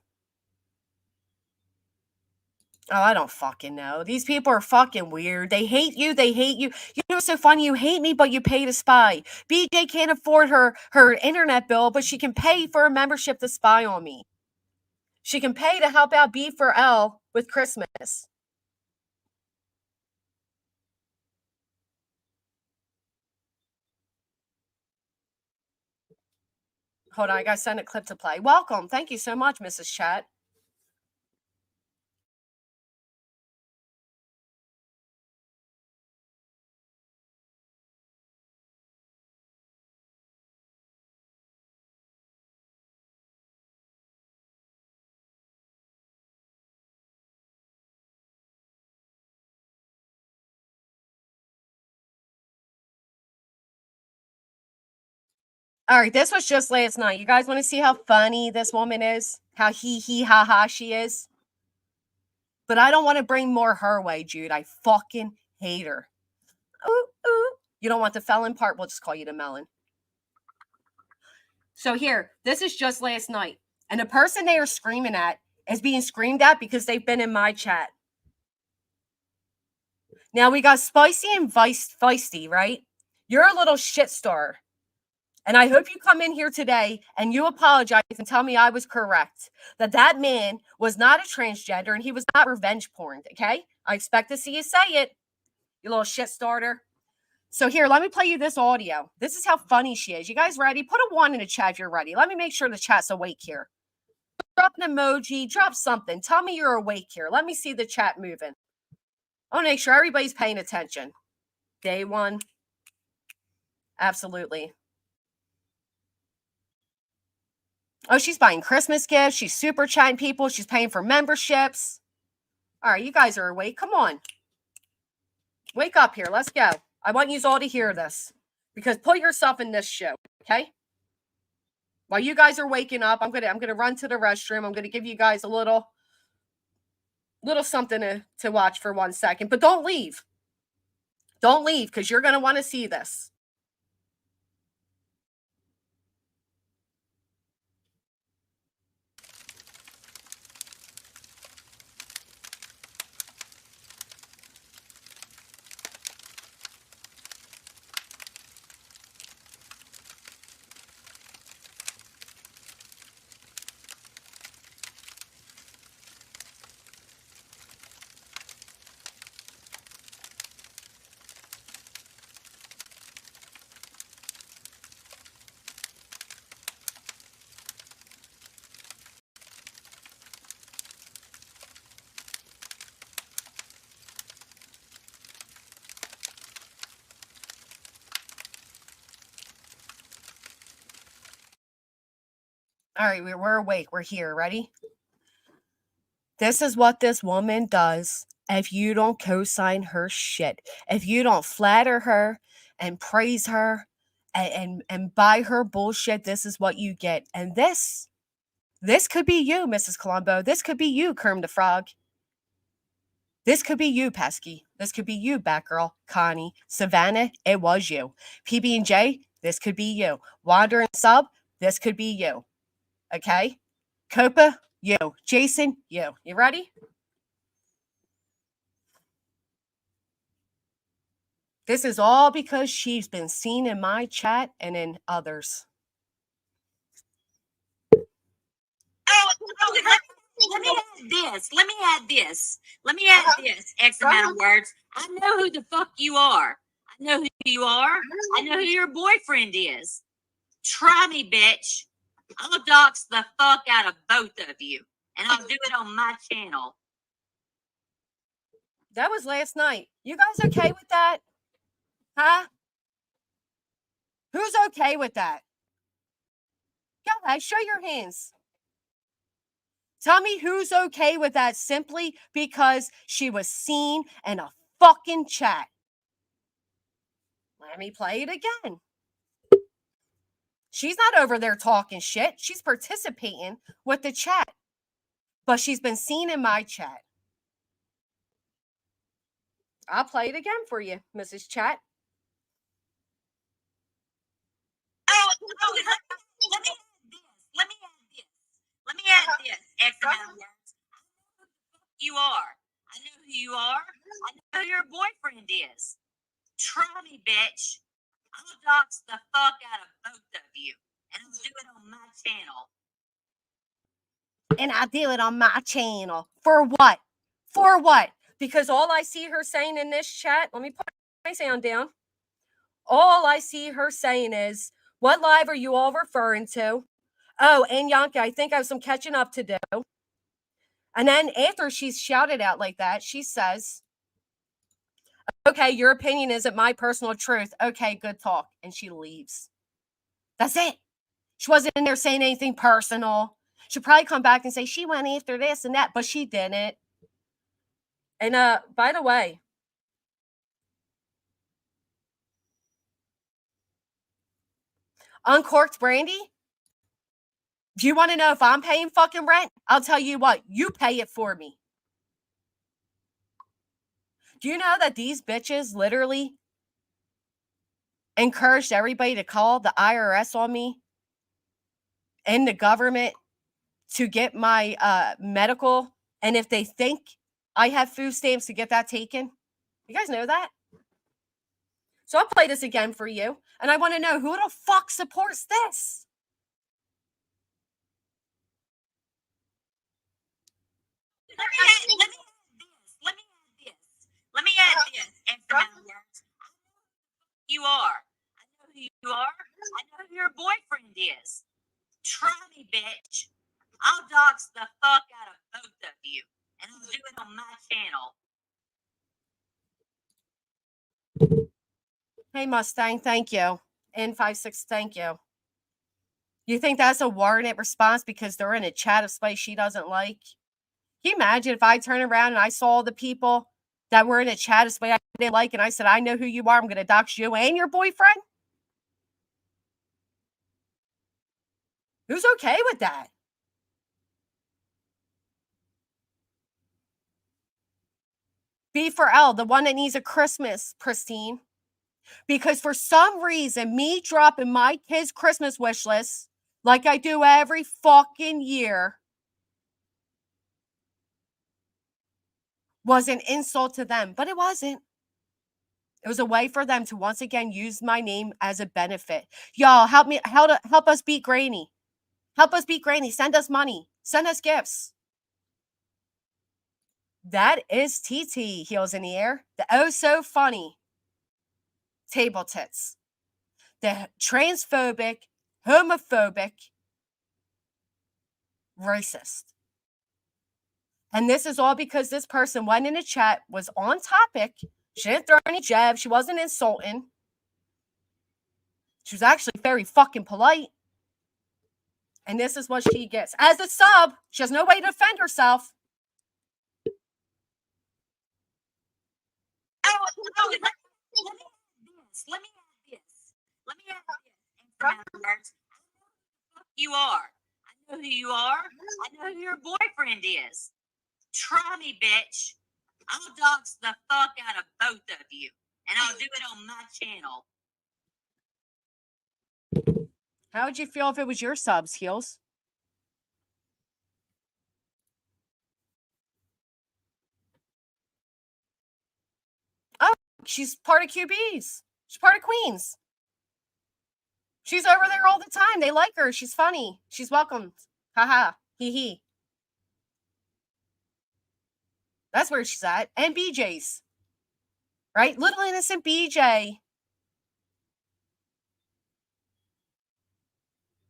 Oh, I don't fucking know. These people are fucking weird. They hate you. They hate you. You know what's so funny? You hate me, but you pay to spy. BJ can't afford her internet bill, but she can pay for a membership to spy on me. She can pay to help out B for L with Christmas. Hold on, I gotta send a clip to play. Welcome. Thank you so much, Mrs. Chat. All right, this was just last night. You guys want to see how funny this woman is? How he ha ha she is? But I don't want to bring more her way, Jude. I fucking hate her. Ooh, ooh. You don't want the felon part? We'll just call you the melon. So here, this is just last night. And the person they are screaming at is being screamed at because they've been in my chat. Now we got Spicy and Feisty, right? You're a little shit star. And I hope you come in here today and you apologize and tell me I was correct. That man was not a transgender and he was not revenge porn, okay? I expect to see you say it, you little shit starter. So here, let me play you this audio. This is how funny she is. You guys ready? Put a 1 in the chat if you're ready. Let me make sure the chat's awake here. Drop an emoji, drop something. Tell me you're awake here. Let me see the chat moving. I want to make sure everybody's paying attention. Day 1. Absolutely. Oh, she's buying Christmas gifts. She's super chatting people. She's paying for memberships. All right, you guys are awake. Come on. Wake up here. Let's go. I want you all to hear this because put yourself in this show, okay? While you guys are waking up, I'm gonna run to the restroom. I'm gonna give you guys a little something to watch for 1 second, but don't leave. Don't leave because you're gonna want to see this. All right, we're awake. We're here. Ready? This is what this woman does if you don't co-sign her shit. If you don't flatter her and praise her and buy her bullshit, this is what you get. And this could be you, Mrs. Colombo. This could be you, Kerm the Frog. This could be you, Pesky. This could be you, Batgirl, Connie, Savannah. It was you. PB&J, this could be you. Wandering Sub, this could be you. Okay? Copa, you. Jason, you. You ready? This is all because she's been seen in my chat and in others. Let me add this. Let me add this. Let me add this. X amount of words. I know who the fuck you are. I know who you are. I know who your boyfriend is. Try me, bitch. I'll dox the fuck out of both of you. And I'll do it on my channel. That was last night. You guys okay with that? Huh? Who's okay with that? Go ahead, show your hands. Tell me who's okay with that simply because she was seen in a fucking chat. Let me play it again. She's not over there talking shit. She's participating with the chat. But she's been seen in my chat. I'll play it again for you, Mrs. Chat. Let me add this. X amount of words. You are. who you are. I know who your boyfriend is. Try me, bitch. I'll dox the fuck out of both of you. And I'll do it on my channel. And I do it on my channel. For what? For what? Because all I see her saying in this chat, let me put my sound down. All I see her saying is, what live are you all referring to? Oh, and Yanka, I think I have some catching up to do. And then after she's shouted out like that, she says, okay, your opinion isn't my personal truth. Okay, good talk. And she leaves. That's it. She wasn't in there saying anything personal. She'll probably come back and say she went after this and that, but she didn't. And by the way, Uncorked Brandy, do you want to know if I'm paying fucking rent? I'll tell you what, you pay it for me. Do you know that these bitches literally encouraged everybody to call the IRS on me and the government to get my medical? And if they think I have food stamps, to get that taken? You guys know that? So I'll play this again for you. And I want to know, who the fuck supports this? Let me add this. And from my words, you are. I know who you are. I know who your boyfriend is. Try me, bitch. I'll dox the fuck out of both of you. And I'll do it on my channel. Hey, Mustang, thank you. N56, thank you. You think that's a warranted response because they're in a chat of spice she doesn't like? Can you imagine if I turn around and I saw the people that were in a chat of spice I didn't like and I said, I know who you are, I'm going to dox you and your boyfriend? Who's okay with that? B for L, the one that needs a Christmas, Pristine. Because for some reason, me dropping my kids' Christmas wish list, like I do every fucking year, was an insult to them. But it wasn't. It was a way for them to once again use my name as a benefit. Y'all, help us beat Granny. Help us beat Granny. Send us money. Send us gifts. That is TT, Heels in the Air. The oh so funny table tits. The transphobic, homophobic, racist. And this is all because this person went in a chat, was on topic. She didn't throw any jabs. She wasn't insulting. She was actually very fucking polite. And this is what she gets. As a sub, she has no way to defend herself. Let me add this. And from my words, you are. I know who you are. I know who your boyfriend is. Try me, bitch. I'll dox the fuck out of both of you. And I'll do it on my channel. How would you feel if it was your subs, Heels? Oh, she's part of QBs. She's part of Queens. She's over there all the time. They like her. She's funny. She's welcomed. Haha. Hee hee. That's where she's at. And BJ's. Right? Little innocent BJ.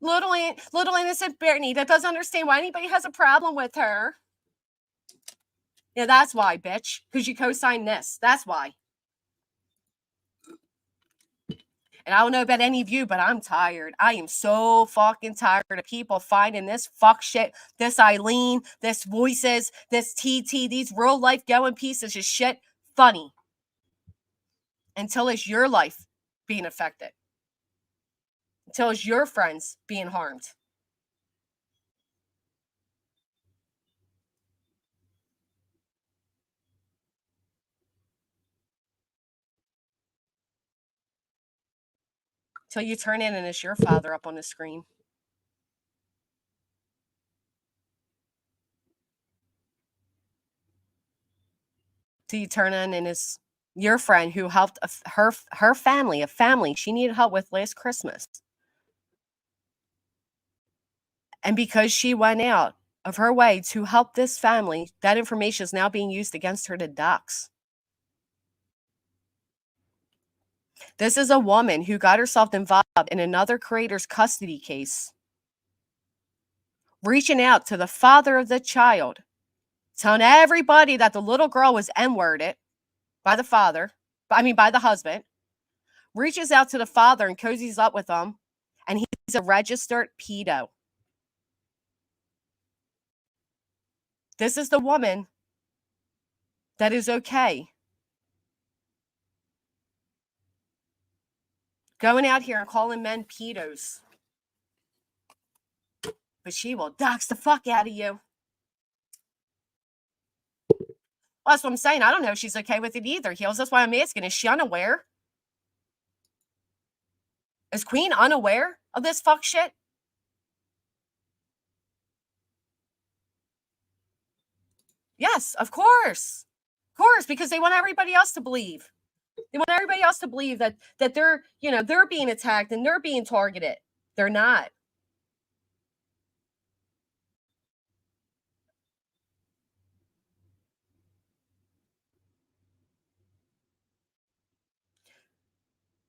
Little innocent Brittany that doesn't understand why anybody has a problem with her. Yeah, that's why, bitch. Because you co-signed this. That's why. And I don't know about any of you, but I'm tired. I am so fucking tired of people finding this fuck shit, this Eileen, this Voices, this TT, these real life going pieces of shit funny. Until it's your life being affected. Until it's your friends being harmed. Till you turn in and it's your father up on the screen. till you turn in and is your friend who helped her family, a family she needed help with last Christmas. And because she went out of her way to help this family, that information is now being used against her to dox. This is a woman who got herself involved in another creator's custody case, reaching out to the father of the child, telling everybody that the little girl was N-worded by the by the husband, reaches out to the father and cozies up with him, and he's a registered pedo. This is the woman that is okay going out here and calling men pedos. But she will dox the fuck out of you. Well, that's what I'm saying. I don't know if she's okay with it either, Heels. That's why I'm asking. Is she unaware? Is Queen unaware of this fuck shit? Yes, of course. Of course, because they want everybody else to believe. They want everybody else to believe that they're, they're being attacked and they're being targeted. They're not.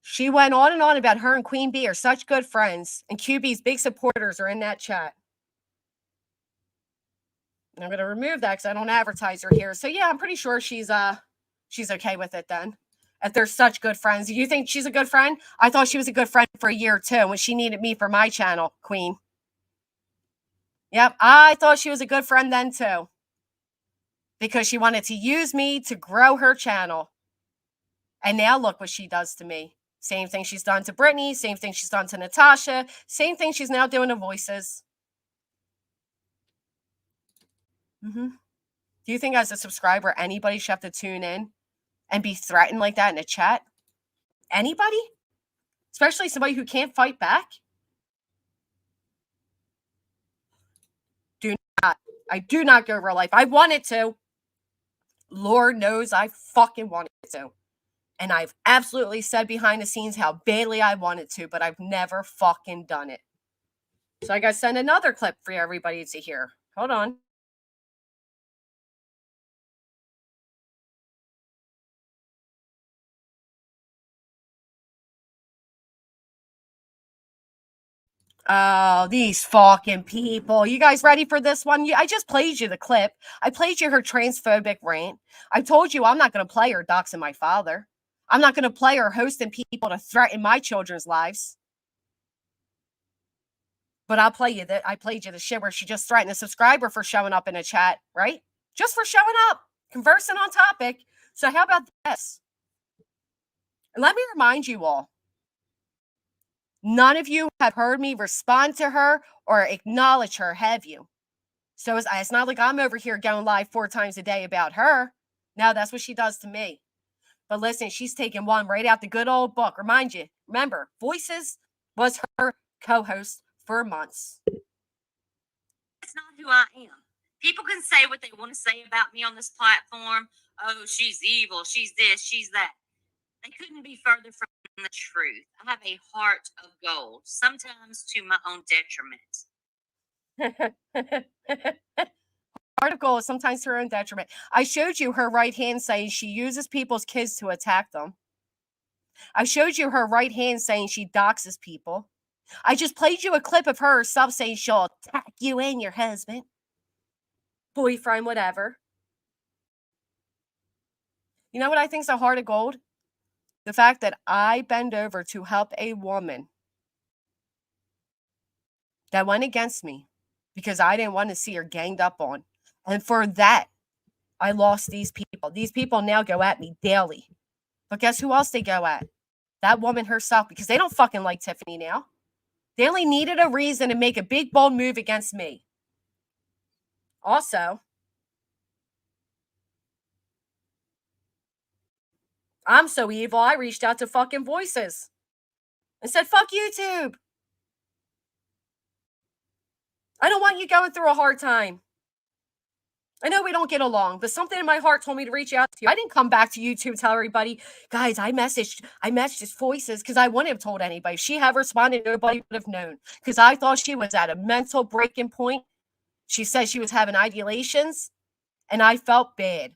She went on and on about her and Queen Bee are such good friends, and QB's big supporters are in that chat. I'm going to remove that because I don't advertise her here. So yeah, I'm pretty sure she's okay with it then. If they're such good friends. Do you think she's a good friend? I thought she was a good friend for a year too when she needed me for my channel, Queen. Yep, I thought she was a good friend then too. Because she wanted to use me to grow her channel. And now look what she does to me. Same thing she's done to Brittany, same thing she's done to Natasha, same thing she's now doing to Voices. Do you think as a subscriber, anybody should have to tune in and be threatened like that in a chat? Anybody? Especially somebody who can't fight back? Do not. I do not go real life. I wanted to. Lord knows I fucking wanted to. And I've absolutely said behind the scenes how badly I wanted to, but I've never fucking done it. So I got to send another clip for everybody to hear. Hold on. Oh, these fucking people. You guys ready for this one? I just played you the clip. I played you her transphobic rant. I told you I'm not going to play her doxing my father. I'm not going to play her hosting people to threaten my children's lives. But I'll play you that. I played you the shit where she just threatened a subscriber for showing up in a chat, right? Just for showing up, conversing on topic. So how about this? And let me remind you all, none of you have heard me respond to her or acknowledge her, have you? So it's not like I'm over here going live 4 times a day about her. No, that's what she does to me. But listen, she's taking one right out the good old book. Remember, Voices was her co-host for months. That's not who I am. People can say what they want to say about me on this platform. Oh, she's evil. She's this. She's that. They couldn't be further from the truth. I have a heart of gold, sometimes to my own detriment. Heart of gold is sometimes to her own detriment. I showed you her right hand saying she uses people's kids to attack them. I showed you her right hand saying she doxes people. I just played you a clip of her herself saying she'll attack you and your husband, boyfriend, whatever. You know what I think is a heart of gold? The fact that I bend over to help a woman that went against me because I didn't want to see her ganged up on. And for that, I lost these people. These people now go at me daily. But guess who else they go at? That woman herself, because they don't fucking like Tiffany now. They only needed a reason to make a big, bold move against me. Also, I'm so evil, I reached out to fucking Voices and said, fuck YouTube. I don't want you going through a hard time. I know we don't get along, but something in my heart told me to reach out to you. I didn't come back to YouTube and tell everybody, guys, I messaged his voices because I wouldn't have told anybody. If she had responded, nobody would have known because I thought she was at a mental breaking point. She said she was having ideations, and I felt bad.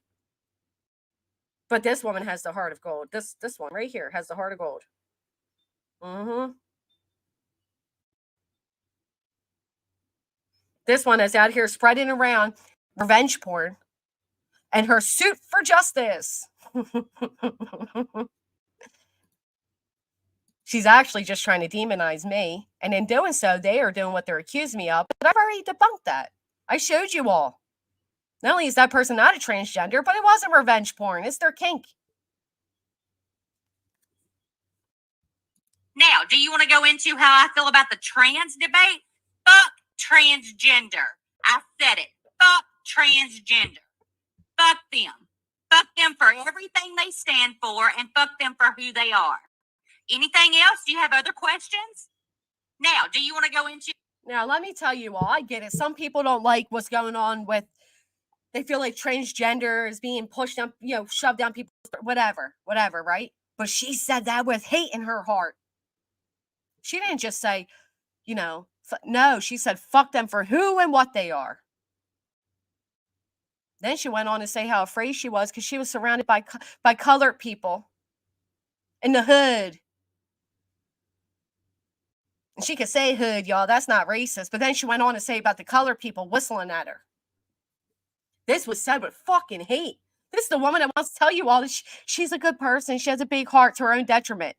But this woman has the heart of gold. This one right here has the heart of gold. Mm-hmm. This one is out here spreading around revenge porn and her suit for justice. She's actually just trying to demonize me. And in doing so, they are doing what they're accusing me of. But I've already debunked that. I showed you all. Not only is that person not a transgender, but it wasn't revenge porn. It's their kink. Now, do you want to go into how I feel about the trans debate? Fuck transgender. I said it. Fuck transgender. Fuck them. Fuck them for everything they stand for and fuck them for who they are. Anything else? Do you have other questions? Now, do you want to go into... Now, let me tell you all, I get it. Some people don't like what's going on with, they feel like transgender is being pushed down, shoved down people's, whatever, right? But she said that with hate in her heart. She didn't just say, no, she said, fuck them for who and what they are. Then she went on to say how afraid she was because she was surrounded by colored people in the hood. And she could say hood, y'all. That's not racist. But then she went on to say about the colored people whistling at her. This was said with fucking hate. This is the woman that wants to tell you all that she's a good person. She has a big heart to her own detriment.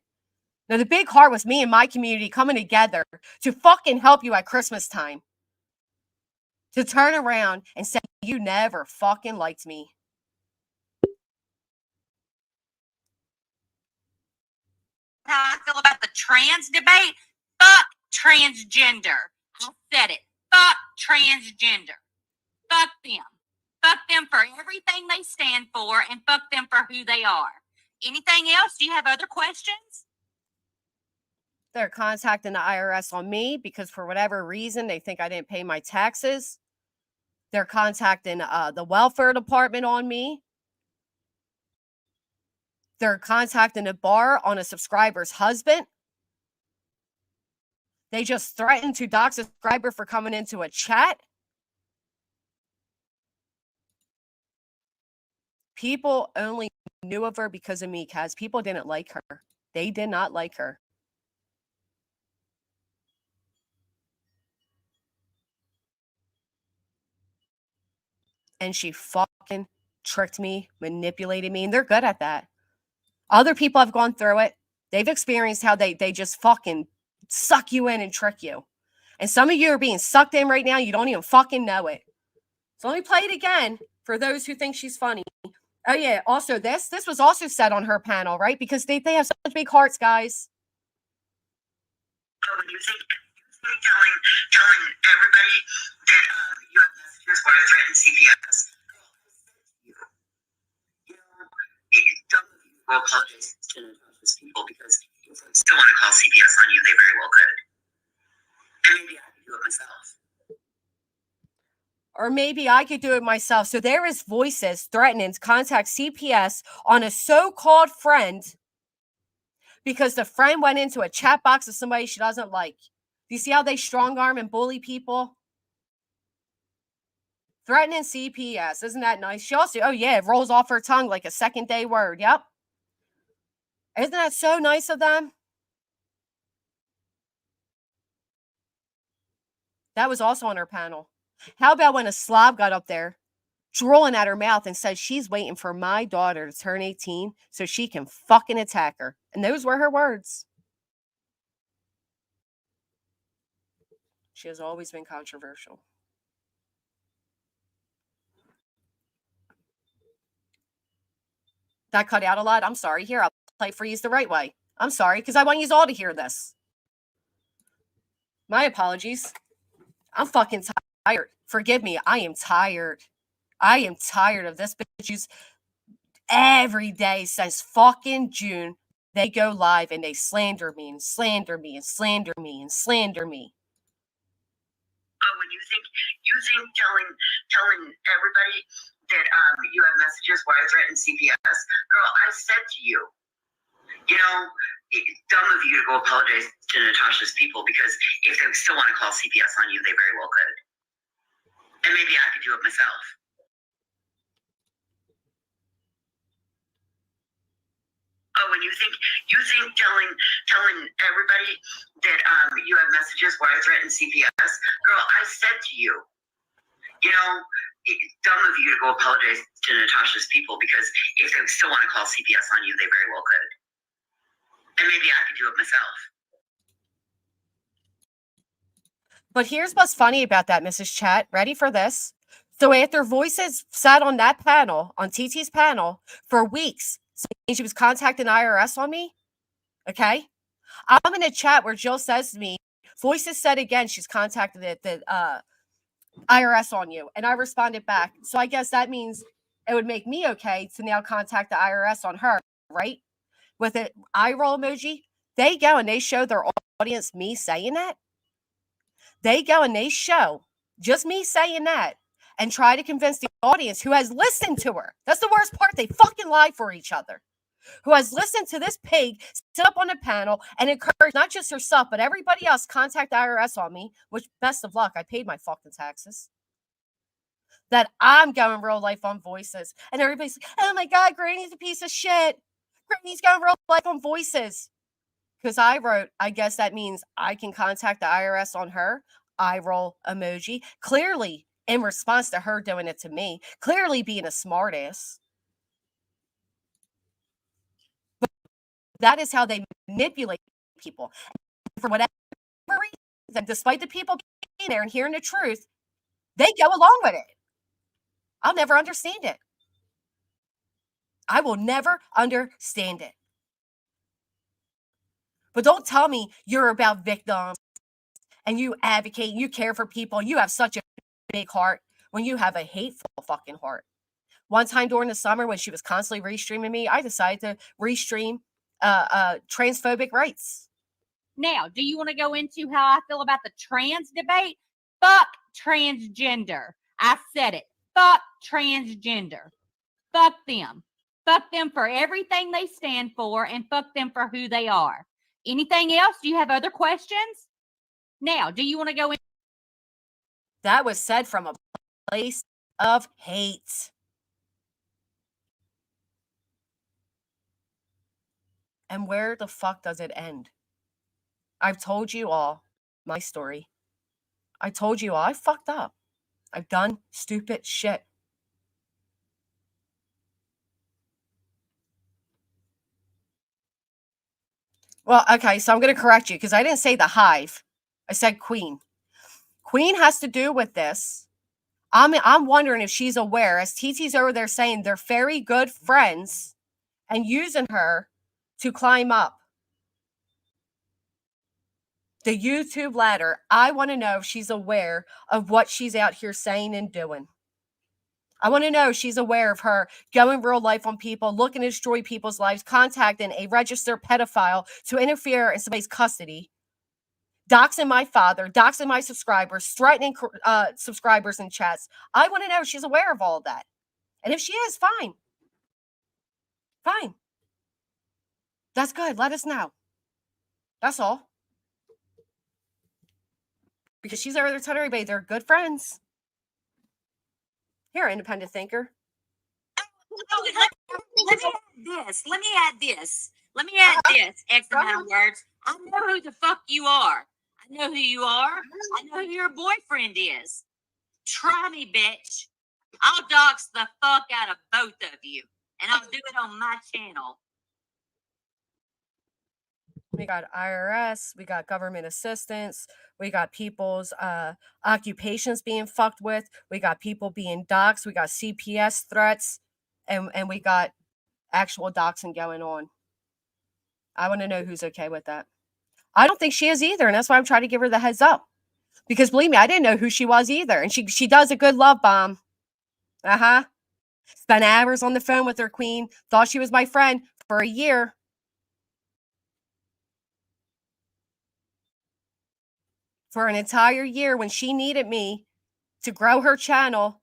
Now, the big heart was me and my community coming together to fucking help you at Christmas time. To turn around and say, you never fucking liked me. How I feel about the trans debate? Fuck transgender. I said it. Fuck transgender. Fuck them. Fuck them for everything they stand for and fuck them for who they are. Anything else? Do you have other questions? They're contacting the IRS on me because for whatever reason, they think I didn't pay my taxes. They're contacting the welfare department on me. They're contacting a bar on a subscriber's husband. They just threatened to dox a subscriber for coming into a chat. People only knew of her because of me, Kaz. People didn't like her. They did not like her. And she fucking tricked me, manipulated me, and they're good at that. Other people have gone through it. They've experienced how they just fucking suck you in and trick you. And some of you are being sucked in right now. You don't even fucking know it. So let me play it again for those who think she's funny. Oh, yeah. Also, this was also said on her panel, right? Because they have such big hearts, guys. You think telling everybody that you have messages where I threaten CPS. Don't apologize to those people because if they still want to call CPS on you, they very well could. And maybe I could do it myself. Or maybe I could do it myself. So there is voices threatening to contact CPS on a so-called friend because the friend went into a chat box of somebody she doesn't like. Do you see how they strong arm and bully people? Threatening CPS. Isn't that nice? She also, it rolls off her tongue like a second day word. Yep. Isn't that so nice of them? That was also on her panel. How about when a slob got up there, drooling at her mouth and said she's waiting for my daughter to turn 18 so she can fucking attack her. And those were her words. She has always been controversial. That cut out a lot. I'm sorry. Here, I'll play for you the right way. I'm sorry, because I want you all to hear this. My apologies. I'm fucking tired. Forgive me. I am tired. I am tired of this bitch. Every day since fucking June, they go live and they slander me and slander me and slander me and slander me. Oh, when you think you think telling everybody that you have messages where I threaten CPS? Girl, I said to you, it's dumb of you to go apologize to Natasha's people, because if they still want to call CPS on you, they very well could. And maybe I could do it myself. Oh, and you think telling everybody that you have messages where I threaten CPS? Girl, I said to you, it's dumb of you to go apologize to Natasha's people, because if they still want to call CPS on you, they very well could. And maybe I could do it myself. But here's what's funny about that, Mrs. Chat. Ready for this? So after Voices sat on that panel, on TT's panel, for weeks, saying she was contacting IRS on me, okay? I'm in a chat where Jill says to me, Voices said again she's contacted the IRS on you. And I responded back. So I guess that means it would make me okay to now contact the IRS on her, right? With an eye roll emoji. They go and they show their audience me saying that. They go and they show just me saying that and try to convince the audience who has listened to her. That's the worst part. They fucking lie for each other. Who has listened to this pig sit up on a panel and encourage not just herself, but everybody else contact the IRS on me, which, best of luck, I paid my fucking taxes. That I'm going real life on Voices. And everybody's like, oh my God, Granny's a piece of shit. Granny's going real life on Voices. Because I wrote, I guess that means I can contact the IRS on her. Eye roll emoji. Clearly in response to her doing it to me. Clearly being a smartass. But that is how they manipulate people. For whatever reason, despite the people being there and hearing the truth, they go along with it. I'll never understand it. I will never understand it. But don't tell me you're about victims and you advocate, you care for people, you have such a big heart when you have a hateful fucking heart. One time during the summer when she was constantly restreaming me, I decided to restream transphobic rights. Now, do you want to go into how I feel about the trans debate? Fuck transgender. I said it. Fuck transgender. Fuck them. Fuck them for everything they stand for, and fuck them for who they are. Anything else? Do you have other questions? Now, do you want to go in? That was said from a place of hate. And where the fuck does it end? I've told you all my story. I told you all I fucked up. I've done stupid shit. Well, okay, so I'm going to correct you because I didn't say the hive. I said queen. Queen has to do with this. I'm wondering if she's aware, as TT's over there saying they're very good friends and using her to climb up the YouTube ladder. I want to know if she's aware of what she's out here saying and doing. I want to know if she's aware of her going real life on people, looking to destroy people's lives, contacting a registered pedophile to interfere in somebody's custody, doxing my father, doxing my subscribers, threatening subscribers in chats. I want to know if she's aware of all of that. And if she is, fine. Fine. That's good. Let us know. That's all. Because she's over there telling everybody they're good friends. Here, independent thinker. Let me add this X amount of words. I know who the fuck you are. I know who you are. I know who your boyfriend is. Try me, bitch. I'll dox the fuck out of both of you. And I'll do it on my channel. We got IRS, we got government assistance, we got people's occupations being fucked with, we got people being doxxed, we got CPS threats, and we got actual doxing going on. I want to know who's okay with that. I don't think she is either, and that's why I'm trying to give her the heads up. Because believe me, I didn't know who she was either, and she does a good love bomb. Spent hours on the phone with her queen, thought she was my friend for a year. For an entire year when she needed me to grow her channel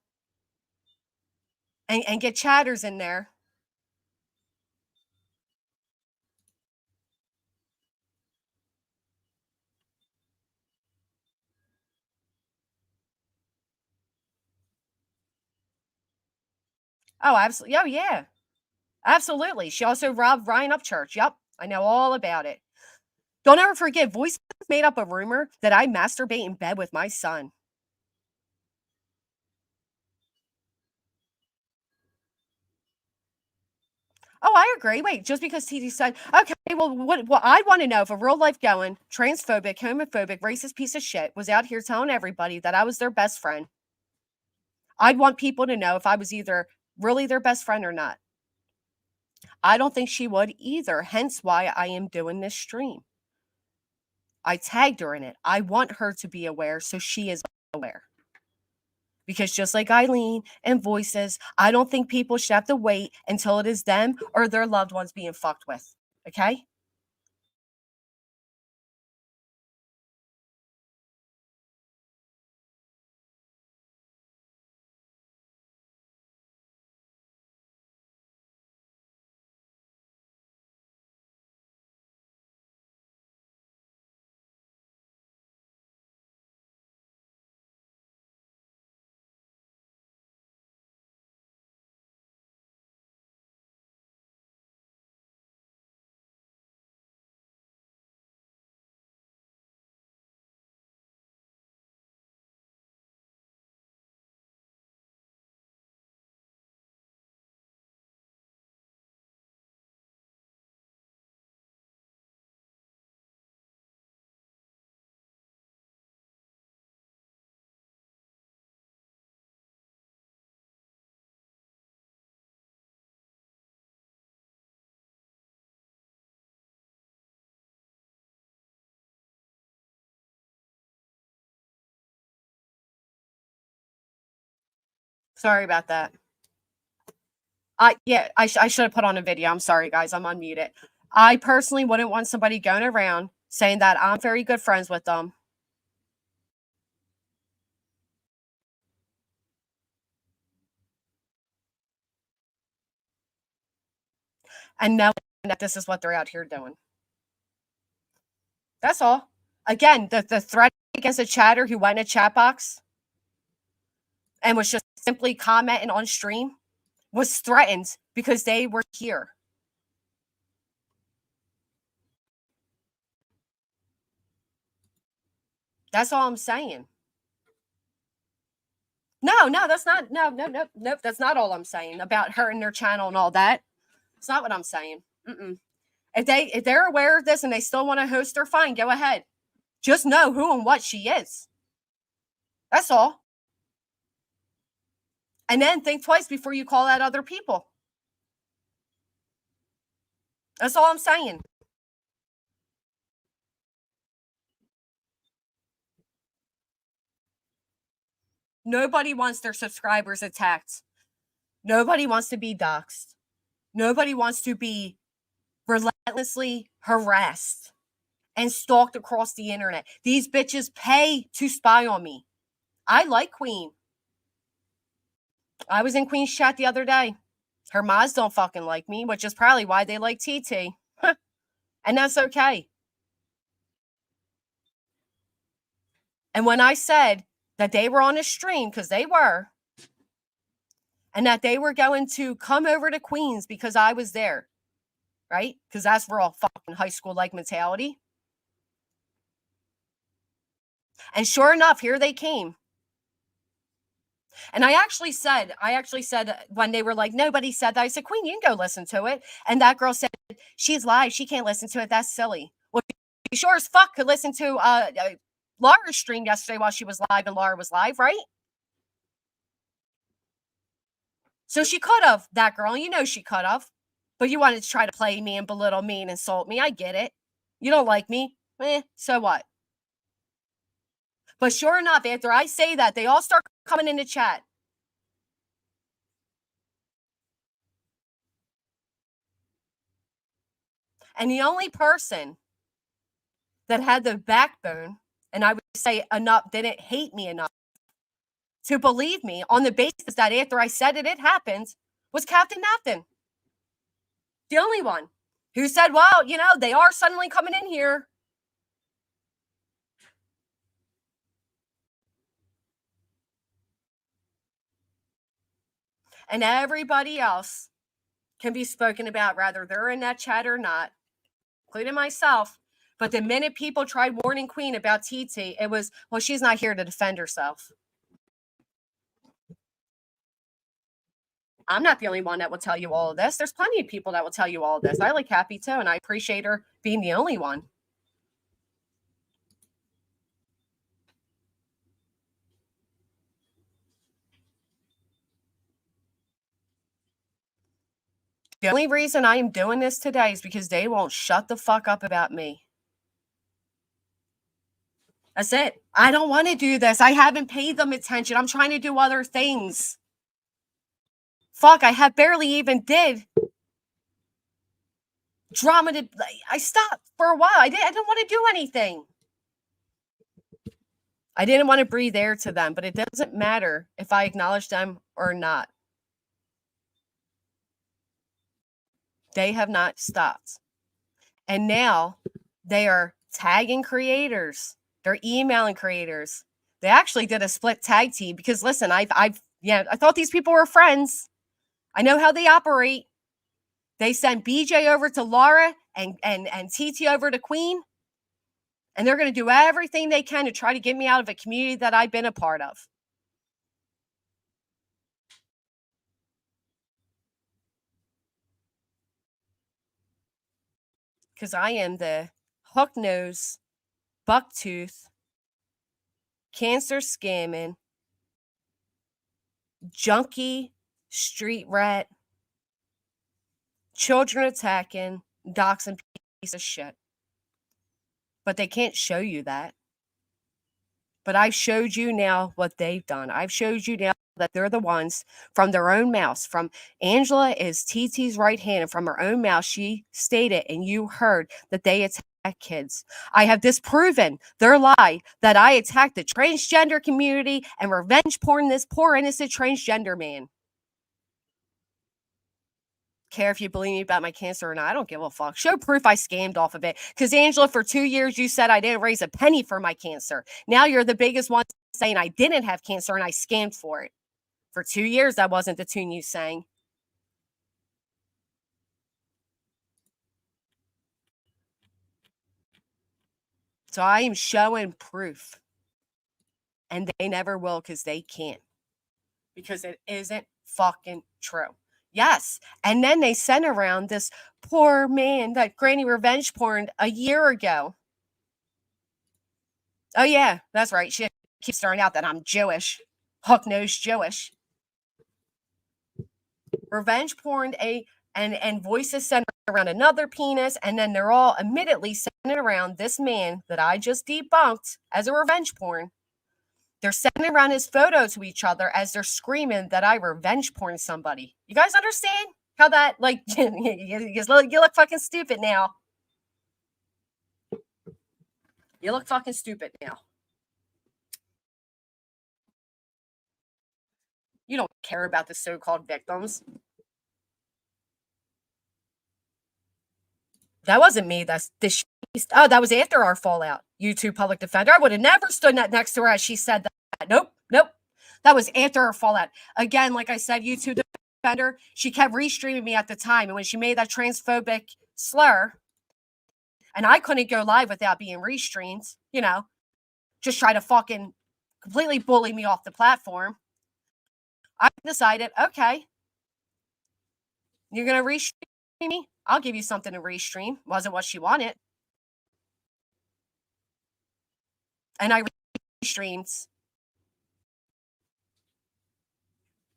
and get chatters in there. Oh, absolutely. Oh, yeah. Absolutely. She also robbed Ryan Upchurch. Yep. I know all about it. Don't ever forget, Voice made up a rumor that I masturbate in bed with my son. Oh, I agree. Wait, just because TD said, okay, well, what I want to know if a real life going, transphobic, homophobic, racist piece of shit was out here telling everybody that I was their best friend. I'd want people to know if I was either really their best friend or not. I don't think she would either, hence why I am doing this stream. I tagged her in it. I want her to be aware so she is aware. Because just like Eileen and Voices, I don't think people should have to wait until it is them or their loved ones being fucked with. Okay? Sorry about that. I should have put on a video. I'm sorry, guys. I'm unmuted. I personally wouldn't want somebody going around saying that I'm very good friends with them. And knowing that this is what they're out here doing. That's all. Again, the threat against a chatter who went in a chat box and was just simply commenting on stream was threatened because they were here. That's all I'm saying. No, that's not. No. That's not all I'm saying about her and their channel and all that. It's not what I'm saying. If they're aware of this and they still want to host her, fine, go ahead. Just know who and what she is. That's all. And then think twice before you call out other people. That's all I'm saying. Nobody wants their subscribers attacked. Nobody wants to be doxxed. Nobody wants to be relentlessly harassed and stalked across the internet. These bitches pay to spy on me. I like Queen. I was in Queen's chat the other day. Her mods don't fucking like me, which is probably why they like TT. And that's okay. And when I said that they were on a stream, because they were, and that they were going to come over to Queens because I was there, right? Because that's real fucking high school like mentality. And sure enough, here they came. And I actually said when they were like, nobody said that, I said, Queen, you can go listen to it. And that girl said, she's live. She can't listen to it. That's silly. Well, she sure as fuck could listen to Laura's stream yesterday while she was live and Laura was live, right? So she could have, that girl. You know she could have. But you wanted to try to play me and belittle me and insult me. I get it. You don't like me. So what? But sure enough, after I say that, they all start coming into chat. And the only person that had the backbone, and I would say enough, didn't hate me enough to believe me on the basis that after I said it happened was Captain Napton. The only one who said, well, they are suddenly coming in here. And everybody else can be spoken about, whether they're in that chat or not, including myself. But the minute people tried warning Queen about TT, it was, well, she's not here to defend herself. I'm not the only one that will tell you all of this. There's plenty of people that will tell you all of this. I like Happy too, and I appreciate her being the only one. The only reason I am doing this today is because they won't shut the fuck up about me. That's it. I don't want to do this. I haven't paid them attention. I'm trying to do other things. Fuck, I have barely even did drama. I stopped for a while. I didn't want to do anything. I didn't want to breathe air to them, but it doesn't matter if I acknowledge them or not. They have not stopped. And now they are tagging creators. They're emailing creators. They actually did a split tag team because listen, I thought these people were friends. I know how they operate. They sent BJ over to Laura and TT over to Queen. And they're going to do everything they can to try to get me out of a community that I've been a part of. Because I am the hook nose, bucktooth, cancer scamming, junkie, street rat, children attacking, doxing piece of shit. But they can't show you that. But I've showed you now what they've done. I've showed you now that they're the ones from their own mouths. From Angela is TT's right hand, and from her own mouth, she stated, and you heard that they attack kids. I have disproven their lie that I attacked the transgender community and revenge porn this poor innocent transgender man. Care if you believe me about my cancer or not. I don't give a fuck. Show proof I scammed off of it. Because Angela, for 2 years, you said I didn't raise a penny for my cancer. Now you're the biggest one saying I didn't have cancer and I scammed for it. For 2 years, that wasn't the tune you sang. So I am showing proof. And they never will because they can't. Because it isn't fucking true. Yes. And then they sent around this poor man, that granny revenge porn a year ago. Oh, yeah, that's right. She keeps throwing out that I'm Jewish. Hook-nosed Jewish. Revenge porn and voices centered around another penis, and then they're all admittedly centered around this man that I just debunked as a revenge porn. They're sending around his photo to each other as they're screaming that I revenge porn somebody. You guys understand how that, like, you look fucking stupid now. You look fucking stupid now. You don't care about the so-called victims. That wasn't me. That was after our fallout. YouTube public defender. I would have never stood next to her as she said that. Nope. That was after our fallout. Again, like I said, YouTube defender, she kept restreaming me at the time. And when she made that transphobic slur, and I couldn't go live without being restreamed, just try to fucking completely bully me off the platform. I decided, okay, you're going to restream me? I'll give you something to restream. Wasn't what she wanted. And I restreamed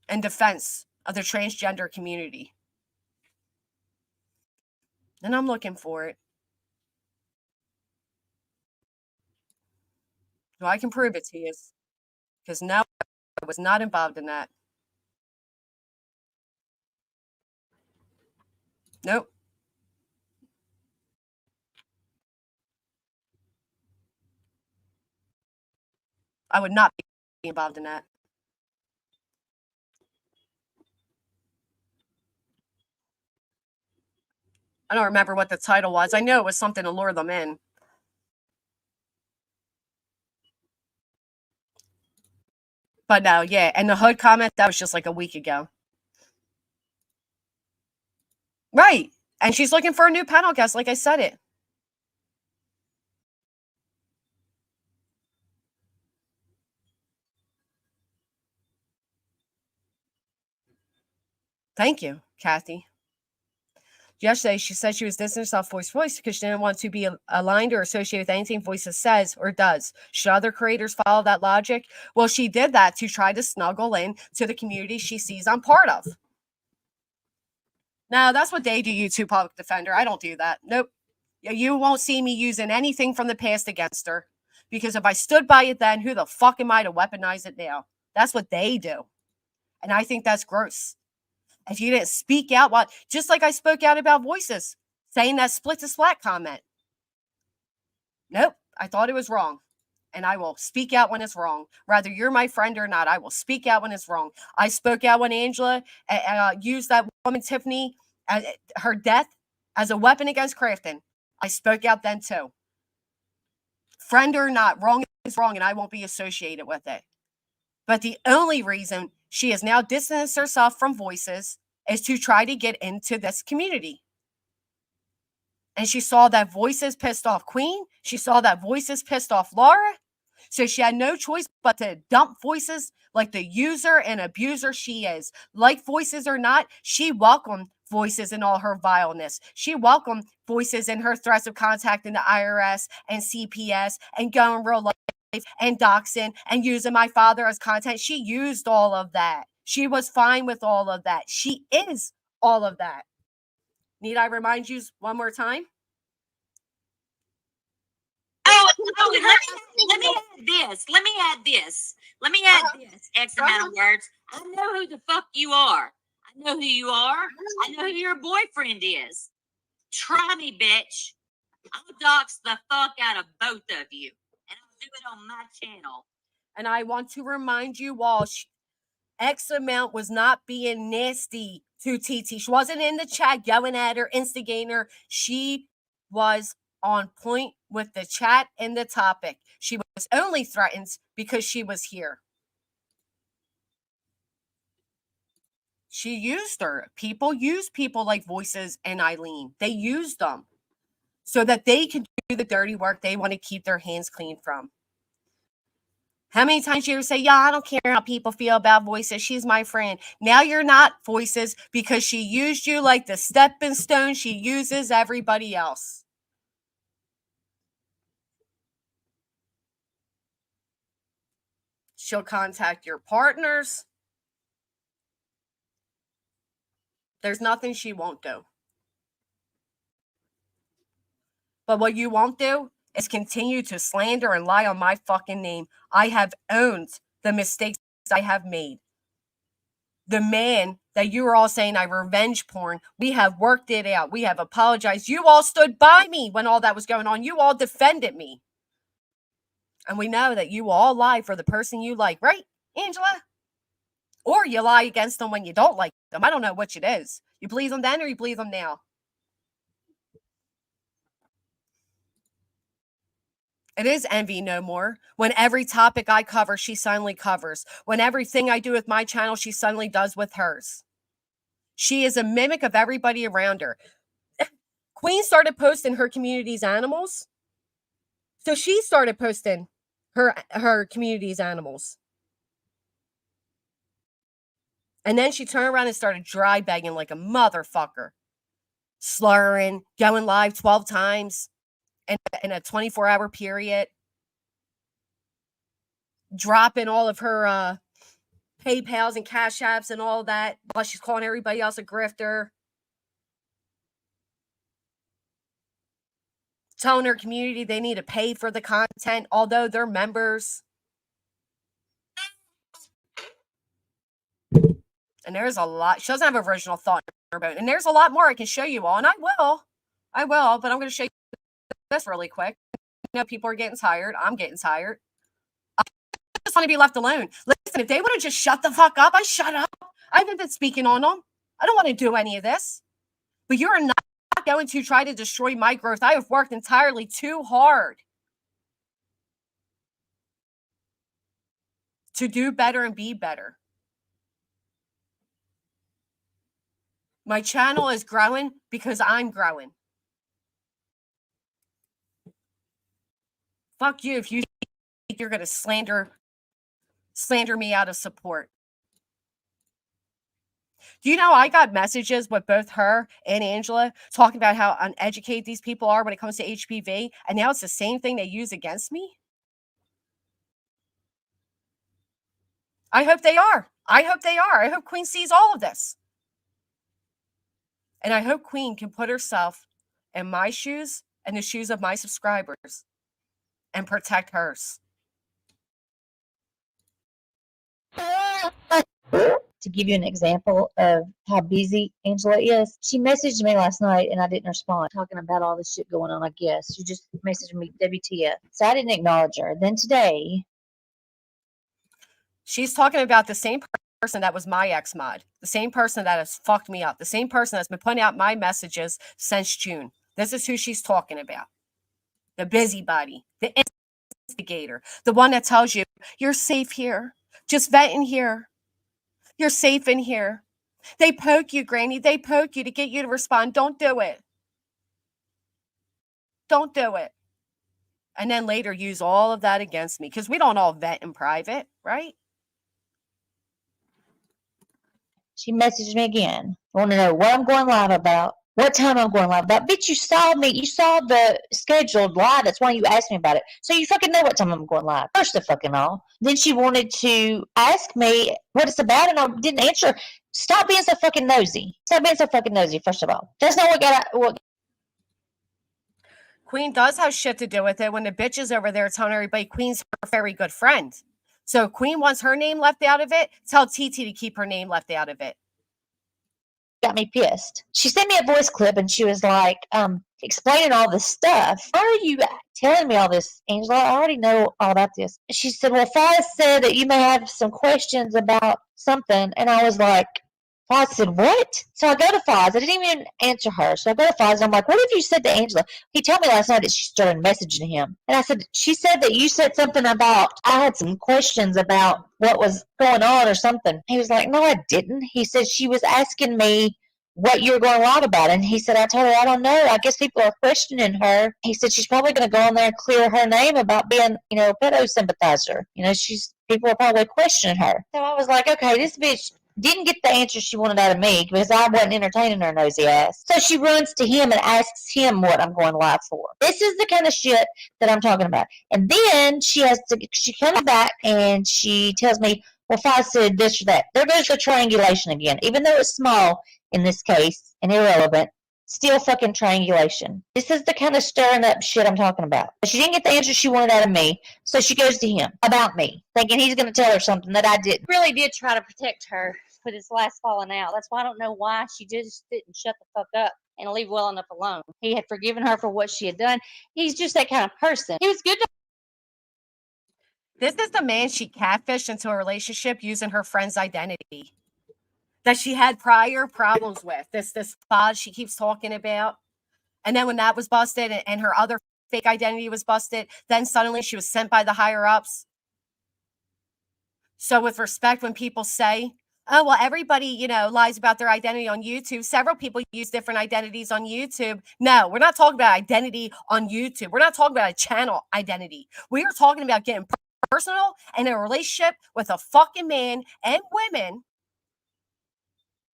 in defense of the transgender community. And I'm looking for it. So I can prove it to you. Because no, I was not involved in that. Nope. I would not be involved in that. I don't remember what the title was. I know it was something to lure them in. But no, yeah. And the hood comment, that was just like a week ago. Right. And she's looking for a new panel guest, like I said it. Thank you, Kathy. Yesterday, she said she was distancing herself voice because she didn't want to be aligned or associated with anything Voices says or does. Should other creators follow that logic? Well, she did that to try to snuggle in to the community she sees I'm part of. Now, that's what they do, YouTube Public Defender. I don't do that. Nope. You won't see me using anything from the past against her. Because if I stood by it then, who the fuck am I to weaponize it now? That's what they do. And I think that's gross. If you didn't speak out, just like I spoke out about Voices, saying that split to splat comment. Nope, I thought it was wrong. And I will speak out when it's wrong. Whether you're my friend or not, I will speak out when it's wrong. I spoke out when Angela used that woman, Tiffany, her death as a weapon against Crafton. I spoke out then too. Friend or not, wrong is wrong, and I won't be associated with it. But the only reason she has now distanced herself from Voices is to try to get into this community. And she saw that Voices pissed off Queen. She saw that Voices pissed off Laura. So she had no choice but to dump Voices like the user and abuser she is. Like Voices or not, she welcomed Voices in all her vileness. She welcomed Voices in her threats of contacting the IRS and CPS and going real life and doxing and using my father as content. She used all of that. She was fine with all of that. She is all of that. Need I remind you one more time? Let me add this. Let me add this. Let me add this. X amount of words. I know who the fuck you are. I know who you are. I know who your boyfriend is. Try me, bitch. I'll dox the fuck out of both of you. And I'll do it on my channel. And I want to remind you all, X amount was not being nasty to TT. She wasn't in the chat yelling at her, instigating her. She was on point with the chat and the topic. She was only threatened because she was here. She used her. People use people like Voices and Eileen. They used them so that they can do the dirty work they want to keep their hands clean from. How many times you ever say, yeah, I don't care how people feel about Voices. She's my friend. Now you're not Voices because she used you like the stepping stone she uses everybody else. She'll contact your partners. There's nothing she won't do. But what you won't do is continue to slander and lie on my fucking name. I have owned the mistakes I have made. The man that you were all saying I revenge porn, we have worked it out. We have apologized. You all stood by me when all that was going on. You all defended me. And we know that you all lie for the person you like, right, Angela? Or you lie against them when you don't like them. I don't know which it is. You believe them then or you believe them now? It is envy no more. When every topic I cover, she suddenly covers. When everything I do with my channel, she suddenly does with hers. She is a mimic of everybody around her. Queen started posting her community's animals. So she started posting her community's animals. And then she turned around and started dry begging like a motherfucker. Slurring, going live 12 times in a 24-hour period. Dropping all of her PayPals and Cash Apps and all that. While she's calling everybody else a grifter. Telling her community they need to pay for the content, although they're members. And there's a lot. She doesn't have original thought in her boat. And there's a lot more I can show you all. And I will, but I'm going to show you this really quick. You know, people are getting tired. I'm getting tired. I just want to be left alone. Listen, if they would have just shut the fuck up, I shut up. I haven't been speaking on them. I don't want to do any of this. But you're not not going to try to destroy my growth. I have worked entirely too hard to do better and be better. My channel is growing because I'm growing. Fuck you if you think you're going to slander me out of support. Do you know I got messages with both her and Angela talking about how uneducated these people are when it comes to HPV, and now it's the same thing they use against me? I hope they are. I hope they are. I hope Queen sees all of this. And I hope Queen can put herself in my shoes and the shoes of my subscribers and protect hers. To give you an example of how busy Angela is, she messaged me last night and I didn't respond, talking about all this shit going on, I guess. She just messaged me WTF. So I didn't acknowledge her. Then today, she's talking about the same person that was my ex-mod, the same person that has fucked me up, the same person that's been putting out my messages since June. This is who she's talking about. The busybody, the instigator, the one that tells you, you're safe here. Just vent in here. You're safe in here. They poke you, Granny. They poke you to get you to respond. Don't do it. Don't do it. And then later use all of that against me, because we don't all vent in private, right? she messaged me again. I want to know what I'm going live about, what time I'm going live about. Bitch, you saw me. You saw the scheduled live. That's why you asked me about it. So you fucking know what time I'm going live. First of fucking all. Then she wanted to ask me what it's about, and I didn't answer. Stop being so fucking nosy. Stop being so fucking nosy, first of all. That's not what Queen does have shit to do with it when the bitch is over there telling everybody Queen's her very good friend. So if Queen wants her name left out of it, tell TT to keep her name left out of it. got me pissed. She sent me a voice clip and she was like, explaining all this stuff. Why are you telling me all this, Angela? I already know all about this. She said, well, Foz said that you may have some questions about something. And I was like, Foz said, what? So I go to Foz. I didn't even answer her. So I go to Foz and I'm like, what have you said to Angela? He told me last night that she started messaging him. And I said, she said that you said something about, I had some questions about what was going on or something. He was like, no, I didn't. He said she was asking me what you were going live about. And he said, I told her, I don't know. I guess people are questioning her. He said she's probably going to go on there and clear her name about being, a pedo sympathizer. People are probably questioning her. So I was like, okay, this bitch didn't get the answer she wanted out of me because I wasn't entertaining her nosy ass. So she runs to him and asks him what I'm going live for. This is the kind of shit that I'm talking about. And then she comes back and she tells me, well, Foz said this or that. There goes the triangulation again. Even though it's small in this case and irrelevant, still fucking triangulation. This is the kind of stirring up shit I'm talking about. She didn't get the answer she wanted out of me, so she goes to him about me, thinking he's going to tell her something that I didn't. Really did try to protect her for this last falling out. That's why I don't know why she just didn't shut the fuck up and leave well enough alone. He had forgiven her for what she had done. He's just that kind of person. He was good to This is the man she catfished into a relationship using her friend's identity that she had prior problems with. This Foz she keeps talking about. And then when that was busted and her other fake identity was busted, then suddenly she was sent by the higher ups. So with respect, when people say, oh, well, everybody, lies about their identity on YouTube. Several people use different identities on YouTube. No, we're not talking about identity on YouTube. We're not talking about a channel identity. We are talking about getting personal and in a relationship with a fucking man and women.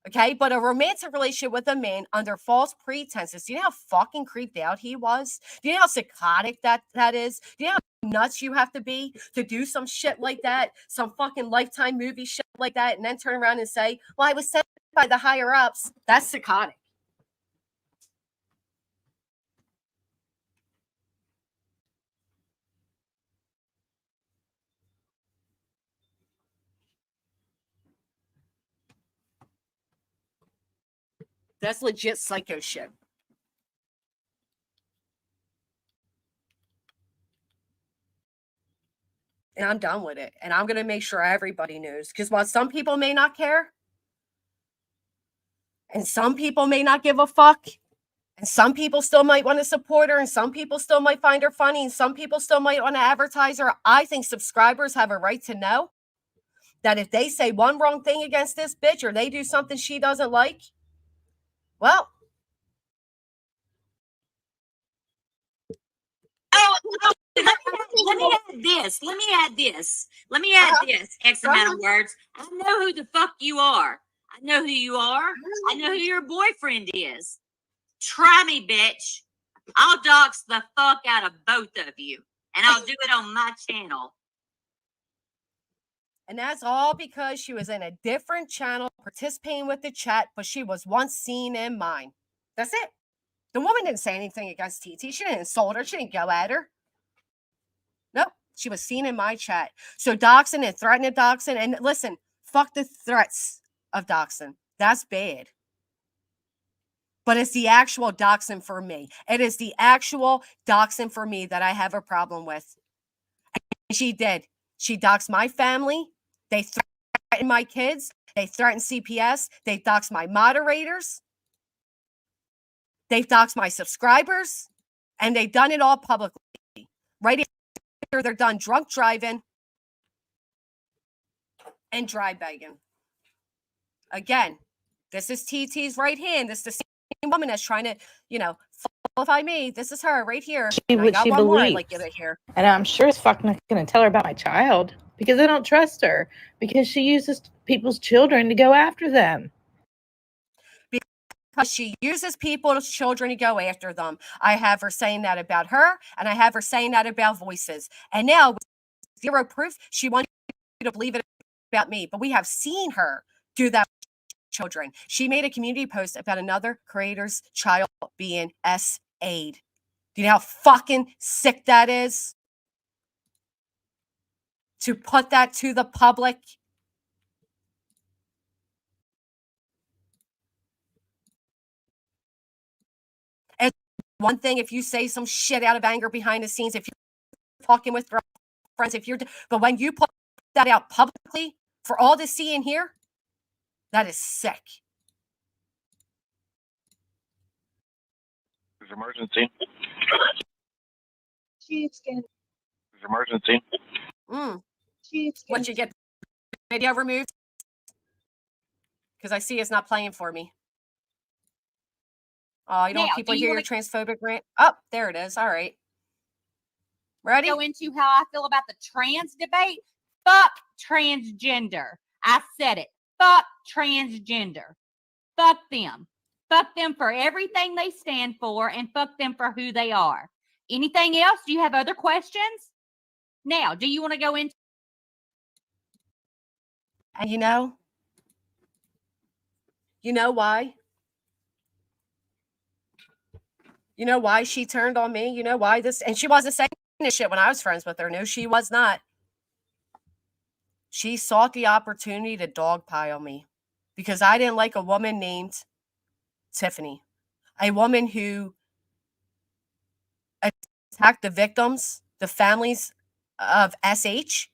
Okay, but a romantic relationship with a man under false pretenses. Do you know how fucking creeped out he was? Do you know how psychotic that is? Do you know how nuts you have to be to do some shit like that? Some fucking Lifetime movie shit like that, and then turn around and say, well, I was sent by the higher ups. That's psychotic. That's legit psycho shit. And I'm done with it. And I'm going to make sure everybody knows. Because while some people may not care, and some people may not give a fuck, And some people still might want to support her, and some people still might find her funny, and some people still might want to advertise her. I think subscribers have a right to know that if they say one wrong thing against this bitch or they do something she doesn't like, well. Let me add this. Let me add this. Let me add this. X amount of words. I know who the fuck you are. I know who you are. I know who your boyfriend is. Try me, bitch. I'll dox the fuck out of both of you. And I'll do it on my channel. And that's all because she was in a different channel participating with the chat, but she was once seen in mine. That's it. The woman didn't say anything against TT. She didn't insult her. She didn't go at her. Nope. She was seen in my chat. So doxing and threatening doxing. And listen, fuck the threats of doxing. That's bad. But it's the actual doxing for me. It is the actual doxing for me that I have a problem with. And she did. She doxed my family. They threatened my kids. They threatened CPS. They doxed my moderators. They've doxed my subscribers. And they've done it all publicly. Right after they're done drunk driving and dry begging. Again, this is TT's right hand. This is the same woman that's trying to, vilify me. This is her right here. What she believes. Like it here. And I'm sure as fuck not going to tell her about my child because I don't trust her because she uses people's children to go after them. Because she uses people's children to go after them. I have her saying that about her, and I have her saying that about Voices. And now, with zero proof, she wants you to believe it about me. But we have seen her do that with children. She made a community post about another creator's child being SA'd. Do you know how fucking sick that is? To put that to the public. And one thing, if you say some shit out of anger behind the scenes, if you're talking with girlfriends, but when you put that out publicly for all to see and hear, that is sick. There's emergency. Sheepskin. There's emergency. Sheepskin. Once you get the video removed, because I see it's not playing for me. Oh, you don't want people hear your transphobic rant? Oh, there it is. All right. Ready? Go into how I feel about the trans debate. Fuck transgender. I said it. Fuck transgender. Fuck them. Fuck them for everything they stand for and fuck them for who they are. Anything else? Do you have other questions? Now, do you want to go into? And you know why? You know why she turned on me? You know why this? And she wasn't saying this shit when I was friends with her. No, she was not. She sought the opportunity to dogpile me because I didn't like a woman named Tiffany, a woman who attacked the victims, the families of SH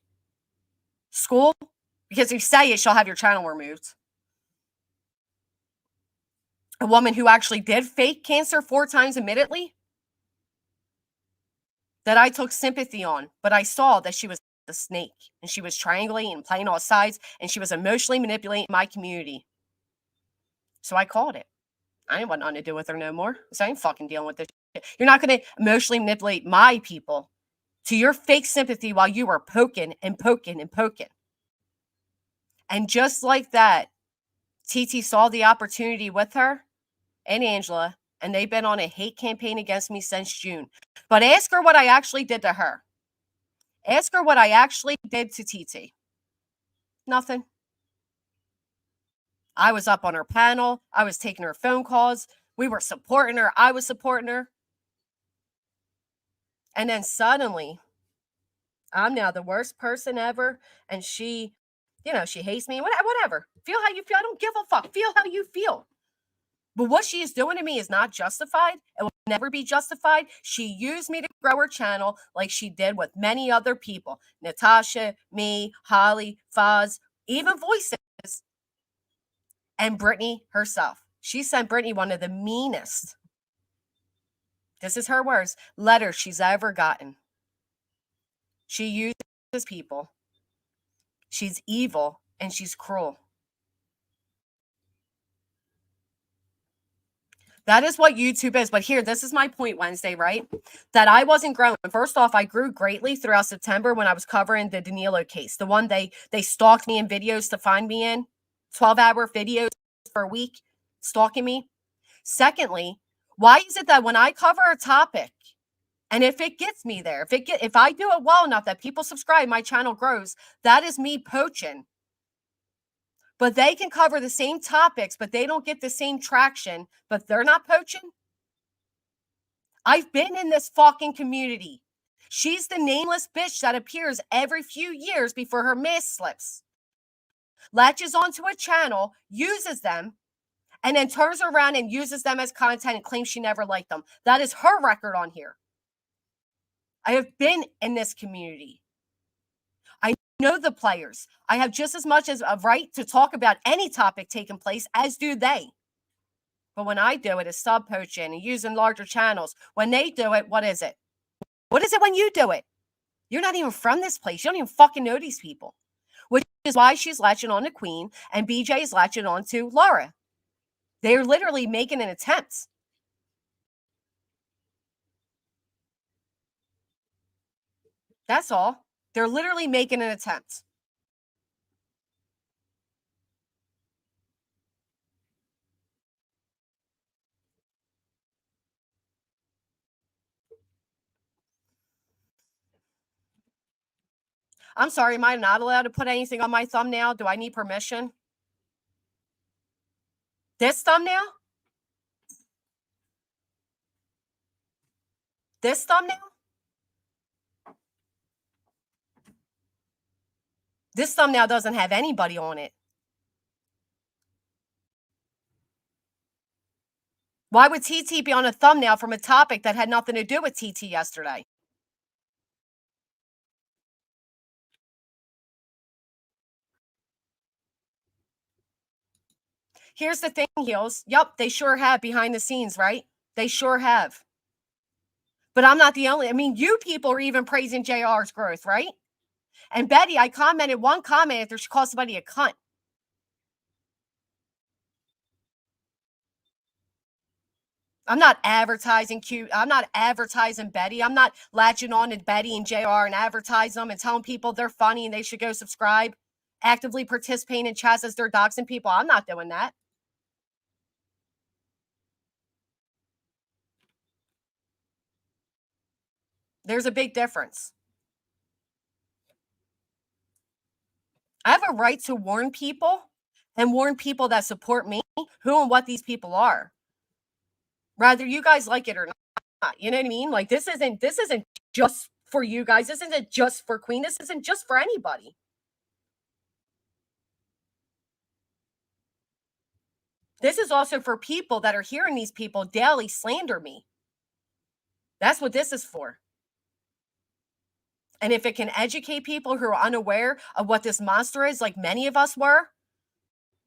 school, because if you say it, she'll have your channel removed. A woman who actually did fake cancer 4 times, admittedly, that I took sympathy on, but I saw that she was a snake and she was triangulating and playing all sides and she was emotionally manipulating my community. So I called it. I ain't want nothing to do with her no more. So I ain't fucking dealing with this shit. You're not going to emotionally manipulate my people to your fake sympathy while you were poking and poking and poking. And just like that, TT saw the opportunity with her and Angela, and they've been on a hate campaign against me since June. But ask her what I actually did to her. Ask her what I actually did to TT. Nothing. I was up on her panel. I was taking her phone calls. We were supporting her. I was supporting her. And then suddenly, I'm now the worst person ever. And she, she hates me. Whatever. Feel how you feel. I don't give a fuck. Feel how you feel. But what she is doing to me is not justified. It will never be justified. She used me to grow her channel like she did with many other people. Natasha, me, Holly, Foz, even Voices, and Brittany herself. She sent Brittany one of the meanest This is her words. Letters she's ever gotten. She uses people. She's evil and she's cruel. That is what YouTube is. But here, this is my point, Wednesday, right? That I wasn't growing. First off, I grew greatly throughout September when I was covering the Danilo case. The one they stalked me in videos to find me in. 12-hour videos for a week, stalking me. Secondly, why is it that when I cover a topic, and if it gets me there, if I do it well enough that people subscribe, my channel grows, that is me poaching. But they can cover the same topics, but they don't get the same traction, but they're not poaching. I've been in this fucking community. She's the nameless bitch that appears every few years before her mask slips. Latches onto a channel, uses them, and then turns around and uses them as content and claims she never liked them. That is her record on here. I have been in this community. I know the players. I have just as much as a right to talk about any topic taking place as do they. But when I do it, it's sub poaching and using larger channels. When they do it, what is it? What is it when you do it? You're not even from this place. You don't even fucking know these people. Which is why she's latching on to Queen and BJ is latching on to Laura. They're literally making an attempt. That's all. They're literally making an attempt. I'm sorry, am I not allowed to put anything on my thumbnail? Do I need permission? This thumbnail? This thumbnail? This thumbnail doesn't have anybody on it. Why would TT be on a thumbnail from a topic that had nothing to do with TT yesterday? Here's the thing, Heels. Yup, they sure have behind the scenes, right? They sure have. But I'm not the only. I mean, you people are even praising JR's growth, right? And Betty, I commented one comment after she called somebody a cunt. I'm not advertising cute. I'm not advertising Betty. I'm not latching on to Betty and JR and advertise them and telling people they're funny and they should go subscribe. Actively participating in chats as they're doxing people. I'm not doing that. There's a big difference. I have a right to warn people and warn people that support me who and what these people are. Whether you guys like it or not. You know what I mean? Like this isn't just for you guys. This isn't just for Queen. This isn't just for anybody. This is also for people that are hearing these people daily slander me. That's what this is for. And if it can educate people who are unaware of what this monster is, like many of us were,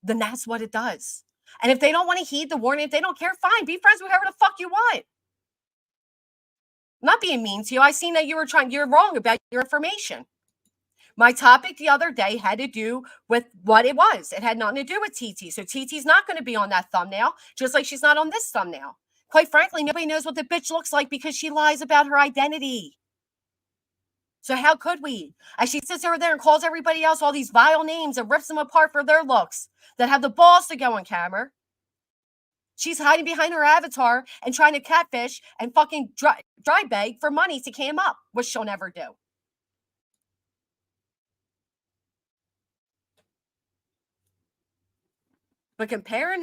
then that's what it does. And if they don't want to heed the warning, if they don't care, fine. Be friends with whoever the fuck you want. I'm not being mean to you. I seen that you're wrong about your information. My topic the other day had to do with what it was. It had nothing to do with TT. So TT's not going to be on that thumbnail, just like she's not on this thumbnail. Quite frankly, nobody knows what the bitch looks like because she lies about her identity. So how could we? As she sits over there and calls everybody else all these vile names and rips them apart for their looks that have the balls to go on camera. She's hiding behind her avatar and trying to catfish and fucking dry beg for money to cam up, which she'll never do. But comparing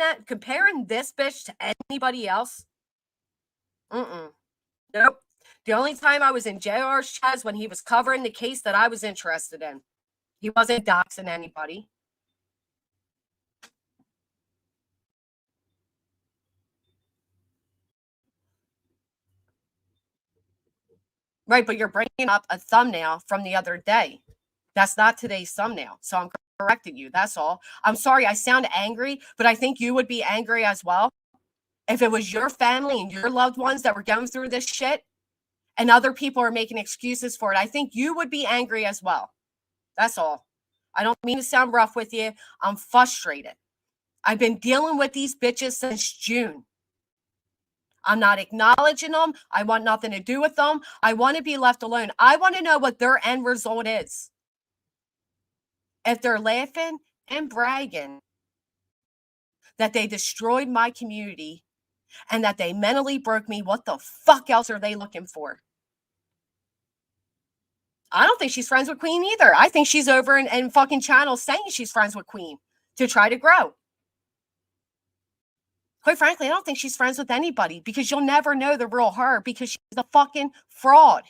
this bitch to anybody else, nope. The only time I was in JR's chat is when he was covering the case that I was interested in. He wasn't doxing anybody. Right, but you're bringing up a thumbnail from the other day. That's not today's thumbnail. So I'm correcting you. That's all. I'm sorry I sound angry, but I think you would be angry as well. If it was your family and your loved ones that were going through this shit and other people are making excuses for it, I think you would be angry as well. That's all. I don't mean to sound rough with you. I'm frustrated. I've been dealing with these bitches since June. I'm not acknowledging them. I want nothing to do with them. I want to be left alone. I want to know what their end result is. If they're laughing and bragging that they destroyed my community and that they mentally broke me, what the fuck else are they looking for? I don't think she's friends with Queen either. I think she's over in fucking channels saying she's friends with Queen to try to grow. Quite frankly, I don't think she's friends with anybody because you'll never know the real her because she's a fucking fraud.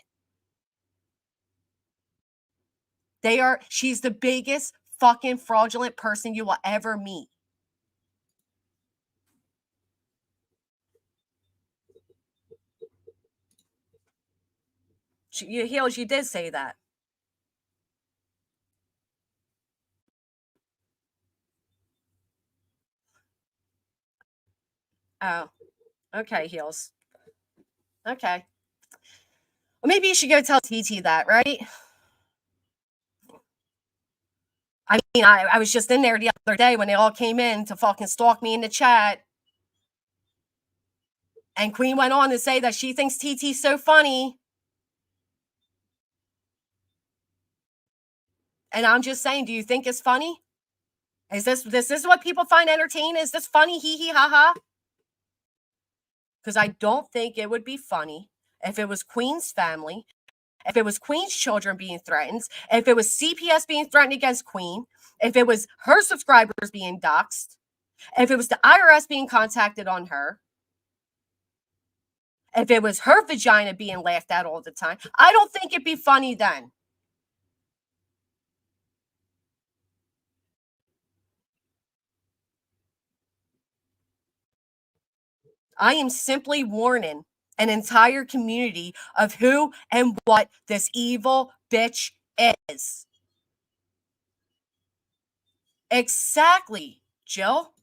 She's the biggest fucking fraudulent person you will ever meet. Heels, you did say that. Oh, okay, Heels. Okay. Well, maybe you should go tell TT that, right? I mean, I was just in there the other day when they all came in to fucking stalk me in the chat. And Queen went on to say that she thinks TT's so funny. And I'm just saying, do you think it's funny? Is this what people find entertaining? Is this funny? Hee hee ha ha? Because I don't think it would be funny if it was Queen's family, if it was Queen's children being threatened, if it was CPS being threatened against Queen, if it was her subscribers being doxxed, if it was the IRS being contacted on her, if it was her vagina being laughed at all the time. I don't think it'd be funny then. I am simply warning an entire community of who and what this evil bitch is. Exactly, Jill.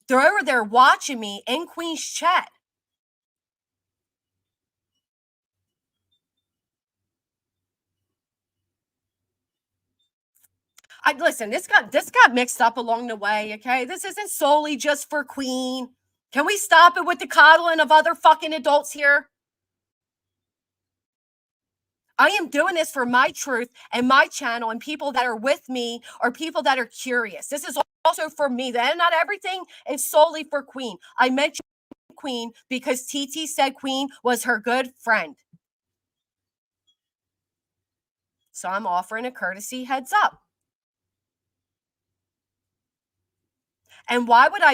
They're over there watching me in Queen's chat. Listen, this got mixed up along the way, okay? This isn't solely just for Queen. Can we stop it with the coddling of other fucking adults here? I am doing this for my truth and my channel and people that are with me or people that are curious. This is also for me. Then not everything is solely for Queen. I mentioned Queen because TT said Queen was her good friend. So I'm offering a courtesy heads up. And why would I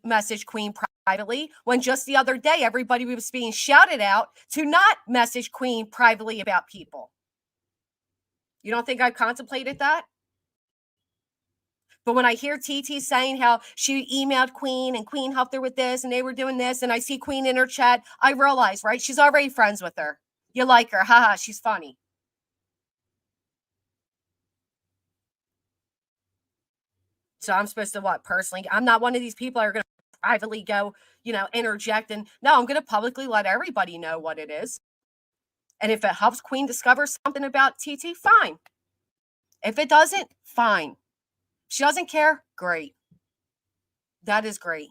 message Queen privately when just the other day everybody was being shouted out to not message Queen privately about people? You don't think I've contemplated that? But when I hear TT saying how she emailed Queen and Queen helped her with this and they were doing this and I see Queen in her chat, I realize, right? She's already friends with her. You like her. Haha, she's funny. So I'm supposed to what? Personally, I'm not one of these people that are going to privately go, interject. And no, I'm going to publicly let everybody know what it is. And if it helps Queen discover something about TT, fine. If it doesn't, fine. If she doesn't care, great. That is great.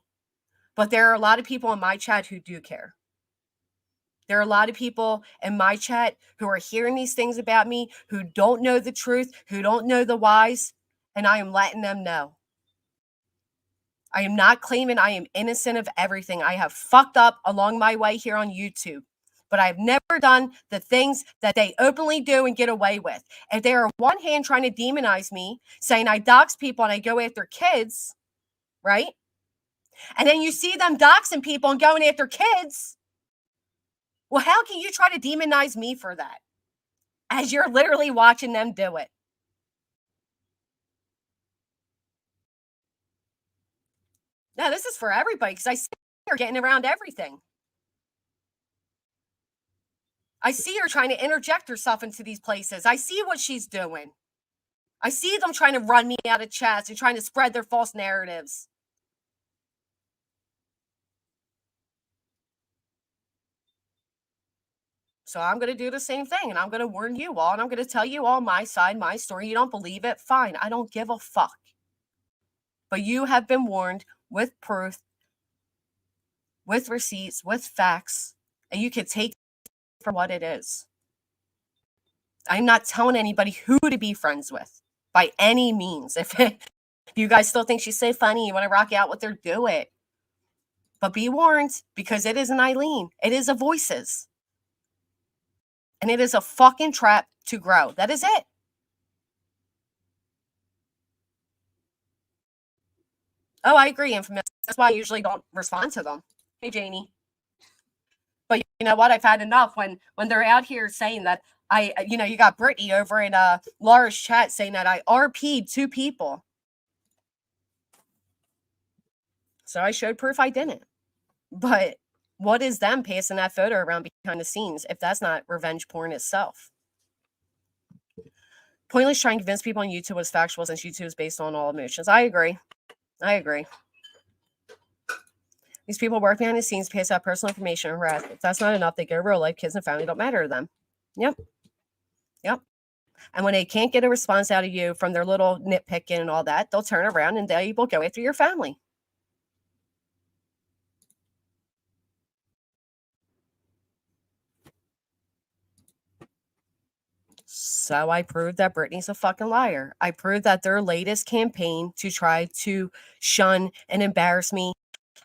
But there are a lot of people in my chat who do care. There are a lot of people in my chat who are hearing these things about me, who don't know the truth, who don't know the whys, and I am letting them know. I am not claiming I am innocent of everything. I have fucked up along my way here on YouTube, but I've never done the things that they openly do and get away with. If they are on one hand trying to demonize me, saying I dox people and I go after kids, right? And then you see them doxing people and going after kids. Well, how can you try to demonize me for that? As you're literally watching them do it. No, this is for everybody because I see her getting around everything. I see her trying to interject herself into these places. I see what she's doing. I see them trying to run me out of chats and trying to spread their false narratives. So I'm going to do the same thing, and I'm going to warn you all, and I'm going to tell you all my side, my story. You don't believe it? Fine. I don't give a fuck. But you have been warned with proof, with receipts, with facts, and you can take it for what it is. I'm not telling anybody who to be friends with by any means. If you guys still think she's so funny, you want to rock out with her, do it. But be warned, because it isn't Eileen. It is a Voices. And it is a fucking trap to grow. That is it. Oh, I agree, Infamous. That's why I usually don't respond to them. Hey, Janie. But you know what? I've had enough when they're out here saying that you got Brittany over in Laura's chat saying that I RP'd 2 people. So I showed proof I didn't. But what is them passing that photo around behind the scenes if that's not revenge porn itself? Pointless trying to convince people on YouTube was factual since YouTube is based on all emotions. I agree. These people work behind the scenes, pass out personal information and harass. If that's not enough, they go real life. Kids and family don't matter to them. Yep. And when they can't get a response out of you from their little nitpicking and all that, they'll turn around and they will go after your family. So I proved that Brittany's a fucking liar. I proved that their latest campaign to try to shun and embarrass me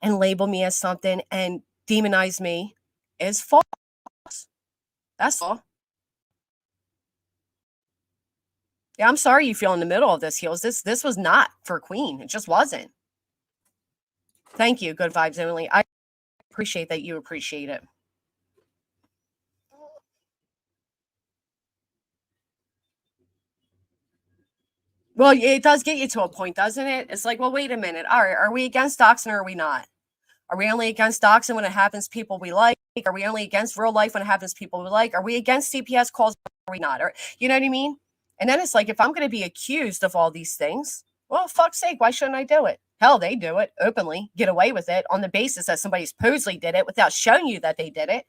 and label me as something and demonize me is false. That's all. Yeah, I'm sorry you feel in the middle of this, Heels. This was not for Queen. It just wasn't. Thank you, Good Vibes Only. I appreciate that you appreciate it. Well, it does get you to a point, doesn't it? It's like, well, wait a minute. All right, are we against doxing or are we not? Are we only against doxing when it happens to people we like? Are we only against real life when it happens to people we like? Are we against CPS calls or are we not? Or, you know what I mean? And then it's like, if I'm going to be accused of all these things, well, fuck's sake, why shouldn't I do it? Hell, they do it openly, get away with it on the basis that somebody supposedly did it without showing you that they did it.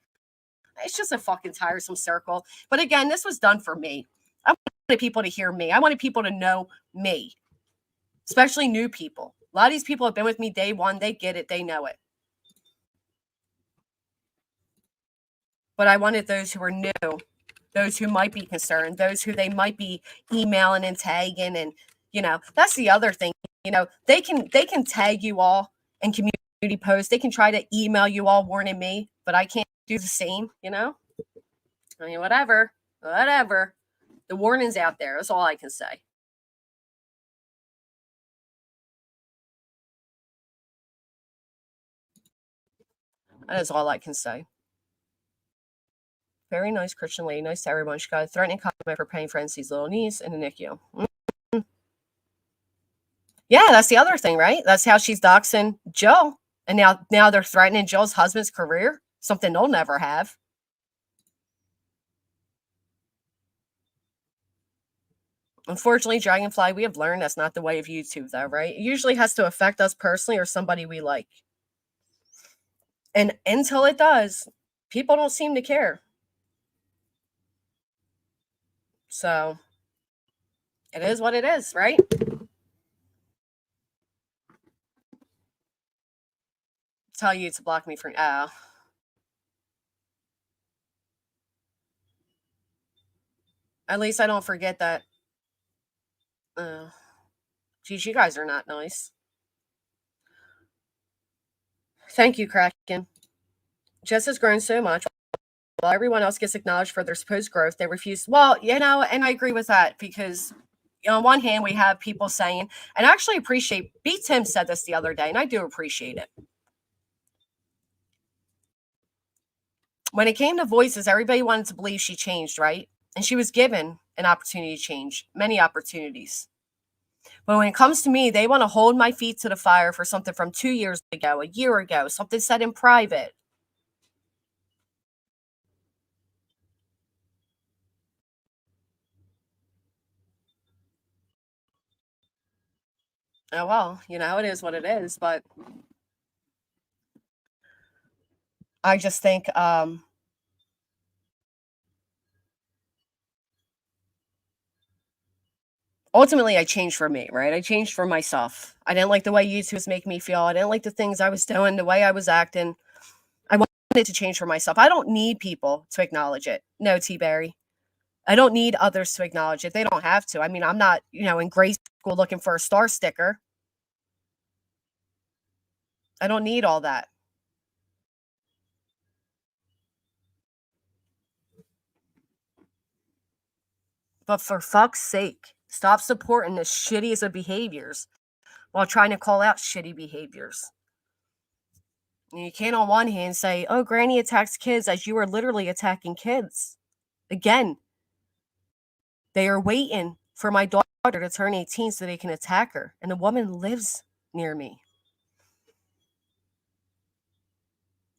It's just a fucking tiresome circle. But again, this was done for me. I wanted people to hear me. I wanted people to know me, especially new people. A lot of these people have been with me day one. They get it. They know it. But I wanted those who are new, those who might be concerned, those who they might be emailing and tagging. And, that's the other thing. They can tag you all in community posts. They can try to email you all warning me, but I can't do the same, I mean, whatever. The warning's out there. That's all I can say. That is all I can say. Very nice Christian lady. Nice to everyone. She got a threatening comment for paying for NC's little niece in the NICU. Mm-hmm. Yeah, that's the other thing, right? That's how she's doxing Joe. And now they're threatening Joe's husband's career. Something they'll never have. Unfortunately, Dragonfly, we have learned that's not the way of YouTube, though, right? It usually has to affect us personally or somebody we like. And until it does, people don't seem to care. So it is what it is, right? Tell you to block me for at least I don't forget that. Geez, you guys are not nice. Thank you, Kraken. Jess has grown so much. While everyone else gets acknowledged for their supposed growth, they refuse. Well, and I agree with that because on one hand, we have people saying, and I actually appreciate, B. Tim said this the other day, and I do appreciate it. When it came to Voices, everybody wanted to believe she changed, right? And she was given an opportunity to change, many opportunities. But when it comes to me, they want to hold my feet to the fire for something from 2 years ago, a year ago, something said in private. Oh, well, it is what it is. But I just think ultimately I changed for me, right? I changed for myself. I didn't like the way YouTube was making me feel. I didn't like the things I was doing, the way I was acting. I wanted to change for myself. I don't need people to acknowledge it. No, T-Berry. I don't need others to acknowledge it. They don't have to. I mean, I'm not, in grade school looking for a star sticker. I don't need all that. But for fuck's sake, stop supporting the shittiest of behaviors while trying to call out shitty behaviors. And you can't on one hand say, oh, Granny attacks kids, as you are literally attacking kids. Again, they are waiting for my daughter to turn 18 so they can attack her. And the woman lives near me.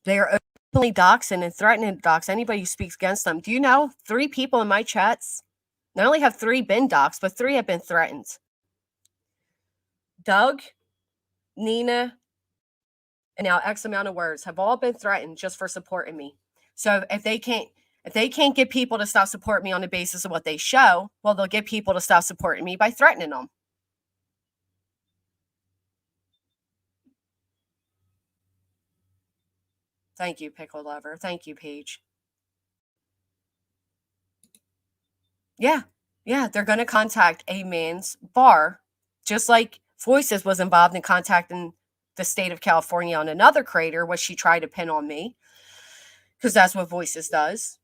They are openly doxing and threatening to dox anybody who speaks against them. Do you know 3 people in my chats? Not only have 3 been doxed, but 3 have been threatened. Doug, Nina, and now X amount of words have all been threatened just for supporting me. So if they can't get people to stop supporting me on the basis of what they show, well, they'll get people to stop supporting me by threatening them. Thank you, Pickle Lover. Thank you, Paige. Yeah, they're going to contact a man's bar, just like Voices was involved in contacting the state of California on another creator, which she tried to pin on me, because that's what Voices does.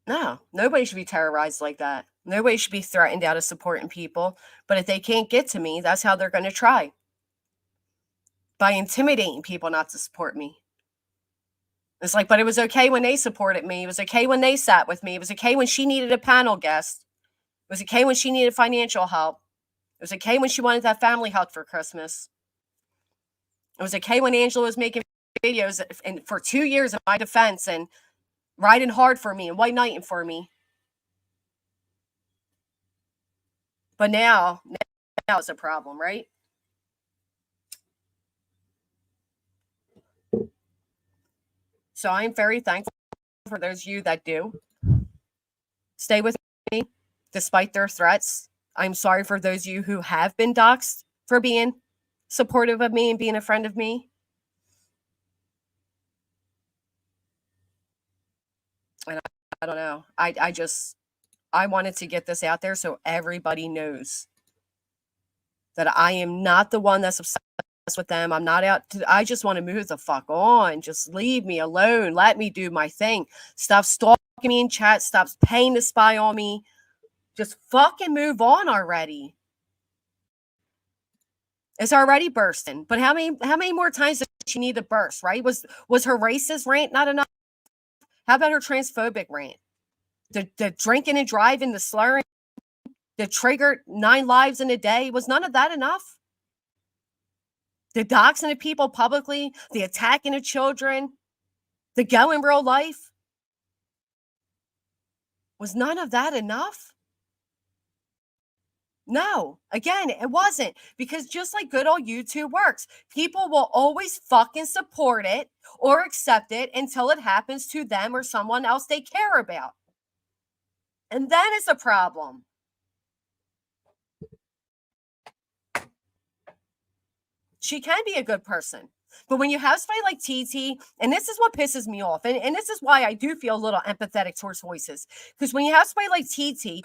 No, nobody should be terrorized like that. Nobody should be threatened out of supporting people. But if they can't get to me, that's how they're going to try. By intimidating people not to support me. It's like, but it was okay when they supported me. It was okay when they sat with me. It was okay when she needed a panel guest. It was okay when she needed financial help. It was okay when she wanted that family hug for Christmas. It was okay when Angela was making videos for 2 years in my defense and riding hard for me and white knighting for me. But now it's a problem, right? So I'm very thankful for those of you that do stay with me despite their threats. I'm sorry for those of you who have been doxxed for being supportive of me and being a friend of me. And I don't know. I wanted to get this out there so everybody knows that I am not the one that's obsessed with them. I'm not out to, I just want to move the fuck on. Just leave me alone. Let me do my thing. Stop stalking me in chat. Stop paying to spy on me. Just fucking move on already. It's already bursting. But how many more times does she need to burst, right? Was her racist rant not enough? How about her transphobic rant? The drinking and driving, the slurring, the triggered 9 lives in a day, was none of that enough? The doxing of people publicly, the attacking of children, the going real life, was none of that enough? No, again, it wasn't, because just like good old YouTube works, people will always fucking support it or accept it until it happens to them or someone else they care about. And that is a problem. She can be a good person. But when you have somebody like TT, and this is what pisses me off, and this is why I do feel a little empathetic towards Voices, because when you have somebody like TT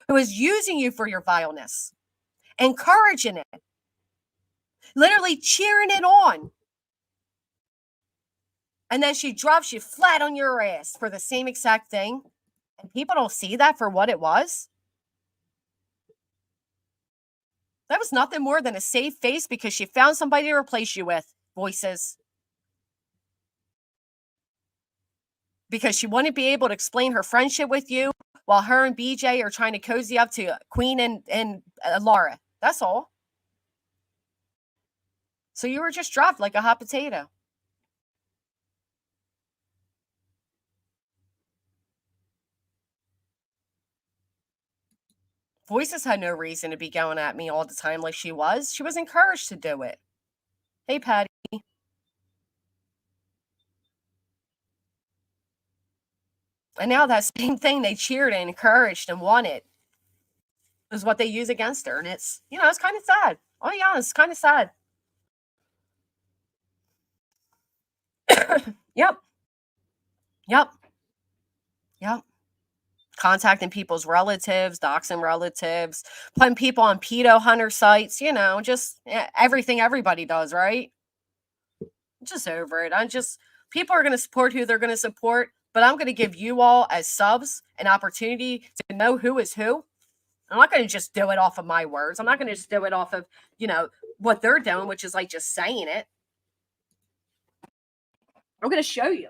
who is using you for your vileness, encouraging it, literally cheering it on, and then she drops you flat on your ass for the same exact thing, and people don't see that for what it was, that was nothing more than a safe face because she found somebody to replace you with, Voices. Because she wouldn't be able to explain her friendship with you while her and BJ are trying to cozy up to Queen and Laura. That's all. So you were just dropped like a hot potato. Voices had no reason to be going at me all the time like she was. She was encouraged to do it. Hey, Patty. And now that same thing they cheered and encouraged and wanted is what they use against her. And it's, it's kind of sad. I'll be honest, it's kind of sad. Yep. Yep. Yep. Contacting people's relatives, doxing relatives, putting people on pedo hunter sites, just everything everybody does, right? Just over it. People are going to support who they're going to support, but I'm going to give you all as subs an opportunity to know who is who. I'm not going to just do it off of my words. I'm not going to just do it off of, what they're doing, which is like just saying it. I'm going to show you.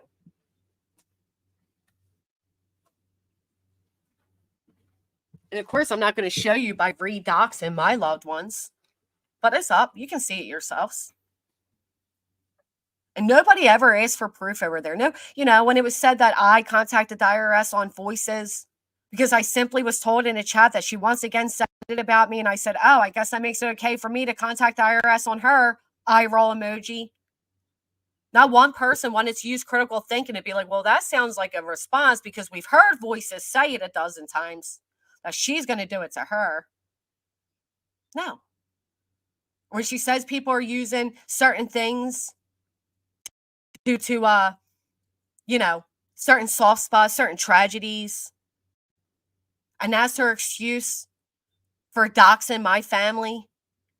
And of course, I'm not going to show you by redoxing my loved ones, but it's up. You can see it yourselves. And nobody ever asked for proof over there. No, when it was said that I contacted the IRS on voices because I simply was told in a chat that she once again said it about me. And I said, oh, I guess that makes it okay for me to contact the IRS on her. Eye roll emoji. Not one person wanted to use critical thinking to be like, well, that sounds like a response because we've heard voices say it a dozen times that she's going to do it to her. No. When she says people are using certain things due to, certain soft spots, certain tragedies. And that's her excuse for doxing my family.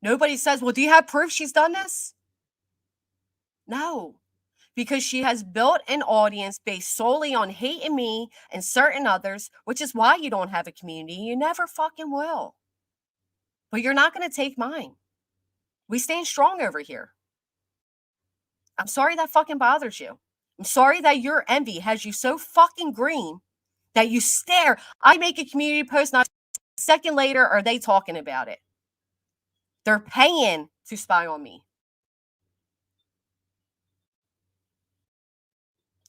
Nobody says, well, do you have proof she's done this? No, because she has built an audience based solely on hating me and certain others, which is why you don't have a community. You never fucking will. But you're not going to take mine. We stand strong over here. I'm sorry that fucking bothers you. I'm sorry that your envy has you so fucking green that you stare. I make a community post, not a second later are they talking about it. They're paying to spy on me.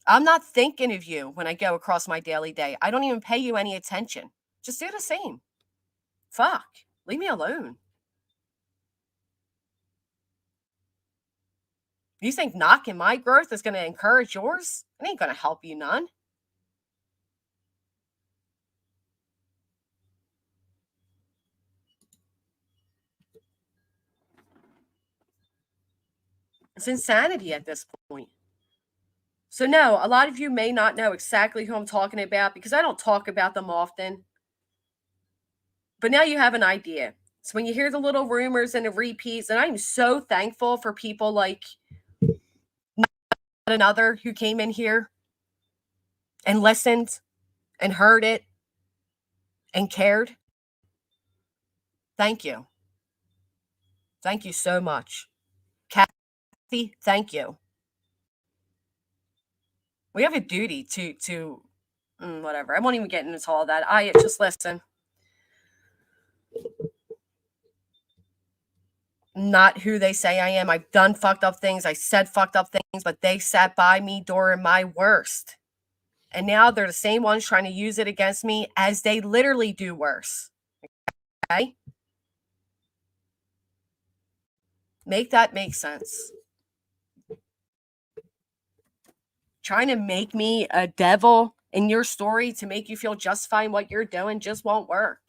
I'm not thinking of you when I go across my daily day. I don't even pay you any attention. Just do the same. Fuck. Leave me alone. You think knocking my growth is going to encourage yours? It ain't going to help you none. It's insanity at this point. So no, a lot of you may not know exactly who I'm talking about because I don't talk about them often. But now you have an idea. So when you hear the little rumors and the repeats, and I'm so thankful for people like another who came in here and listened and heard it and cared. Thank you. Thank you so much. Kathy, thank you. We have a duty to whatever. I won't even get into all that. I just listen. Not who they say I am. I've done fucked up things. I said fucked up things, but they sat by me during my worst. And now they're the same ones trying to use it against me as they literally do worse. Okay? Make that make sense. Trying to make me a devil in your story to make you feel justified in what you're doing just won't work.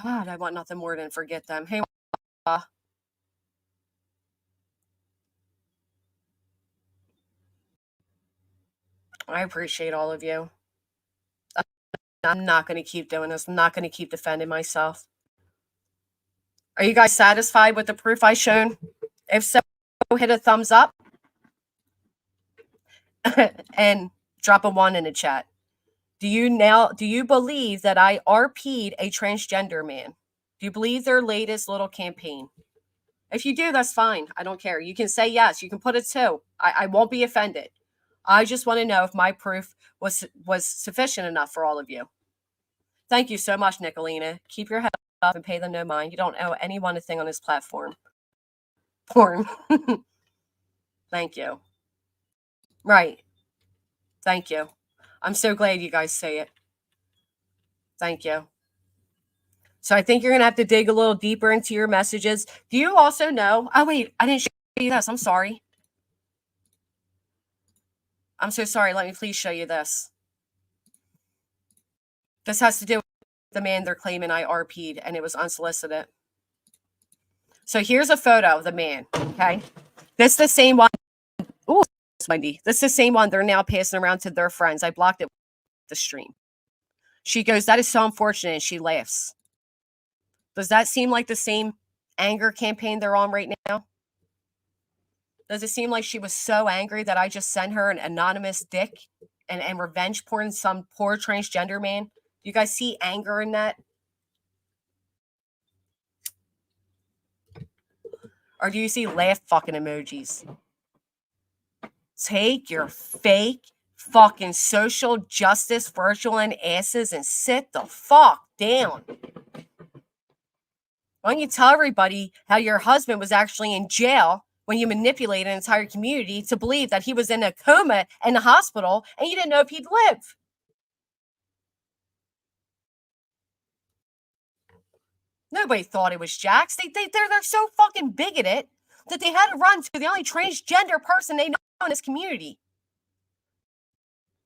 God, I want nothing more than forget them. Hey, I appreciate all of you. I'm not going to keep doing this. I'm not going to keep defending myself. Are you guys satisfied with the proof I shown? If so, hit a thumbs up and drop a 1 in the chat. Do you believe that I RP'd a transgender man? Do you believe their latest little campaign? If you do, that's fine. I don't care. You can say yes. You can put a 2. I won't be offended. I just want to know if my proof was sufficient enough for all of you. Thank you so much, Nicolina. Keep your head up and pay them no mind. You don't owe anyone a thing on this platform. Thank you. Right. Thank you. I'm so glad you guys say it. Thank you. So I think you're going to have to dig a little deeper into your messages. Do you also know? Oh, wait, I didn't show you this. I'm sorry. I'm so sorry. Let me please show you this. This has to do with the man they're claiming I RP'd, and it was unsolicited. So here's a photo of the man, okay? This is the same one. Ooh, it's windy. This is the same one they're now passing around to their friends. I blocked it with the stream. She goes, that is so unfortunate, and she laughs. Does that seem like the same anger campaign they're on right now? Does it seem like she was so angry that I just sent her an anonymous dick and revenge porn some poor transgender man? Do you guys see anger in that? Or do you see laugh fucking emojis? Take your fake fucking social justice virtual asses and sit the fuck down. Why don't you tell everybody how your husband was actually in jail when you manipulated an entire community to believe that he was in a coma in the hospital and you didn't know if he'd live? Nobody thought it was Jax. They're so fucking bigoted that they had to run to the only transgender person they know in this community.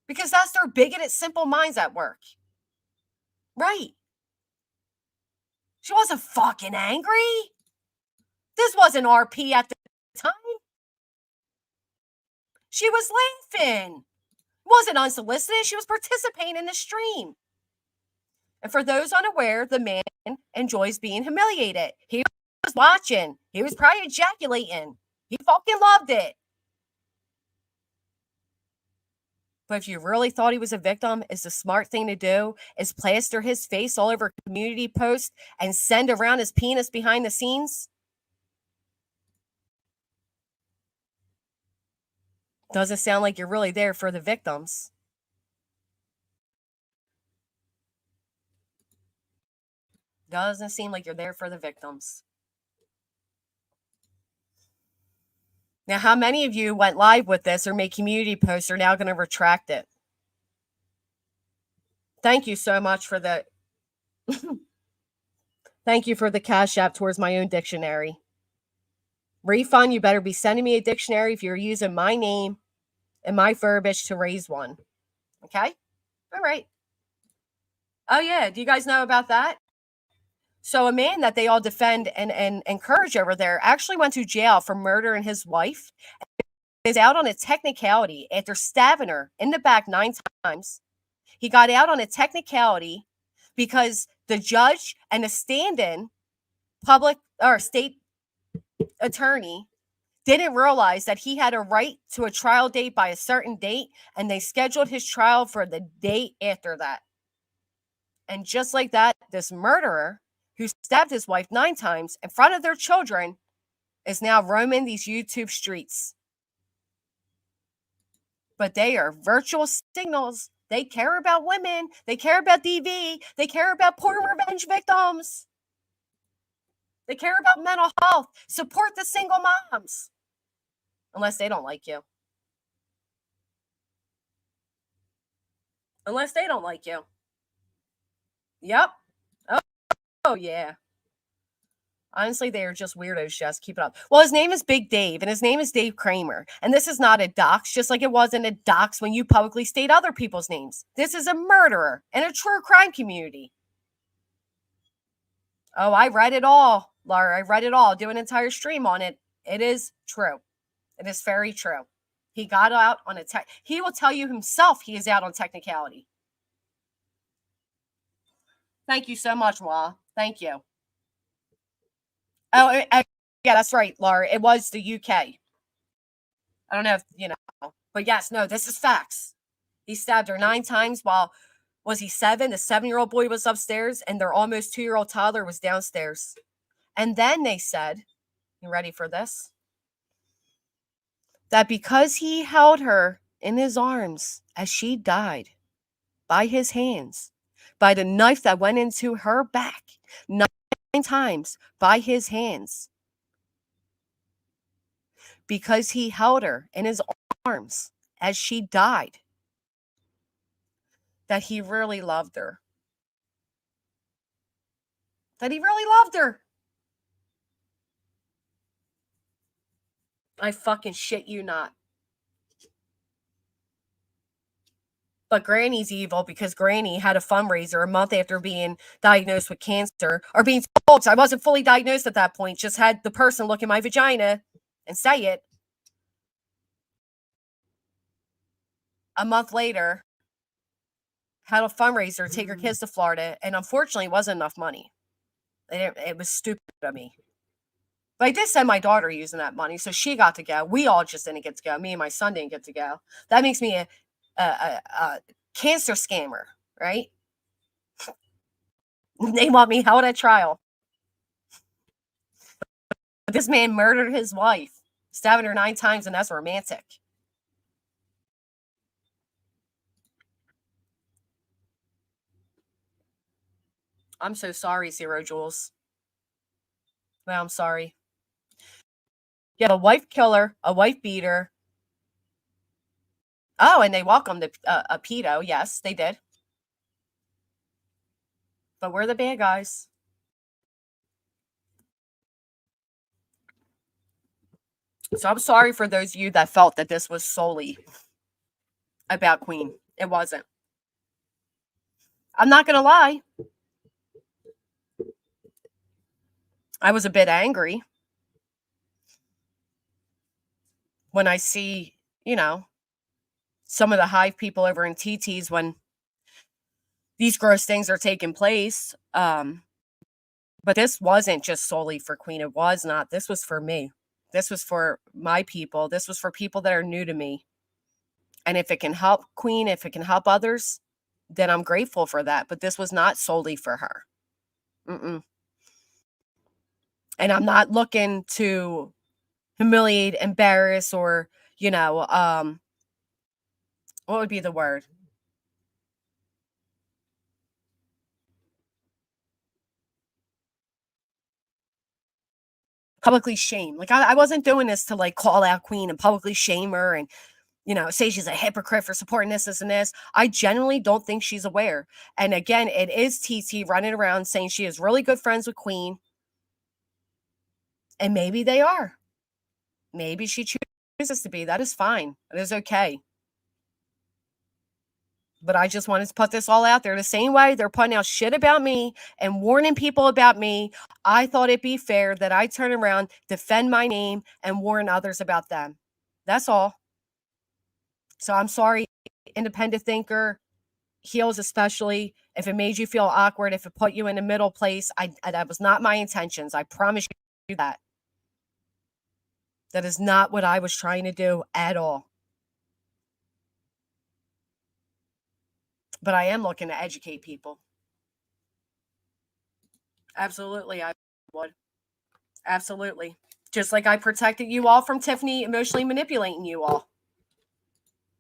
Because that's their bigoted, simple minds at work. Right. She wasn't fucking angry. This wasn't RP at the time. She was laughing. It wasn't unsolicited. She was participating in the stream. And for those unaware, the man enjoys being humiliated. He was watching. He was probably ejaculating. He fucking loved it. But if you really thought he was a victim, is the smart thing to do is plaster his face all over community posts and send around his penis behind the scenes? Doesn't sound like you're really there for the victims. Doesn't seem like you're there for the victims. Now, how many of you went live with this or made community posts are now going to retract it? Thank you so much for the thank you for the Cash App towards my own dictionary. Refund, you better be sending me a dictionary if you're using my name and my verbiage to raise one. Okay? All right. Oh, yeah. Do you guys know about that? So a man that they all defend and encourage over there actually went to jail for murdering his wife. Is out on a technicality after stabbing her in the back 9 times. He got out on a technicality because the judge and the stand-in public or state attorney didn't realize that he had a right to a trial date by a certain date, and they scheduled his trial for the date after that. And just like that, this murderer who stabbed his wife 9 times in front of their children is now roaming these YouTube streets. But they are virtual signals. They care about women. They care about DV. They care about porn revenge victims. They care about mental health. Support the single moms. Unless they don't like you. Unless they don't like you. Yep. Oh yeah. Honestly, they are just weirdos, Jess. Keep it up. Well, his name is Big Dave, and his name is Dave Kramer. And this is not a dox, just like it wasn't a dox when you publicly state other people's names. This is a murderer in a true crime community. Oh, I read it all, Laura. I read it all. Do an entire stream on it. It is true. It is very true. He got out on a he will tell you himself he is out on technicality. Thank you so much, Wa. Thank you. Oh, yeah, that's right, Laura. It was the UK. I don't know if you know, but yes, no, this is facts. He stabbed her 9 times while, was he 7? The 7-year-old boy was upstairs and their almost 2-year-old toddler was downstairs. And then they said, you ready for this? That because he held her in his arms as she died by his hands, by the knife that went into her back 9 times by his hands, because he held her in his arms as she died, that he really loved her. that he really loved her. I fucking shit you not. But Granny's evil because Granny had a fundraiser a month after being diagnosed with cancer, or being told, I wasn't fully diagnosed at that point, just had the person look in my vagina and say it. A month later, had a fundraiser, take her kids to Florida, and unfortunately it wasn't enough money. It was stupid of me. But I did send my daughter using that money, so she got to go. We all just didn't get to go. Me and my son didn't get to go. That makes me a cancer scammer, right? They want me held at trial. But this man murdered his wife, stabbing her 9 times, and that's romantic. I'm so sorry, Zero Jules. Well, I'm sorry. You have a wife killer, a wife beater. Oh, and they welcomed a pedo. Yes, they did. But we're the bad guys. So I'm sorry for those of you that felt that this was solely about Queen. It wasn't. I'm not going to lie. I was a bit angry when I see, some of the Hive people over in TT's when these gross things are taking place. But this wasn't just solely for Queen. It was not. This was for me. This was for my people. This was for people that are new to me. And if it can help Queen, if it can help others, then I'm grateful for that. But this was not solely for her. Mm-mm. And I'm not looking to humiliate, embarrass, or, what would be the word? Publicly shame. Like, I wasn't doing this to, like, call out Queen and publicly shame her and, say she's a hypocrite for supporting this and this. I genuinely don't think she's aware. And again, it is TT running around saying she is really good friends with Queen. And maybe they are. Maybe she chooses to be. That is fine. That is okay. But I just wanted to put this all out there. The same way they're putting out shit about me and warning people about me, I thought it'd be fair that I turn around, defend my name, and warn others about them. That's all. So I'm sorry, independent thinker, heels especially, if it made you feel awkward, if it put you in a middle place, that was not my intentions. I promise you that. That is not what I was trying to do at all. But I am looking to educate people. Absolutely, I would. Absolutely. Just like I protected you all from Tiffany emotionally manipulating you all.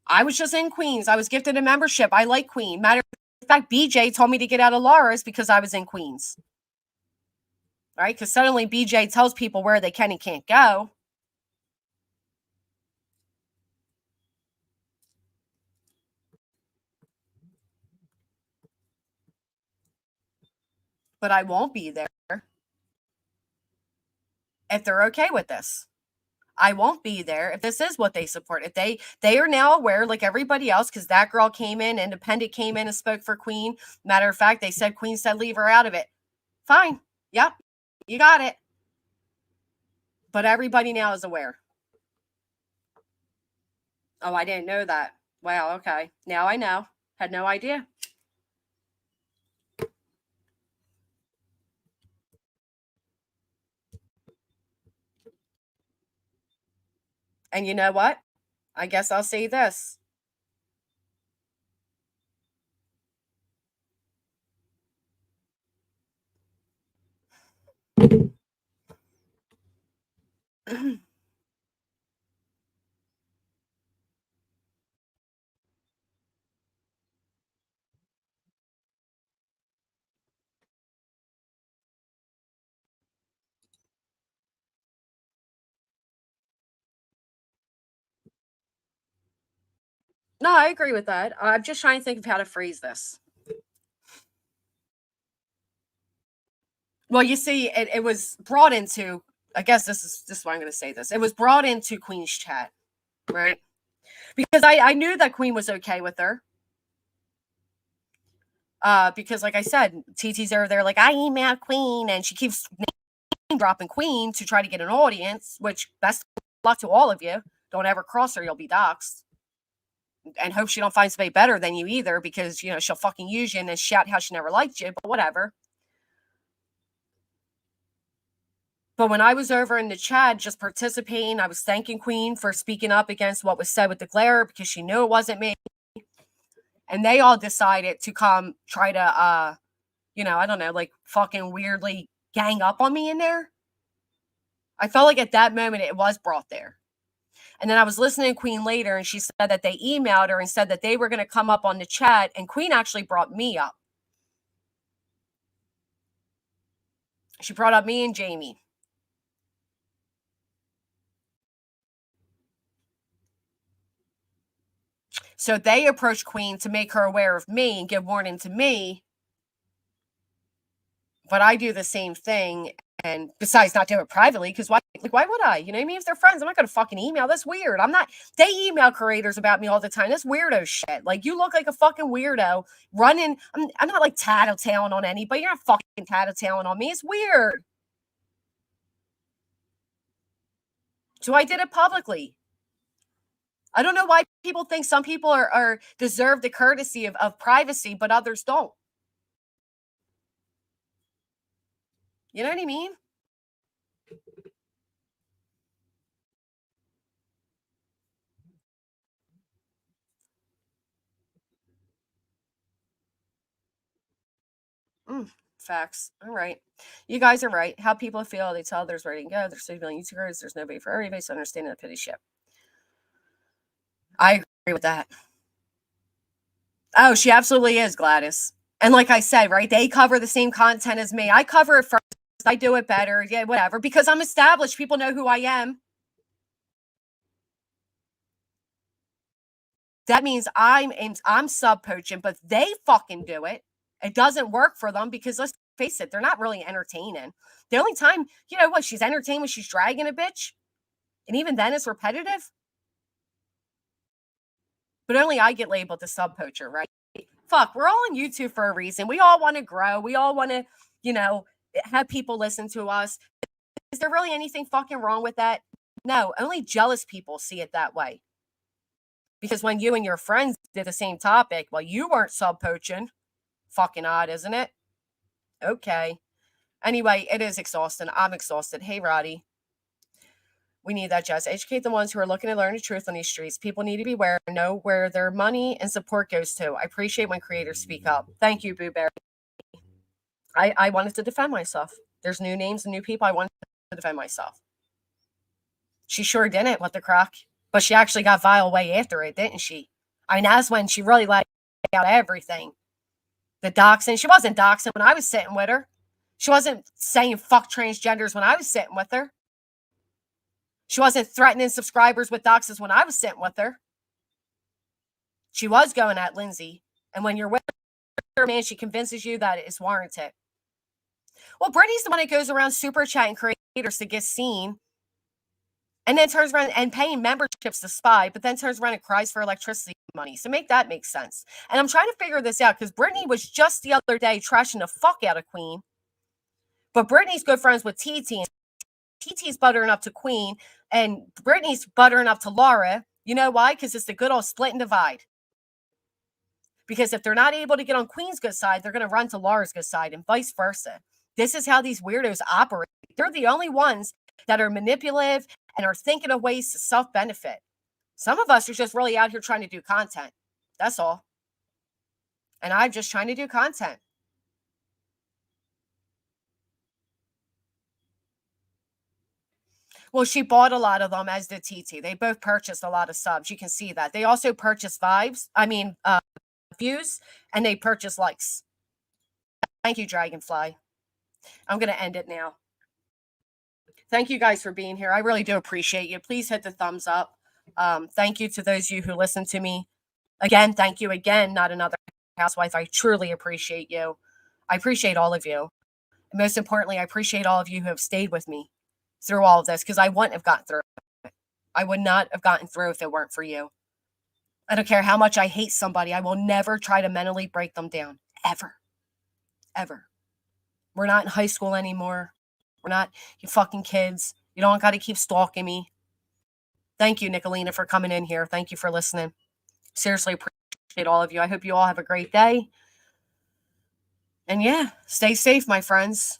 I was just in Queens. I was gifted a membership. I like Queen. Matter of fact, BJ told me to get out of Laura's because I was in Queens. Right? Because suddenly BJ tells people where they can and can't go. But I won't be there if they're okay with this. I won't be there if this is what they support. If they are now aware, like everybody else, because that girl came in, independent came in and spoke for Queen. Matter of fact, they said Queen said leave her out of it. Fine. Yep. You got it. But everybody now is aware. Oh, I didn't know that. Wow, okay. Now I know. Had no idea. And you know what? I guess I'll say this. No, I agree with that. I'm just trying to think of how to phrase this. Well, you see, it was brought into, I guess this is why I'm going to say this. It was brought into Queen's chat, right? Because I knew that Queen was okay with her. Because like I said, TT's over there like, I emailed Queen, and she keeps name dropping Queen to try to get an audience, which best of luck to all of you. Don't ever cross her, you'll be doxxed. And hope she don't find somebody better than you either, because, you know, she'll fucking use you and then shout how she never liked you, but whatever. But when I was over in the chat just participating, I was thanking Queen for speaking up against what was said with the glare, because she knew it wasn't me. And they all decided to come try to, you know, I don't know, like fucking weirdly gang up on me in there. I felt like at that moment it was brought there. And then I was listening to Queen later, and she said that they emailed her and said that they were going to come up on the chat, and Queen actually brought me up. She brought up me and Jamie. So they approached Queen to make her aware of me and give warning to me. But I do the same thing. And besides not do it privately, because why would I? You know what I mean? If they're friends, I'm not going to fucking email. That's weird. They email creators about me all the time. That's weirdo shit. Like, you look like a fucking weirdo running. I'm not like tattletaling on anybody. You're not fucking tattletaling on me. It's weird. So I did it publicly. I don't know why people think some people are deserve the courtesy of privacy, but others don't. You know what I mean? Facts. All right. You guys are right. How people feel, they tell others where to go. There's 3 million YouTubers. There's nobody for everybody. So understanding the pity shit. I agree with that. Oh, she absolutely is, Gladys. And like I said, right, they cover the same content as me. I cover it first. I do it better. Yeah, whatever. Because I'm established. People know who I am. That means I'm sub poaching, but they fucking do it. It doesn't work for them because, let's face it, they're not really entertaining. The only time, you know what, she's entertained when she's dragging a bitch. And even then it's repetitive. But only I get labeled the sub poacher, right? Fuck, we're all on YouTube for a reason. We all want to grow. We all want to, you know, have people listen to us. Is there really anything fucking wrong with that? No, only jealous people see it that way. Because when you and your friends did the same topic, well, you weren't sub poaching. Fucking odd, isn't it? Okay. Anyway, it is exhausting. I'm exhausted. Hey, Roddy. We need that, Jess. Educate the ones who are looking to learn the truth on these streets. People need to be aware, know where their money and support goes to. I appreciate when creators speak up. Thank you, Boo Bear. I wanted to defend myself. There's new names and new people. I wanted to defend myself. She sure didn't, what the crock. But she actually got vile way after it, didn't she? I mean, that's when she really let out everything. The doxing. She wasn't doxing when I was sitting with her. She wasn't saying fuck transgenders when I was sitting with her. She wasn't threatening subscribers with doxes when I was sitting with her. She was going at Lindsay. And when you're with her, man, she convinces you that it's warranted. Well, Brittany's the one that goes around super chatting creators to get seen. And then turns around and paying memberships to spy, but then turns around and cries for electricity money. So make that make sense. And I'm trying to figure this out because Brittany was just the other day trashing the fuck out of Queen. But Brittany's good friends with TT, and TT's buttering up to Queen, and Brittany's buttering up to Laura. You know why? Because it's the good old split and divide. Because if they're not able to get on Queen's good side, they're going to run to Laura's good side and vice versa. This is how these weirdos operate. They're the only ones that are manipulative and are thinking of ways to self-benefit. Some of us are just really out here trying to do content. That's all. And I'm just trying to do content. Well, she bought a lot of them, as did TT. They both purchased a lot of subs. You can see that. They also purchased views, and they purchased likes. Thank you, Dragonfly. I'm going to end it now. Thank you guys for being here. I really do appreciate you. Please hit the thumbs up. Thank you to those of you who listen to me. Again, thank you again. Not another housewife. I truly appreciate you. I appreciate all of you. And most importantly, I appreciate all of you who have stayed with me through all of this, because I wouldn't have gotten through it. I would not have gotten through if it weren't for you. I don't care how much I hate somebody. I will never try to mentally break them down. Ever. Ever. We're not in high school anymore. We're not you fucking kids. You don't got to keep stalking me. Thank you, Nicolina, for coming in here. Thank you for listening. Seriously appreciate all of you. I hope you all have a great day. And yeah, stay safe, my friends.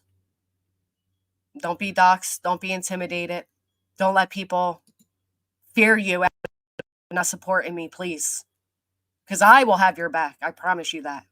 Don't be doxxed. Don't be intimidated. Don't let people fear you and not supporting me, please. Because I will have your back. I promise you that.